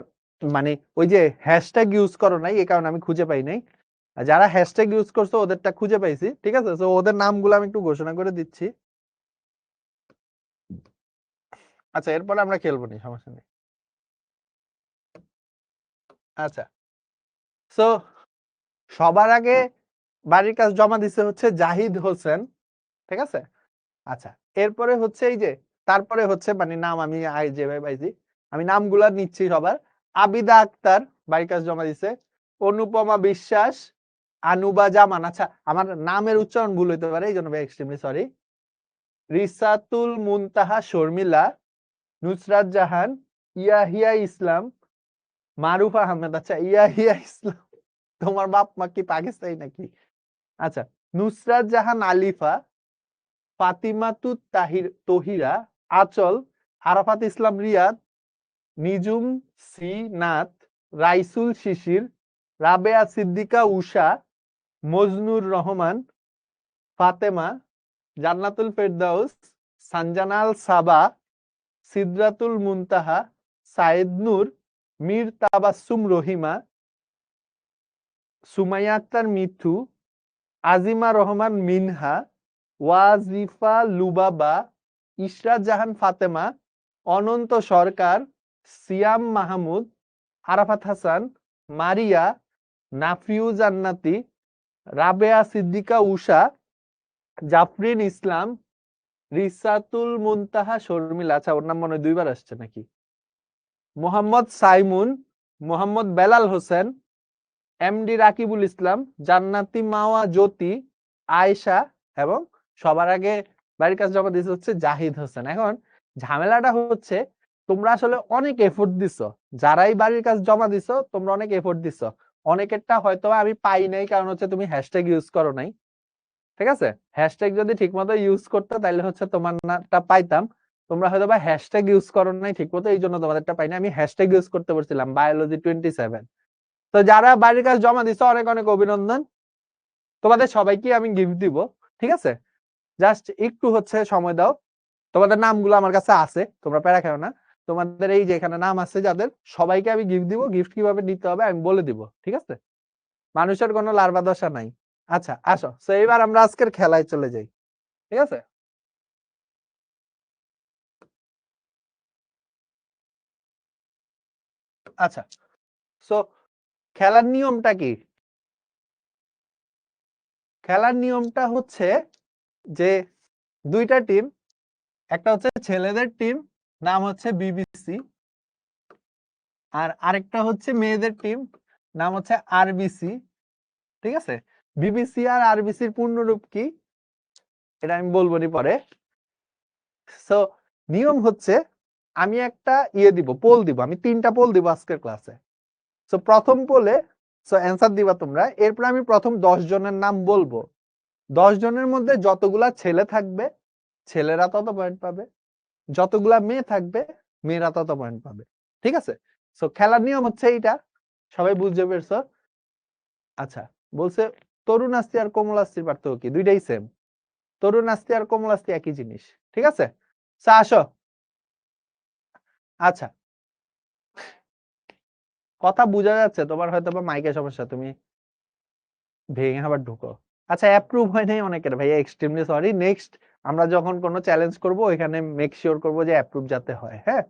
মানে ওই যে হ্যাশট্যাগ ইউজ করো নাই, এই কারণে আমি খুঁজে পাই নাই। আর যারা হ্যাশট্যাগ ইউজ করছো ওদেরটা খুঁজে পাইছি, ঠিক আছে? তো ওদের নামগুলো আমি একটু ঘোষণা করে দিচ্ছি। আচ্ছা, এরপরে আমরা খেলবো নি, সমস্যা নেই। আচ্ছা, সো সবার আগে বাড়ির কাজ জমা দিছে হচ্ছে জাহিদ হোসেন, ঠিক আছে? আচ্ছা, এরপরে হচ্ছে এই যে তারপরে হচ্ছে মানে নাম আমি যেভাবে পাইছি আমি নামগুলা নিচ্ছি সবার। আবিদা আক্তার বাড়ির কাজ জমা দিছে। অনুপমা বিশ্বাস, আনুবা জামান, আচ্ছা আমার নামের উচ্চারণ ভুল হইতে পারে, এই জন্য এক্সট্রিমলি সরি। রিসাতুল মুনতাহা শর্মিলা, নুসরাত জাহান, ইয়াহিয়া ইসলাম, মারুফ আহমেদ। আচ্ছা, ইয়াহিয়া ইসলাম, তোমার বাপ মা কি পাকিস্তানি নাকি? আচ্ছা, নুসরাত জাহান আলিফা, ফাতিমাতু তহিরা, আচল, আরাফাত ইসলাম রিয়াদ, নিজুম সি নাথ, রাইসুল শিশির, রাবেয়া সিদ্দিকা উষা, মজনুর রহমান, ফাতেমা, জান্নাতুল ফেরদাউস, সানজানাল সাবা, সিদরাতুল মুনতাহা, সাইদ নূর, মীর তাবাসসুম রহিমা, সুমাইয়া আক্তার মিথু, আজিমা রহমান মিনহা, ওয়াজিফা লুবাবা, ইশরাত জাহান ফাতেমা, অনন্ত সরকার, সিয়াম মাহমুদ, আরাফাত হাসান, মারিয়া, নাফিউ জান্নাতি, রাবেয়া সিদ্দিকা উষা, জাফরিন ইসলাম, রিসাতুল মুনতাহা শর্মিলা। আচ্ছা, ওর নাম মনে হয় দুইবার আসছে নাকি? মোহাম্মদ সাইমুন, মোহাম্মদ বেলাল হোসেন, এমডি রাকিবুল ইসলাম, জান্নাতি মাওয়া জ্যোতি, আয়েশা, এবং সবার আগে বাড়ির কাছে জমা দিয়েছে হচ্ছে জাহিদ হোসেন। এখন ঝামেলাটা হচ্ছে তোমরা আসলে অনেক এফোর্ট দিছো, যারাই বাড়ির কাজ জমা দিছো তোমরা অনেক এফোর্ট দিছো। অনেকেরটা হয়তো আমি পাই নাই, কারণ হচ্ছে তুমি হ্যাশট্যাগ ইউজ করো নাই, ঠিক আছে? হ্যাশট্যাগ যদি ঠিক মতো ইউজ করতে তাহলে হচ্ছে তোমার নাটা পাইতাম। তোমরা হয়তো বা হ্যাশট্যাগ ইউজ করো নাই ঠিক মতো, এই জন্য তোমাদেরটা পাইনি। আমি হ্যাশট্যাগ ইউজ করতে পারছিলাম বায়োলজি 27। তো যারা বাড়ির কাজ জমা দিছো অনেক অনেক অভিনন্দন, তোমাদের সবাইকে আমি গিফট দিব, ঠিক আছে? জাস্ট একটু হচ্ছে সময় দাও। তোমাদের নামগুলো আমার কাছে আছে, তোমরা প্যারা খেও না। তোমাদের এই যে এখানে নাম আছে যাদের, সবাইকে আমি গিফট দিব। গিফট কিভাবে নিতে হবে আমি বলে দিব, ঠিক আছে? মানুষের কোনো লার্ভা দশা নাই। আচ্ছা আসো, তো এবার আমরা আজকের খেলায় চলে যাই, ঠিক আছে? আচ্ছা, সো খেলার নিয়মটা কি? খেলার নিয়মটা হচ্ছে যে দুইটা টিম, একটা হচ্ছে ছেলেদের টিম, নাম হচ্ছে বিবিসি, আর আরেকটা হচ্ছে মেয়েদের টিম, নাম হচ্ছে আরবিসি, ঠিক আছে? বিবিসি আর আরবিসির পূর্ণরূপ কি এটা আমি বলবো নি পরে। সো নিয়ম হচ্ছে আমি একটা দিব, পোল দিব, আমি 3টা পোল দিব আজকের ক্লাসে। সো প্রথম পোলে অ্যান্সার দিবা তোমরা, এরপর আমি প্রথম 10 জনের নাম বলবো। 10 জনের মধ্যে যতগুলা ছেলে থাকবে ছেলেরা তত পয়েন্ট পাবে, যতগুলা মেয়ে থাকবে মেয়েরা তত পয়েন্ট পাবে, ঠিক আছে? সো খেলার নিয়ম হচ্ছে এইটা, সবাই বুঝতে পেরেছো? আচ্ছা, বলছে তরুণ আস্তি আর কোমল আস্তির পার্থক্য কি? দুইটাই সেম। তরুণ আস্তি আর কোমল আস্তি একই জিনিস, ঠিক আছে? আসো। আচ্ছা, কথা বোঝা যাচ্ছে? তোমার হয়তো বা মাইকের সমস্যা, তুমি ভেঙে আবার ঢুকো। আচ্ছা, অ্যাপ্রুভ হয় নাই অনেকের, ভাইয়া এক্সট্রিমলি সরি। নেক্সট আমরা যখন কোনো চ্যালেঞ্জ করব এখানে মেক শিওর করব যে অ্যাপ্রুভ যাতে হয়। হ্যাঁ,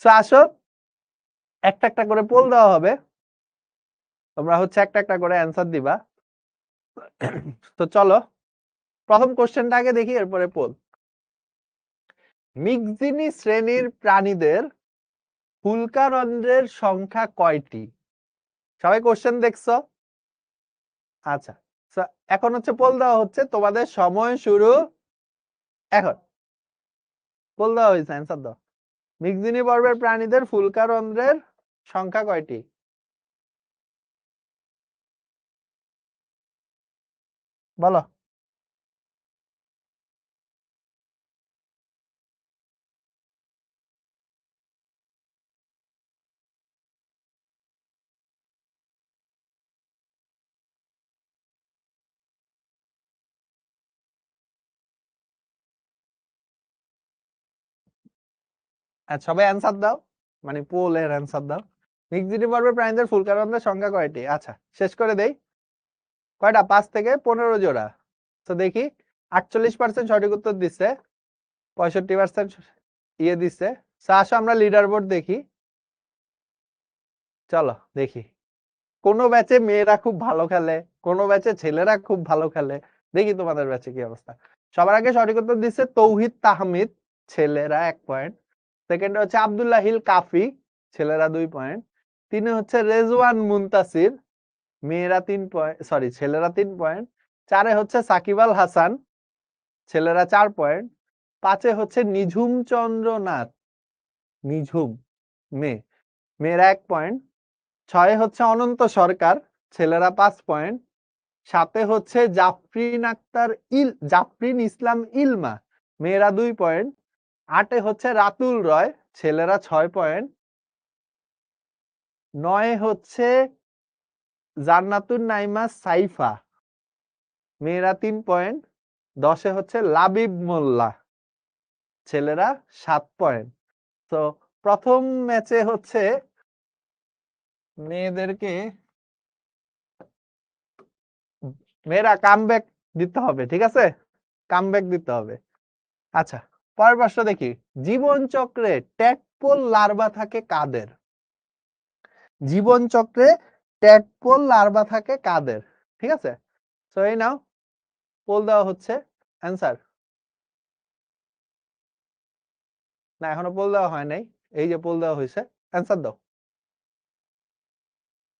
সো আসো, একটা একটা করে পোল দেওয়া হবে, তোমরা হচ্ছে একটা একটা করে অ্যান্সার দিবা। তো চলো প্রথম কোশ্চেনটা আগে দেখি, এরপরে পোল। মিক্সিনি শ্রেণীর প্রাণীদের ফুলকারন্ধ্রের সংখ্যা কয়টি? সবাই কোশ্চেন দেখছো? আচ্ছা, so এখন হচ্ছে পোল দেওয়া হচ্ছে, তোমাদের সময় শুরু এখন। পোল দেওয়া হয়েছে, অ্যান্সার দাও। মিক্সিনি পর্বের প্রাণীদের ফুলকারন্ধ্রের সংখ্যা কয়টি? বলো। আচ্ছা, সবাই অ্যান্সার দাও, মানে পোলের অ্যান্সার দাও। মিক্সিনি পর্বের প্রাণীদের ফুলকারন্ধ্রের সংখ্যা কয়টি? আচ্ছা, শেষ করে দেই। কয়টা? 5 থেকে 15 জোড়া। তো দেখি, 48% সঠিক উত্তর দিচ্ছে, 65% ইয়ে দিচ্ছে। আসো আমরা লিডার বোর্ড দেখি। চলো দেখি, কোন ব্যাচে মেয়েরা খুব ভালো খেলে, কোন ব্যাচে ছেলেরা খুব ভালো খেলে। দেখি তোমাদের ব্যাচে কি অবস্থা। সবার আগে সঠিক উত্তর দিচ্ছে তৌহিদ তাহমিদ, ছেলেরা 1 পয়েন্ট। সেকেন্ডে হচ্ছে আব্দুল্লাহ হিল কাফি, ছেলেরা 2 পয়েন্ট। তিনে হচ্ছে রেজওয়ান মুনতাসির, মেয়েরা 3 পয়েন্ট, সরি ছেলেরা 3 পয়েন্ট। 4-এ হচ্ছে সাকিব আল হাসান, ছেলেরা 4 পয়েন্ট। 5-এ হচ্ছে নিঝুম চন্দ্রনাথ, নিঝুম মেয়েরা 1 পয়েন্ট। 6-এ হচ্ছে অনন্ত সরকার, ছেলেরা 5 পয়েন্ট। 7-এ হচ্ছে জাফরিন ইসলাম ইলমা, মেয়েরা 2 পয়েন্ট। 8-এ হচ্ছে রাতুল রয়, ছেলেরা 6 পয়েন্ট। 9-এ হচ্ছে জান্নাতুন নাইমা সাইফা, মেয়েরা 3 পয়েন্ট। 10-এ হচ্ছে লাবিব মোল্লা, ছেলেরা 7 পয়েন্ট। তো প্রথম ম্যাচে হচ্ছে মেয়েরা কামব্যাক দিতে হবে, ঠিক আছে, কামব্যাক দিতে হবে। আচ্ছা, পরের প্রশ্ন দেখি। জীবন চক্রে ট্যাডপোল লার্ভা থাকে কাদের? জীবন চক্রে ট্যাডপোল লার্ভা থাকে কাদের? ঠিক আছে, তো এই নাও, পোল দেওয়া হচ্ছে, অ্যান্সার। না, এখনো পোল দেওয়া হয় নাই, এই যে পোল দেওয়া হয়েছে, অ্যান্সার দাও।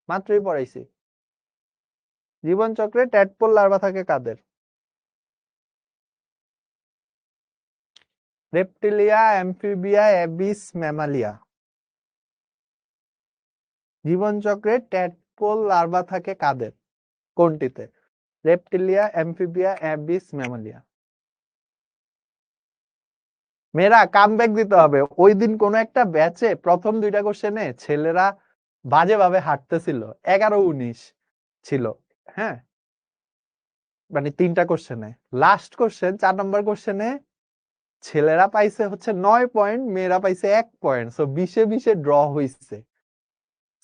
মাত্রই পড়াইছি। জীবন চক্রে ট্যাডপোল লার্ভা থাকে কাদের? Reptilia, amphibia, aves, mammalia. জীবন চক্রে ট্যাডপোল লার্ভা থাকে কাদের? কোনটিতে? Reptilia, amphibia, aves, mammalia. মেয়েরা কামব্যাক দিতে হবে। ওই দিন কোন একটা ব্যাচে প্রথম 2টা কোশ্চেনে ছেলেরা বাজেভাবে হাঁটতেছিল, 11-19 ছিল। হ্যাঁ, মানে 3টা কোশ্চেনে। লাস্ট কোশ্চেন 4 নম্বর কোশ্চেনে ছেলেরা পাইছে হচ্ছে 9 পয়েন্ট, মেয়েরা পাইছে 1 পয়েন্ট। সো 20-20 ড্র হইছে।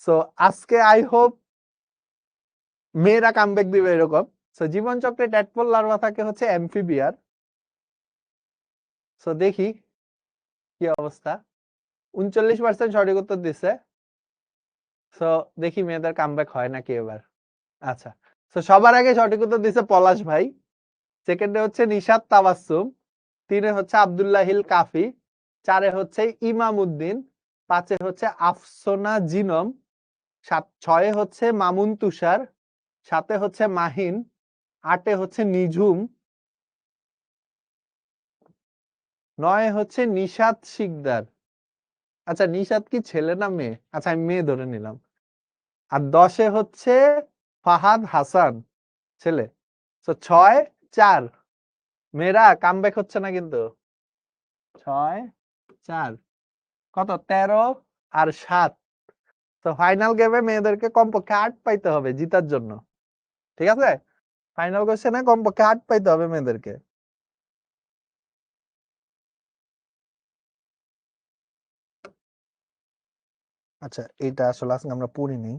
সো আজকে আই হোপ মেয়েরা কামব্যাক দিবে এরকম। সো জীবন চক্রে ট্যাডপোল লার্ভা থাকে হচ্ছে অ্যামফিবিয়ার। সো দেখি কি অবস্থা। 39% সঠিক উত্তর দিচ্ছে। সো দেখি মেয়েদের কামব্যাক হয় নাকি এবার। আচ্ছা, তো সবার আগে সঠিক উত্তর দিচ্ছে পলাশ ভাই। সেকেন্ডে হচ্ছে নিশাত তাবাসসুম। 3-এ হচ্ছে আব্দুল্লাহ হিল কাফি। 4-এ হচ্ছে ইমাম উদ্দিন। 5-এ হচ্ছে আফসোনা জিনম। 6-এ হচ্ছে মামুন তুষার। 7-এ হচ্ছে মাহিন। 8-এ হচ্ছে নিঝুম। 9-এ হচ্ছে নিশাত শিকদার। আচ্ছা, নিশাত কি ছেলে না মেয়ে? আচ্ছা, আমি মেয়ে ধরে নিলাম। আর 10-এ হচ্ছে ফাহাদ হাসান, ছেলে। তো 6-4। মেয়েরা কামব্যাক হচ্ছে না কিন্তু। 6-4 কত? 13-7। তো ফাইনাল গেমে মেয়েদেরকে কমপক্ষে 8 পাইতে হবে জিতার জন্য, ঠিক আছে? ফাইনাল কোশ্চেনে কমপক্ষে 8 পাইতে হবে মেয়েদেরকে। আচ্ছা, এটা আসলে আজকে আমরা পড়িনি।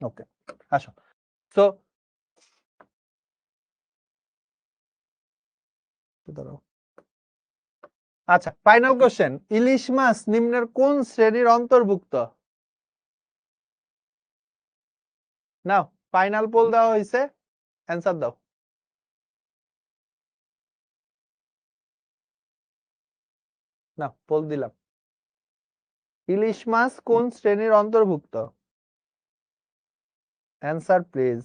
ওকে, আসো। তো আচ্ছা, ফাইনাল কোশ্চেন, ইলিশ মাছ নিম্নের কোন শ্রেণীর অন্তর্ভুক্ত? নাও, ফাইনাল পোল দেওয়া হয়েছে, অ্যান্সার দাও। না, পোল দিলাম। ইলিশ মাছ কোন শ্রেণীর অন্তর্ভুক্ত? Answer please.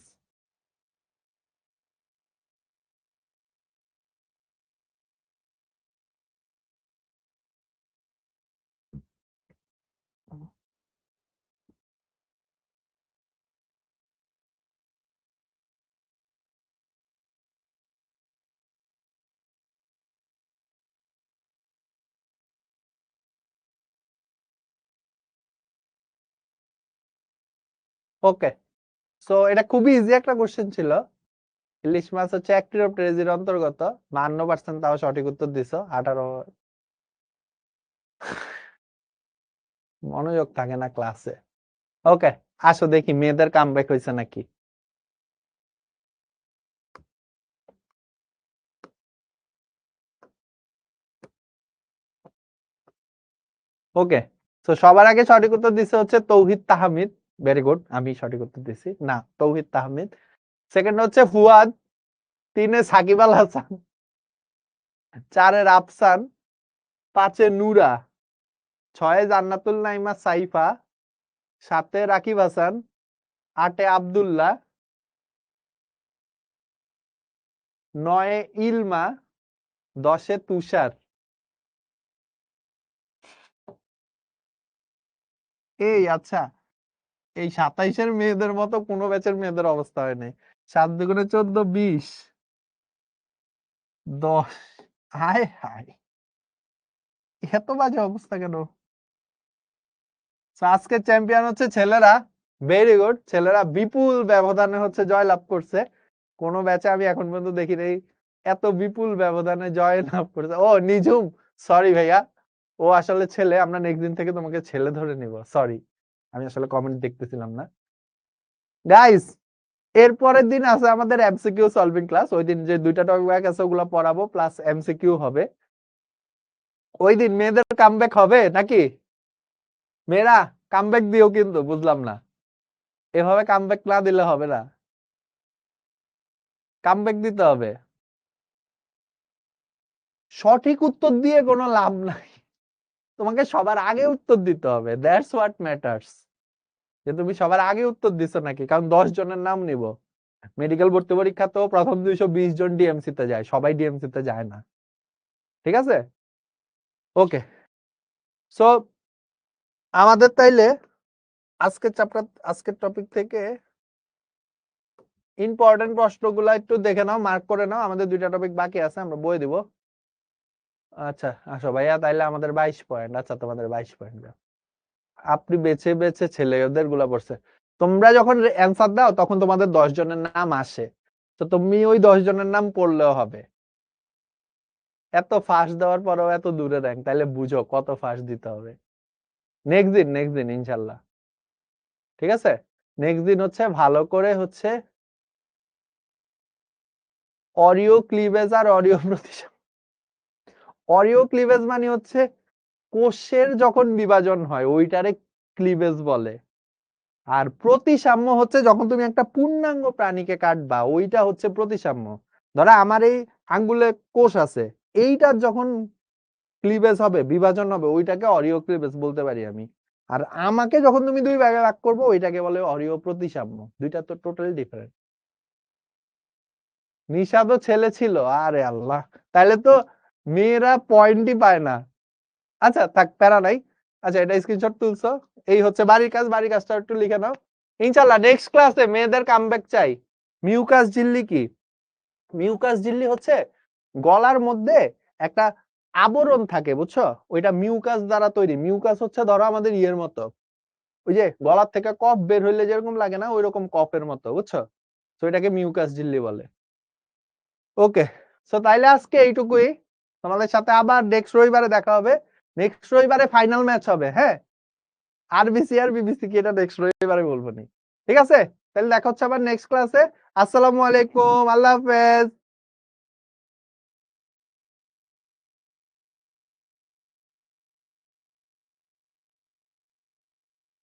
ওকে, সো এটা খুবই ইজি একটা কোশ্চেন ছিল। ইলিশ মাছ হচ্ছে অ্যাক্টিনোপ্টেরিজির অন্তর্গত। 52% তাও সঠিক উত্তর দিছো। 18 মনোযোগ থাকে না ক্লাসে। ওকে, আসো দেখি মেয়েদের কামব্যাক হয়েছে নাকি। ওকে, তো সবার আগে সঠিক উত্তর দিছে হচ্ছে তৌহিদ তাহমিদ। ভেরি গুড, আমি সঠিক উত্তর দিছি না, তৌহিদ তাহমিদ। সেকেন্ড হচ্ছে ফুয়াদ, 3 সাকিব আল হাসান, 4 রাফসান, 5 নুরা, 6 জান্নাতুল নাইমা সাইফা, 7 রাকিব হাসান, 8 আব্দুল্লাহ, 9 ইলমা, 10 তুষার। এই আচ্ছা, এই 27-এর মেয়েদের মতো কোনো ব্যাচের মেয়েদের অবস্থা হয় নাই। 7 দুগুণে 14, 20, 10। হায় হায়, এত বাজে অবস্থা কেন? আজকের চ্যাম্পিয়ন হচ্ছে ছেলেরা। ভেরি গুড, ছেলেরা বিপুল ব্যবধানে হচ্ছে জয়লাভ করছে। কোন ব্যাচে আমি এখন পর্যন্ত দেখি নাই এত বিপুল ব্যবধানে জয় লাভ করেছে। ও নিঝুম, সরি ভাইয়া, ও আসলে ছেলে। আমরা নেক্সট দিন থেকে তোমাকে ছেলে ধরে নিব। সরি, আমি আসলে কমেন্ট দেখতেছিলাম না। গাইস, এর পরের দিন আছে আমাদের এমসিকিউ সলভিং ক্লাস। ওই দিন যে 2টা টপিক আছে ওগুলো পড়াবো, প্লাস এমসিকিউ হবে। ওই দিন মেয়েদের কামব্যাক হবে নাকি? মেয়েরা কামব্যাক দিও কিন্তু, বুঝলাম না, এভাবে কামব্যাক না দিলে হবে না। কামব্যাক দিতে হবে। সঠিক উত্তর দিয়ে কোনো লাভ নাই, তোমাকে সবার আগে উত্তর দিতে হবে। দ্যাটস হোয়াট ম্যাটার্স, যে তুমি সবার আগে উত্তর দিছো নাকি। কারণ 10 জনের নাম নিব। মেডিকেল ভর্তি পরীক্ষা তো প্রথম 220 জন ডিএমসি তে যায়, সবাই ডিএমসি তে যায় না। ঠিক আছে, ওকে। সো আমাদের তাইলে আজকের চ্যাপ্টার, আজকের টপিক থেকে ইম্পর্টেন্ট প্রশ্নগুলো একটু দেখে নাও, মার্ক করে নাও। আমাদের 2টা টপিক বাকি আছে, আমরা বই দিব। আচ্ছা আসো ভাইয়া, তাইলে আমাদের 22 পয়েন্ট। আচ্ছা, তোমাদের 22 পয়েন্ট। আপনি বেছে বেছে ছেলেদের গুলা পড়ছে। তোমরা যখন অ্যান্সার দাও তখন তোমাদের 10 জনের নাম আসে, তো তুমি ওই 10 জনের নাম পড়লেও হবে। এত ফাঁস দেওয়ার পরেও এত দূরে র্যাঙ্ক, তাহলে বুঝো কত ফাঁস দিতে হবে। নেক্সট দিন ইনশাল্লাহ। ঠিক আছে, নেক্সট দিন হচ্ছে ভালো করে হচ্ছে অরিও ক্লিভেজ আর অরিও প্রতিসাম্য। অরিও ক্লিভেজ মানে হচ্ছে কোষের যখন বিভাজন হয় ওইটারে ক্লিভেজ বলে। আর প্রতিসাম্য হচ্ছে যখন তুমি একটা পূর্ণাঙ্গ প্রাণীকে কাটবা, ওইটা হচ্ছে প্রতিসাম্য। ধরো আমার এই আঙ্গুলে কোষ আছে, এইটার যখন ক্লিভেজ হবে, বিভাজন হবে, ওইটাকে অরিও ক্লিভেজ বলতে পারি আমি। আর আমাকে যখন তুমি 2 ভাগে ভাগ করবো, ওইটাকে বলে অরিও প্রতিসাম্য। দুইটা তো টোটালি ডিফারেন্ট। নিশাদও ছেলে ছিল, আরে আল্লাহ, তাহলে তো মেয়েরা পয়েন্টই পায় না। আচ্ছা থাক, প্যারা নাই। আচ্ছা, এটা স্ক্রিনশট তুলছো, এই হচ্ছে বাড়ির কাজ। বাড়ির কাজটা একটু লিখে নাও। ইনশাআল্লাহ নেক্সট ক্লাসে মেয়েদের কামব্যাক চাই। মিউকাস ঝিল্লি কি? মিউকাস ঝিল্লি হচ্ছে গলার মধ্যে একটা আবরণ থাকে, বুঝছো? ওইটা মিউকাস দ্বারা তৈরি। মিউকাস হচ্ছে ধরো আমাদের ইয়ের মতো, ওই যে গলার থেকে কফ বের হইলে যেরকম লাগে না, ওইরকম কফের মতো, বুঝছো? তো এটাকে মিউকাস ঝিল্লি বলে। ওকে, সো তাইলে আজকে এইটুকুই, তোমাদের সাথে আবার নেক্সট রবিবারে দেখা হবে। নেক্সট রবিবারে ফাইনাল ম্যাচ হবে, হ্যাঁ, আরবিসি আর বিবিসি কি, এটা নেক্সট রবিবারে বলবো নি, ঠিক আছে? তাহলে দেখা হচ্ছে আবার নেক্সট ক্লাসে। আসসালামু আলাইকুম, আল্লাহ হাফেজ।